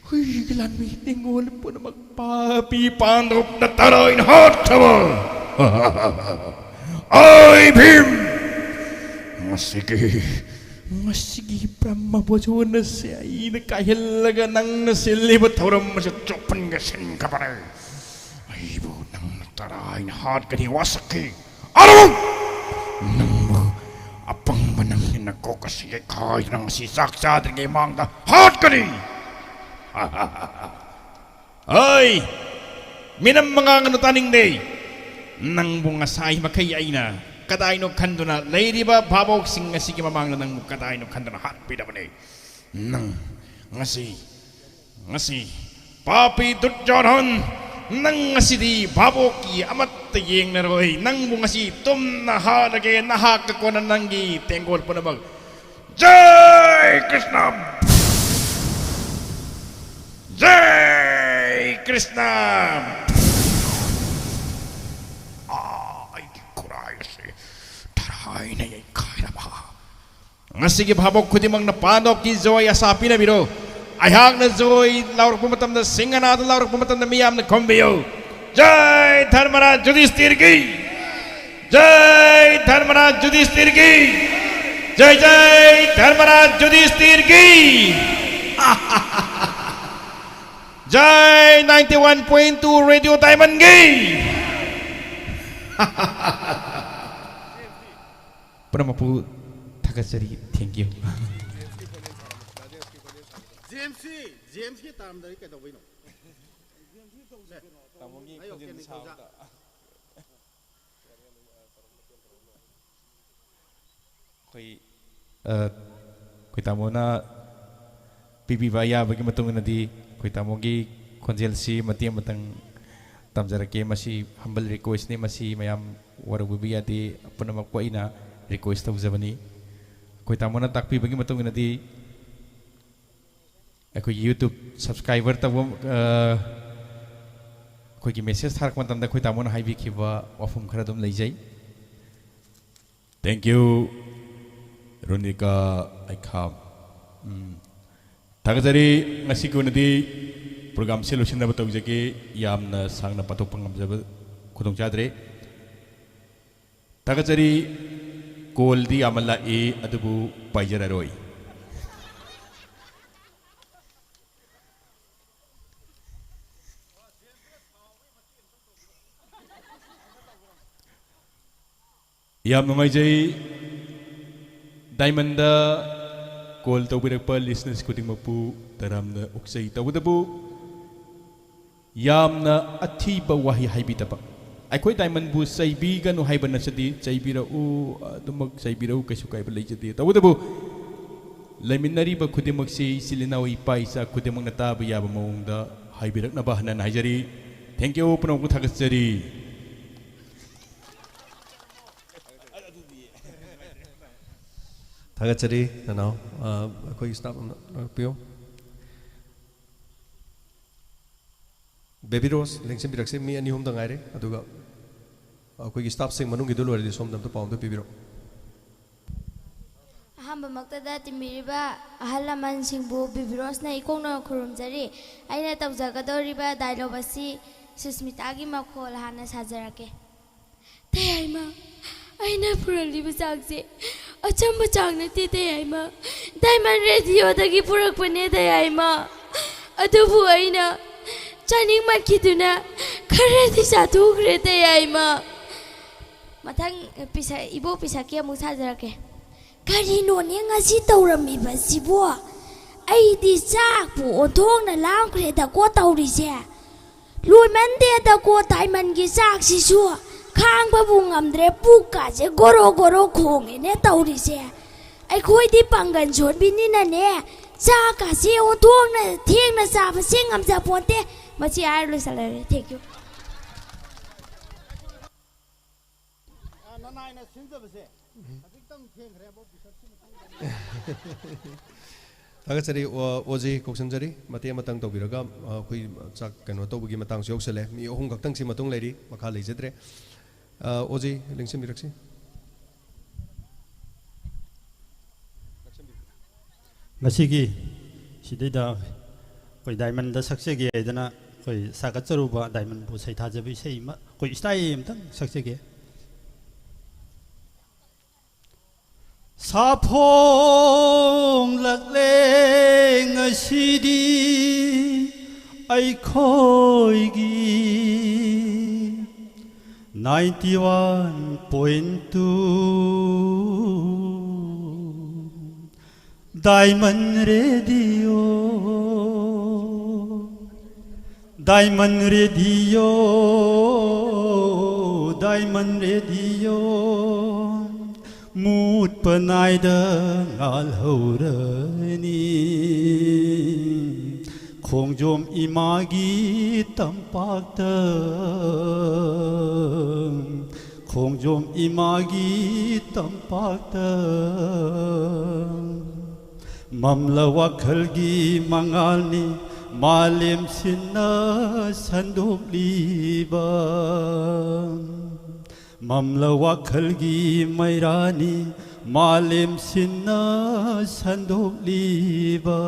Kori Gilan meeting ngol po na magpapi panrop na taroin hot tabo Ay Bhim Masigi Brahma bojo na siya nakahilaga nang nasilibat tauram masya chopan gasin kapare Ay bo nang natarain hot kani wasaki Alam Nang apang manangin ako kasi kaya nang sisaksa din kay mangda hot kani Ay minam mga nganutaning day nang bunga say makayay na kaday no kando na lady ba babok sing nga sige mamang na nang kaday no kando na hot pida ba nang ngasi papi Durjadon nang ngasi di baboki amat tayeng na roy nang bunga si tum na halage nahakako na nanggi tenggol po na mag Jai Krishna Jai Krishna ay kurayas taray na yay kaya ba ngasigi babok kudimang napanok ki Zoy asapi na biro ayang na Zoy laurok pumatam na singa na laurok pumatam na miyam na kombiyo Jai Dharmaraj Yudhishthir ki Jai Dharmaraj Yudhishthir ki Jai Dharmaraj Yudhishthir ki Jai 91.2 Radio Diamond Gay Pernah mapu tagasari thank you James ki tam dari ka dawai no tamongi kujin sauda koi tamona pipi baya bagi matung nadi koi tamongi konjel si mati matang tamjarake masi humble request ni masi mayam warubiya di apa nama ko ina request tau zabani koi tamona takpi bagi matung nadi aku YouTube subscriber tabu koi ki message tharak matam da koi tamona haibi kiba wafum khara dum leijai thank you Ronika Aikam Tagajari ngasi ko nadi program solution na batog jake yamna sangna patok pangamjab khudong chadre Tagajari koldi amala e adubu paijara roi Yam ngai jai Diamond da call tau birak pa listeners ko ting mapu taram na uksay tau da bu yamna athiba wahi haibitaba akhoi diamond bu saibi ganu haiba nasadi saibira u dumak saibira u kaisu kaiba leijati tabudabu laiminari ba khudimak si silinawi paisa khudimak nata ba yaba mawngda haibirak na bahna haijari thank you puno ku thagachari thagachari nanau koi stop pio baby rose lengsim birakse mi ani hum da ngaire aduga koi stop sing manung gi dulori som dam to paum to pibiro ahamba maktada timiriba ahalaman singbu bibiros na ikongna khurumjari aina tawjagadoriba dialogue asi susmita gi makhol hana sajarake Tayayma aina puraliba chakse achamba changna te tayayma diamond radio dagi purakpane tayayma adubu aina chaning makiduna kharadi sathukre tayayma mathang pisa ibo pisa ke mu sajarake Karino ne ngasi tawramiba sibo aidi chak pu onthongna lamkhre da ko tawrise luimande da ko diamond gi chak sisu khangba bu ngamdre puka je goro goro khonge ne tawrise ai khoi di pangan chon binina ne chaka se onthongna thengna chaba sengam ja ponte machi ai lu salare thank you thagachari oji koksanjari mate matang tobiraga koi chak kano tobugi matang yoksele mi ohum gaktang si matung leiri makha leijadre oji lengsim biraksi ngasigi sidida koi diamond da saksege dana koi sagacharuba diamond bu sai thajabi sei ma koi style amtang saksege Sapong lakleng asidi ay koigi 91.2 Diamond Radio Diamond Radio Diamond Radio Mut panai da ngal haurani Khongjom imagi tampak da Khongjom imagi tampak da Mamla wakhalgi mangalni malim sinna sanduk liba Mamla wakhalgi mairani malim sinna sandok liba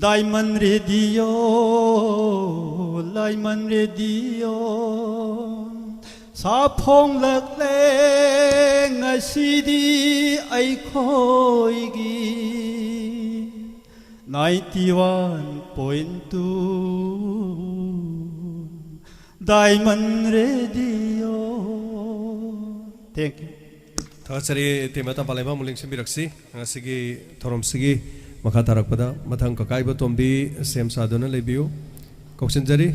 Diamond Radio Diamond Radio Sapong lakleng asidi ay koigi 91.2 Diamond Radio. Thank you. thagachari temata palema muling simbiraksi ngasigi thorom sigi makha tarakpada mathang kakai ba tombi sem sadona lebiu koksinjari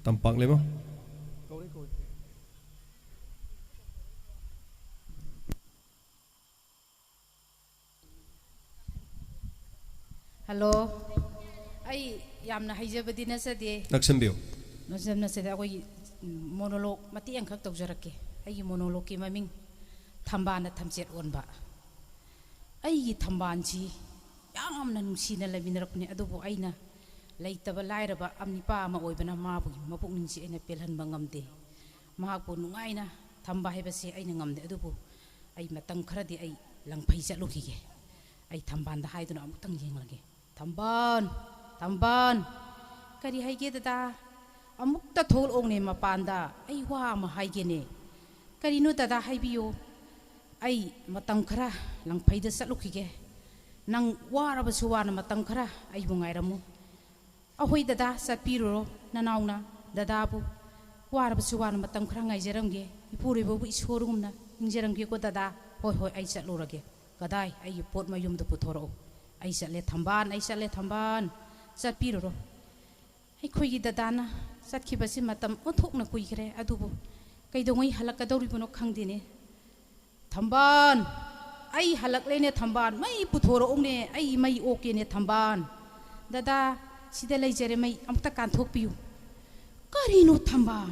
tampak lema Hello ai yamna haijabadi nasade naksambiu nasam nasade akoi monologue mati ang khak tawjarake ai monologue ki maming thambana thamchet onba ai thamban chi yamna nungsina laminarakni adubu aina leitaba lairaba amnipa ma oibana mabu mapukning si aina pelhanba ngamde mahapu nungaina thamba hebase aina ngamde adubu ai matang kharadi ai langphai chatlukige ai thamban da haiduna amutang yenglage Tamban, tamban, kari haige dada, amukta thol ongne mapanda, ay wa ma haige ne, kari no dada haibiyo, ay matang kara lang paida sa lukige, nang wara basuwa na matang kara ay bungay ramu, ahoy dada sa piro nanaw na dada po, wara basuwa na matang kara ngay jarangge, ipuri bo isurong na, ng jarangge ko dada, hoy hoy ay sa lurage, kaday ay pot mayum do putoro. Ay sa le tamban ꯆꯠꯄꯤꯔꯨꯔꯣ ꯑꯩꯈꯣꯏꯒꯤ ꯗꯗꯥꯅ ꯆꯠꯈꯤꯕꯁꯤ ꯃꯇꯝ ꯑꯣꯟꯊꯣꯛꯅ ꯀꯨꯏꯈ꯭ꯔꯦ ꯑꯗꯨꯕꯨ ꯀꯩꯗꯧꯉꯩ ꯍꯜꯂꯛꯀꯗꯧꯔꯤꯕꯅꯣ ꯈꯪꯗꯦꯅꯦ ꯊꯝꯕꯥꯜ ꯑꯩ ꯍꯜꯂꯛꯂꯦꯅꯦ ꯊꯝꯕꯥꯜ ꯃꯩ ꯄꯨꯊꯣꯔꯛꯎꯅꯦ ꯑꯩ ꯃꯩ ꯑꯣꯛꯀꯦꯅꯦ ꯊꯝꯕꯥꯜ ꯗꯗꯥ ꯁꯤꯗ ꯂꯩꯖꯔꯦ ꯃꯩ ꯑꯃꯨꯛꯇ ꯀꯥꯟꯊꯣꯛꯄꯤꯌꯨ ꯀꯔꯤꯅꯣ ꯊꯝꯕꯥꯜ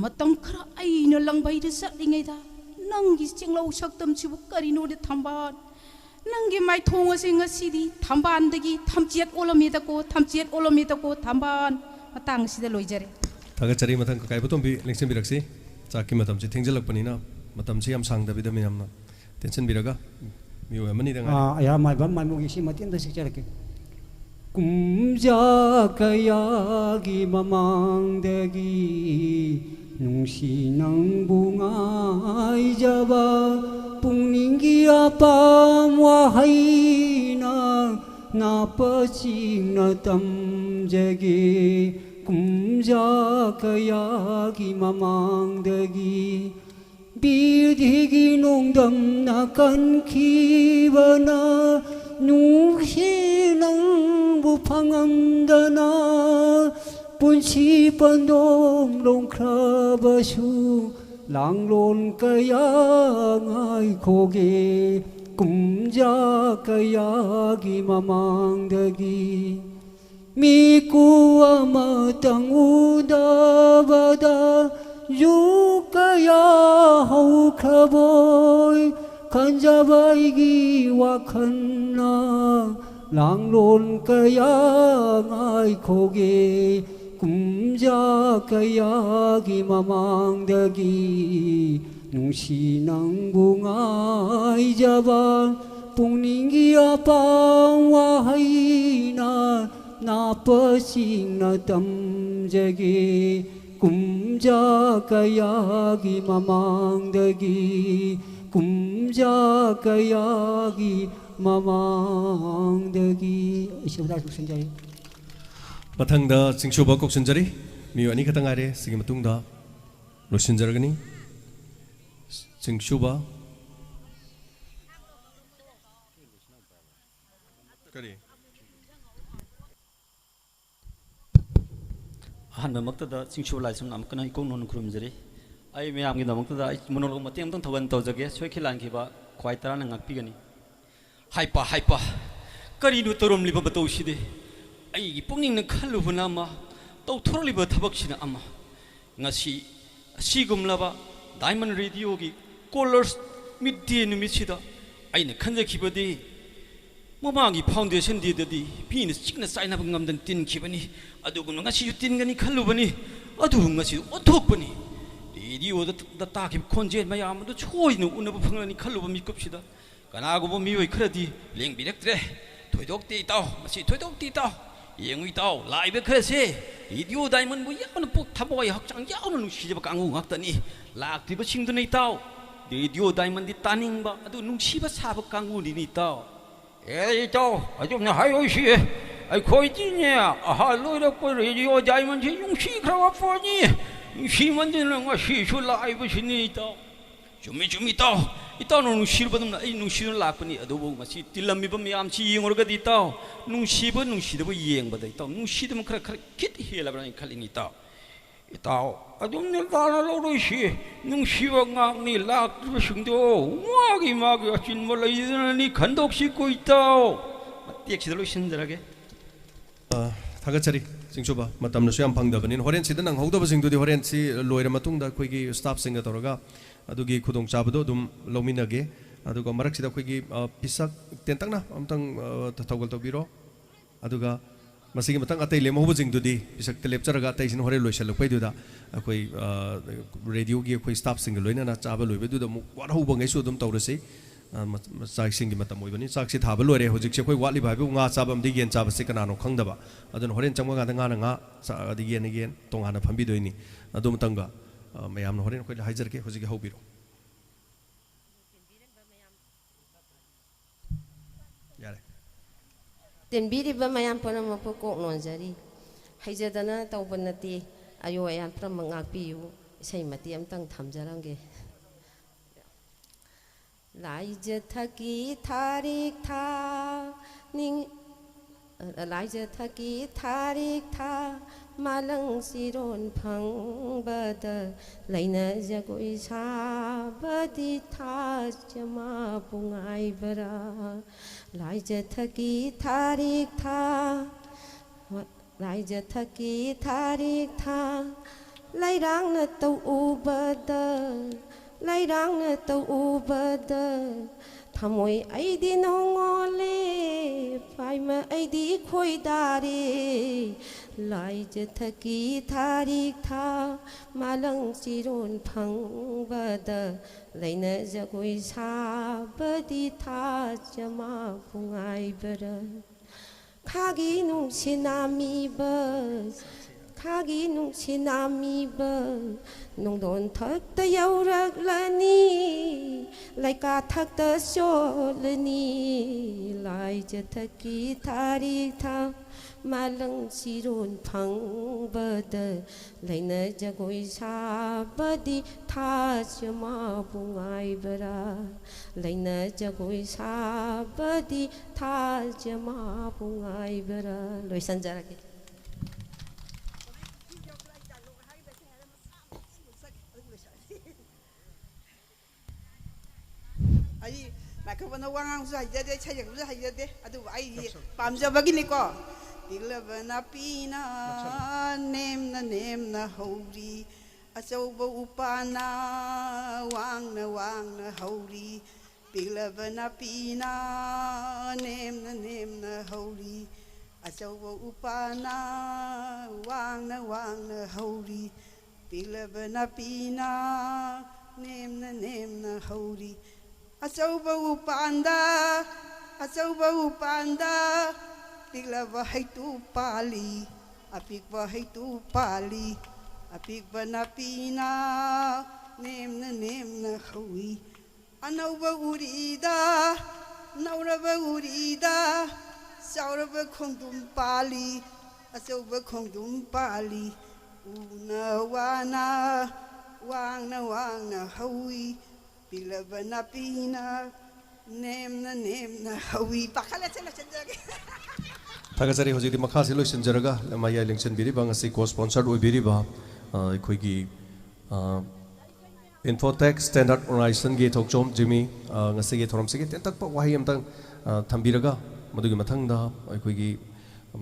ꯃꯇꯝ ꯈꯔ ꯑꯩꯅ ꯂꯪꯕꯩꯗ ꯆꯠꯂꯤꯉꯩꯗ ꯅꯪꯒꯤ ꯆꯤꯡꯂꯧ ꯁꯛꯇꯝꯁꯤꯕꯨ ꯀꯔꯤꯅꯣꯅꯦ ꯊꯝꯕꯥꯜ ꯅꯪꯒꯤ ꯃꯥꯏꯊꯣꯡ ꯑꯁꯤ ꯉꯁꯤꯗꯤ ꯊꯝꯕꯥꯜꯗꯒꯤ ꯊꯝꯆꯦꯠ ꯑꯣꯜꯂꯝꯃꯦꯗꯀꯣ ꯊꯝꯆꯦꯠ ꯑꯣꯜꯂꯝꯃꯦꯗꯀꯣ ꯊꯝꯕꯥꯜ ꯃꯇꯥꯡ ꯑꯁꯤꯗ ꯂꯣꯏꯖꯔꯦ ꯊꯥꯒꯠꯆꯔꯤ ꯃꯊꯪ ꯀꯀꯥꯏꯕꯇꯣꯝꯕꯤ ꯂꯦꯡꯁꯤꯟꯕꯤꯔꯛꯁꯤ ꯆꯥꯛꯀꯤ ꯃꯇꯝꯁꯤ ꯊꯦꯡꯖꯤꯜꯂꯛꯄꯅꯤꯅ ꯃꯇꯝꯁꯤ ꯌꯥꯝ ꯁꯥꯡꯗꯕꯤꯗ ꯃꯌꯥꯝꯅ ꯇꯦꯟꯁꯤꯟꯕꯤꯔꯒ ꯃꯤꯑꯣꯏ ꯑꯃꯅꯤꯗ ꯉꯥꯏꯔꯦ ꯑꯌꯥ ꯃꯥꯏꯕ ꯃꯥꯏꯃꯨꯒꯤ ꯁꯤ ꯃꯇꯦꯡꯗ ꯁꯤꯛꯆꯔꯛꯀꯦ ꯀꯨꯝꯖꯥ ꯀꯌꯥꯒꯤ ꯃꯃꯥꯡꯗꯒꯤ ꯅꯨꯡꯁꯤ ꯅꯪꯕꯨ ꯉꯥꯏꯖꯕ ꯄꯨꯛꯅꯤꯡꯒꯤ ꯑꯄꯥꯝ ꯋꯥꯍꯩꯅ ꯅꯥꯄꯁꯤꯡꯅ ꯇꯝꯖꯒꯦ ꯀꯨꯝꯖꯥ ꯀꯌꯥꯒꯤ ꯃꯃꯥꯡꯗꯒꯤ 비디기 농담나 간키바나 누시랑 부팡암다나 분시반동 롱크라바슈 랑론 까양아이 고개 꿈자 까야기 마망다기 미꾸와 마땅 우다바다 Yukaya haukaboy kanjabaigi wakana langlon kaya ngai koge kumja kaya gi mamangdagi nungsinang bungay jaban pungningi apang wahayna napasing na tamjagi kumja kayagi mamangdagi kumja kayagi mamangdagi Isabra Sanjay mathangda singsuba kok sunjari miyo ani khatang are sigi matungda losinjargani singsuba kari ꯑꯍꯥꯟꯕꯃꯛꯇꯗ ꯆꯤꯡꯁꯨ ꯂꯥꯏꯁꯪ ꯑꯃꯨꯛꯀꯅ ꯏꯀꯣꯛ ꯅꯣꯟꯅ ꯈꯨꯔꯨꯝꯖꯔꯤ ꯑꯩ ꯃꯌꯥꯝꯒꯤꯗꯃꯛꯇꯗ ꯑꯩ ꯃꯣꯅꯣꯂꯣꯛ ꯃꯇꯦꯛ ꯑꯃꯇꯪ ꯊꯧꯒꯟ ꯇꯧꯖꯒꯦ ꯁꯣꯏꯈꯤ ꯂꯥꯟꯈꯤꯕ ꯈ꯭ꯋꯥꯏ ꯇꯔꯥꯅ ꯉꯥꯛꯄꯤꯒꯅꯤ ꯍꯥꯏꯄ ꯍꯥꯏꯄ ꯀꯔꯤꯅꯣ ꯇꯧꯔꯝꯂꯤꯕ ꯃꯇꯧꯁꯤꯗꯤ ꯑꯩꯒꯤ ꯄꯨꯛꯅꯤꯡꯅ ꯈꯜꯂꯨꯕꯅ ꯑꯃ ꯇꯧꯊꯣꯔꯛꯂꯤꯕ ꯊꯕꯛꯁꯤꯅ ꯑꯃ ꯉꯁꯤ ꯑꯁꯤꯒꯨꯝꯂꯕ ꯗꯥꯏꯃꯟ ꯔꯦꯗꯤꯑꯣꯒꯤ ꯀꯣꯂꯔꯁ ꯃꯤꯠ ꯗꯦ ꯅꯨꯃꯤꯠꯁꯤꯗ ꯑꯩꯅ ꯈꯟꯖꯈꯤꯕꯗꯤ ꯃꯃꯥꯡꯒꯤ ꯐꯥꯎꯟꯗꯦꯁꯟ ꯗꯦꯗꯗꯤ ꯃꯤꯅ ꯆꯤꯛꯅ ꯆꯥꯏꯅꯕ ꯉꯝꯗꯅ ꯇꯤꯟꯈꯤꯕꯅꯤ ꯑꯗꯨꯒꯨꯝꯅ ꯉꯁꯤꯁꯨ ꯇꯤꯟꯒꯅꯤ ꯈꯜꯂꯨꯕꯅꯤ ꯑꯗꯨꯕꯨ ꯉꯁꯤꯁꯨ ꯑꯣꯟꯊꯣꯛꯄꯅꯤ ꯔꯦꯗꯤꯑꯣꯗ ꯇꯥꯈꯤꯕ ꯈꯣꯟꯖꯦꯜ ꯃꯌꯥꯝ ꯑꯗꯨ ꯁꯣꯏꯗꯅ ꯎꯅꯕ ꯐꯪꯂꯅꯤ ꯈꯜꯂꯨꯕ ꯃꯤꯀꯨꯞꯁꯤꯗ ꯀꯅꯥꯒꯨꯝꯕ ꯃꯤꯑꯣꯏ ꯈꯔꯗꯤ ꯂꯦꯡꯕꯤꯔꯛꯇ꯭ꯔꯦ ꯊꯣꯏꯗꯣꯛꯇꯦ ꯏꯇꯥꯎ ꯃꯁꯤ ꯊꯣꯏꯗꯣꯛꯇꯦ ꯏꯇꯥꯎ ꯌꯦꯡꯉꯨ ꯏꯇꯥꯎ ꯂꯥꯛꯏꯕ ꯈꯔꯁꯦ ꯔꯦꯗꯤꯑꯣ ꯗꯥꯏꯃꯟꯕꯨ ꯌꯥꯝꯅ ꯄꯨꯛ ꯊꯃꯣꯏ ꯍꯛꯆꯥꯡ ꯌꯥꯎꯅ ꯅꯨꯡꯁꯤꯖꯕ ꯀꯥꯡꯕꯨ ꯉꯥꯛꯇꯅꯤ ꯂꯥꯛꯇ꯭ꯔꯤꯕꯁꯤꯡꯗꯨꯅ ꯏꯇꯥꯎ ꯔꯦꯗꯤꯑꯣ ꯗꯥꯏꯃꯟꯗꯤ ꯇꯥꯅꯤꯡꯕ ꯑꯗꯨ ꯅꯨꯡꯁꯤꯕ ꯁꯥꯕ ꯀꯥꯡꯕꯨꯅꯤꯅꯤ ꯏꯇꯥꯎ ꯏꯇꯥꯎ ꯑꯗꯨꯝꯅ ꯍꯥꯏꯔꯣꯏꯁꯤ ꯑꯩꯈꯣꯏꯗꯤꯅꯦ ꯑꯍꯜ ꯑꯣꯏꯔꯛꯄ ꯔꯦꯗꯤꯑꯣ ꯗꯥꯏꯃꯟꯁꯤ ꯅꯨꯡꯁꯤꯈ꯭ꯔꯕ ꯄꯣꯠꯅꯤ ꯅꯨꯡꯁꯤꯃꯟꯗꯅ ꯉꯁꯤꯁꯨ ꯂꯥꯛꯏꯕꯁꯤꯅꯤ ꯏꯇꯥꯎ ꯆꯨꯝꯃꯤ ꯆꯨꯝꯃꯤ ꯏꯇꯥꯎ ꯏꯇꯥꯎꯅ ꯅꯨꯡꯁꯤꯔꯨꯕꯗꯨꯅ ꯑꯩ ꯅꯨꯡꯁꯤꯗꯨꯅ ꯂꯥꯛꯄꯅꯤ ꯑꯗꯨꯕꯨ ꯃꯁꯤ ꯇꯤꯜꯂꯝꯃꯤꯕ ꯃꯌꯥꯝꯁꯤ ꯌꯦꯡꯉꯨꯔꯒꯗꯤ ꯏꯇꯥꯎ ꯅꯨꯡꯁꯤꯕ ꯅꯨꯡꯁꯤꯗꯕ ꯌꯦꯡꯕꯗ ꯏꯇꯥꯎ ꯅꯨꯡꯁꯤꯗꯕ ꯈꯔ ꯈꯤꯠ ꯍꯦꯜꯂꯕ꯭ꯔꯥ ꯍꯥꯏꯅ ꯈꯜꯂꯤꯅꯤ ꯏꯇꯥꯎ ꯏꯇꯥꯎ ꯑꯗꯨꯝꯅ ꯂꯥꯟꯅ ꯂꯧꯔꯣꯏꯁꯤ ꯅꯨꯡꯁꯤꯕ ꯉꯥꯛꯅꯤ ꯂꯥꯛꯇ꯭ꯔꯤꯕꯁꯤꯡꯗꯣ ꯃꯥꯒꯤ ꯑꯆꯤꯟꯕ ꯂꯩꯗꯅꯅꯤ ꯈꯟꯗꯣꯛꯁꯤꯀꯣ ꯏꯇꯥꯎ ꯃꯇꯦꯛꯁꯤꯗ ꯂꯣꯏꯁꯤꯟꯖꯔꯒꯦ ꯊꯥꯒꯠꯆꯔꯤ ꯆꯤꯡꯁꯨꯕ ꯃꯇꯝꯅꯁꯨ ꯌꯥꯝ ꯐꯪꯗꯕꯅꯤꯅ ꯍꯣꯔꯦꯟ ꯁꯤꯗ ꯅꯪꯍꯧꯗꯕꯁꯤꯡꯗꯨꯗꯤ ꯍꯣꯔꯦꯟ ꯁꯤ ꯂꯣꯏꯔ ꯃꯇꯨꯡꯗ ꯑꯩꯈꯣꯏꯒꯤ ꯁ꯭ꯇꯥꯐꯁꯤꯡꯒ ꯇꯧꯔꯒ ꯑꯗꯨꯒꯤ ꯈꯨꯗꯣꯡꯆꯥꯕꯗꯣ ꯑꯗꯨꯝ ꯂꯧꯃꯤꯟꯅꯒꯦ ꯑꯗꯨꯒ ꯃꯔꯛꯁꯤꯗ ꯑꯩꯈꯣꯏꯒꯤ ꯄꯤꯁꯛ ꯇꯦꯟꯇꯛꯅ ꯑꯝꯇꯪ ꯊꯧꯒꯜ ꯇꯧꯕꯤꯔꯣ ꯑꯗꯨꯒ ꯃꯁꯤꯒꯤ ꯃꯇꯥꯡ ꯑꯇꯩ ꯂꯦꯝꯍꯧꯕꯁꯤꯡꯗꯨꯗꯤ ꯄꯤꯁꯛꯇ ꯂꯦꯞꯆꯔꯒ ꯑꯇꯩꯁꯤꯅ ꯍꯣꯔꯦꯟ ꯂꯣꯏꯁꯤꯜꯂꯛꯄꯩꯗꯨꯗ ꯑꯩꯈꯣꯏ ꯔꯦꯗꯤꯑꯣꯒꯤ ꯑꯩꯈꯣꯏ ꯁ꯭ꯇꯥꯐꯁꯤꯡꯒ ꯂꯣꯏꯅꯅ ꯆꯥꯕ ꯂꯣꯏꯕꯗꯨꯗ ꯑꯃꯨꯛ ꯋꯥꯠꯍꯧꯕꯉꯩꯁꯨ ꯑꯗꯨꯝ ꯇꯧꯔꯁꯤ ꯆꯥꯛ ꯏꯁꯤꯡꯒꯤ ꯃꯇꯝ ꯑꯣꯏꯕꯅꯤ ꯆꯥꯛꯁꯤ ꯊꯥꯕ ꯂꯣꯏꯔꯦ ꯍꯧꯖꯤꯛꯁꯦ ꯑꯩꯈꯣꯏ ꯋꯥꯠꯂꯤꯕ ꯍꯥꯏꯕꯕꯨ ꯉꯥ ꯆꯥꯕ ꯑꯃꯗꯤ ꯌꯦꯟ ꯆꯥꯕꯁꯤ ꯀꯅꯥꯅೋ ꯈꯪꯗꯕ ꯑꯗꯨꯅ ꯍꯣꯔꯦꯟ ꯆꯪꯕꯀꯥꯟꯗ ꯉꯥꯅ ꯉꯥ ꯑꯗꯒꯤ ꯌꯦꯟꯅ ꯌꯦꯟ ꯇꯣꯉꯥꯟꯅ ꯐꯝꯕꯤꯗꯣꯏꯅꯤ ꯑꯗꯨ ꯃꯇꯪꯒ ꯃꯌꯥꯝꯅ ꯍꯣꯔꯦꯟ ꯑꯩꯈꯣꯏꯗ ꯍꯥꯏꯖꯔꯛꯀꯦ ꯍꯧꯖꯤꯛꯀꯤ ꯍꯧꯕꯤꯔꯣ ꯌꯥꯔꯦ ꯇꯤꯟꯕꯤꯔꯤꯕ ꯃꯌꯥꯝ ꯄꯨꯝꯅꯃꯛꯄꯨ ꯀꯣꯛ ꯅꯣꯟꯖꯔꯤ ꯍꯩꯖꯗꯅ ꯇꯧꯕ ꯅꯠꯇꯦ ꯑꯌꯣ ꯑꯌꯥꯟ ꯄꯨꯝꯅꯃꯛ ꯉꯥꯛꯄꯤꯌꯨ ꯏꯁꯩ ꯃꯇꯦꯛ ꯑꯃꯇꯪ ꯊꯝꯖꯔꯝꯒꯦ ꯂꯥꯏꯖ ꯊꯛꯀꯤ ꯊꯥꯔꯤꯛ ꯊꯥ लाइज थकी थारिक था मालंग सिरोन फंबद लैना जगोई साबदी था जमा पुंगाई बरा लाइज थकी थारिक था लाइज थकी थारिक था लैरांग न तो उबद लैरांग न तो उबद थमोई ऐदी नोंगोले फाइमा ऐदी खोइदारे लाइज थकी थारिक था मालंग सिरोन फंबद लैना जगोई साबदी था जमा पुंगाई बरा खागी नुंसिनामीबा नोंदोन थक्ता यौरक्लनी लाइका थक्ता सोलनी लाइज थकी थारिक था मालंग सिरोन फंबद लैना जगोई साबदी था जमा पुंगाई बरा लैना जगोई साबदी था जमा पुंगाई बरा लोइसनजरगे आई माइक्रोफोन वांगांसु हाइजादे छायगसु हाइजादे अदु आई पामजबगिनिको दिलबना पीना नेमना हौरी अचौब उपाना वांगना हौरी दिलबना पीना नेमना हौरी अचौब उपाना वांगना हौरी दिलबना पीना नेमना हौरी अचौब उपांदा तिगलबा हैतु पाली अपिकबा हैतु पाली अपिकबा नापीना नेमना हौई अनौबा उरीदा नौरबा उरीदा चाउरबा खोंदुम पाली अचौबा खोंदुम पाली उना वांगना हौई तिगलबा पीना नेमना हौई पाखला चला चंजगे थागजरी होजिदि मखासे लोइसनजरगा लमाया इलेक्शन बिरिबा ngasi को स्पॉन्सर्ड ओइबिरिबा अखोइगी इन्फोटेक स्टैंडर्ड ऑर्गेनाइजेशन गे थोकचोम जिमी ngasi गे थोरम सिगे तेंतक वाही अमतंग थंबिरगा मदुगी मथंगदा अखोइगी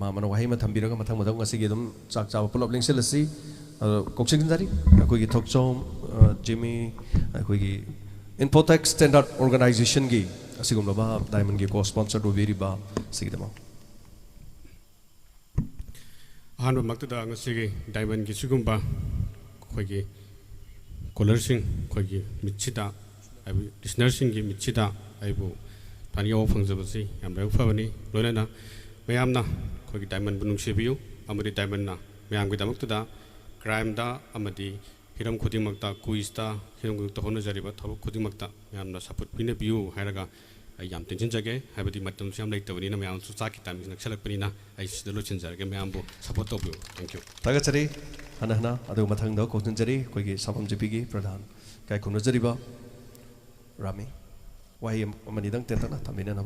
मामन वाही मा थंबिरगा मथंग मदम ngasi गे दम चाक चाव पुलप लिंगसेलसी कोक्सिंजरी अखोइगी थोकचोम जिमी अखोइगी इन्फोटेक स्टैंडर्ड ऑर्गेनाइजेशन गे असिगुमबा डायमंड गे को स्पॉन्सर्ड ओइबिरिबा सिगदमा अहम डायमंड की सिगुब अखोगी कॉलरसिंग अखोगी मिचिदा लिसनरसिंग की मिचिदा अबू तानियो फंगजबसी याम फबनी लोनना मैमना अखोगी डायमंड नुंसिबियु अमदी डायमंड मैम की दमक्तदा क्राइमदा अमदी हिरम खुदिमक्ता कुइसता हिरम गुक्ता होनजरिबा थबक खुदिमक्ता मैमना सपोर्ट पिनबियु हायरगा याम टेंशनजगे हाबदी मतम से लेतबनीना मैम चाकी टाइम नक्सलपनीना लोचनजरगे मैम सपोर्ट तौबियु थैंक यू थागचरी हना अदु मथंग कोचनजरी कोई साफम जीपी प्रधान काय खुनजरीबा रामी वाही मनिदंग तेंतना थमिना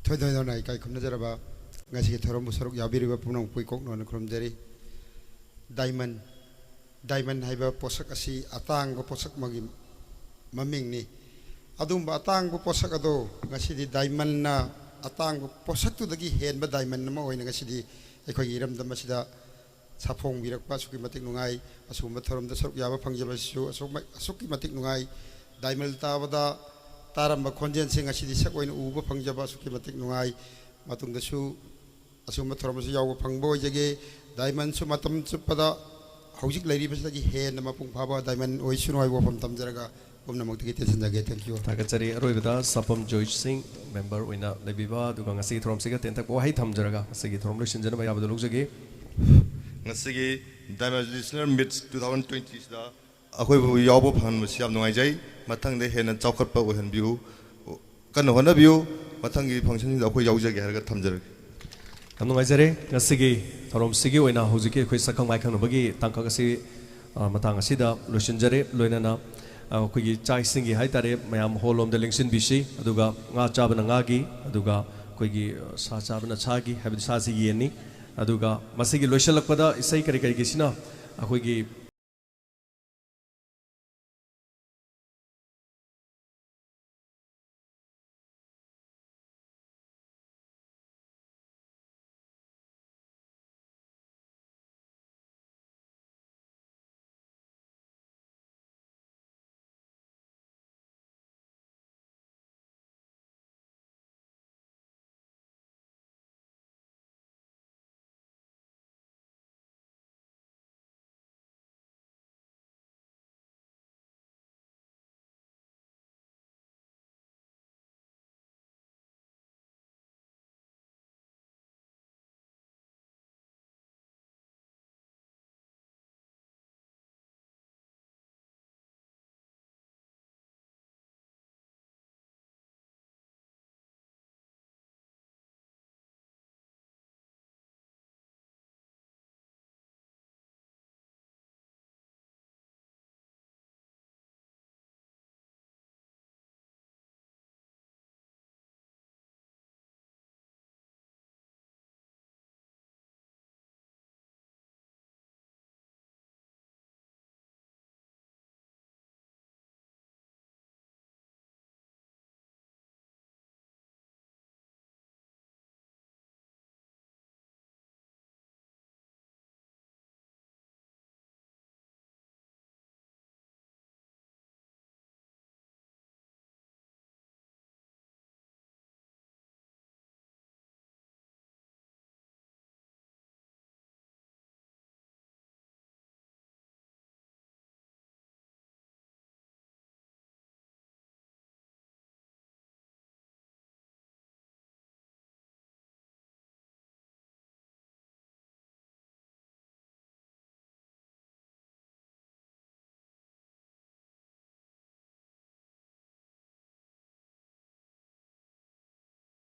थोदोना काय खुनजरबा ngasi thorom busaruk yabiriba punang pui kokno khurumjari diamond haiba posak asi atang go posak magi maming ni adum atang go posak ado ngasi di diamond na atang go posak tu dagi hen ba diamond ma oina ngasi di ekhoi iram dam masida sapong birak pa suki matik nungai asum thorom da saruk yaba phangjaba su asuki matik nungai diamond ta bada taram ba khonjen sing ngasi di sak oina uba phangjaba suki matik nungai matung da su asum thorom su yaw phangbo jage diamond su matam chupada hojik lairi basagi hen ma pung phaba diamond oi sunoi wo pham tamjaraga pomna mukti te sanjage thank you थागचरी अरोइबदा सपम जोइज सिंह मेंबर ओइना लेबिबा दुगा ngasi thorom siga tentak bo hai thamjaraga ngasi thorom losinjana ba yabdo logjage ngasi diamond listener meets 2020 da akhoi bu yawbo phan mu siam ngai jai mathang de hen chawkhat pa ohan biu kan hona biu mathang gi function da akhoi yawjage harga thamjarage kamnungaijare ngasi thorom sigi oina hojiki khoi sakang mai khang bagi tangka ngasi matang asida losinjare loinana अखोगी चाइसिंगी हाइतारे मैम होलोम द लिंगसिन बिसी अदुगा nga chabana nga gi aduga ꯑꯩꯈꯣꯏꯒꯤ ꯁꯥ ꯆꯥꯕꯅ ꯁꯥꯒꯤ ꯍꯥꯏꯕꯗꯤ ꯁꯥꯁꯤ ꯌꯦꯟꯅꯤ ꯑꯗꯨꯒ ꯃꯁꯤꯒꯤ ꯂꯣꯏꯁꯤꯜꯂꯛꯄꯗ ꯏꯁꯩ ꯀꯔꯤ ꯀꯔꯤꯒꯤꯁꯤꯅ ꯑꯩꯈꯣꯏꯒꯤ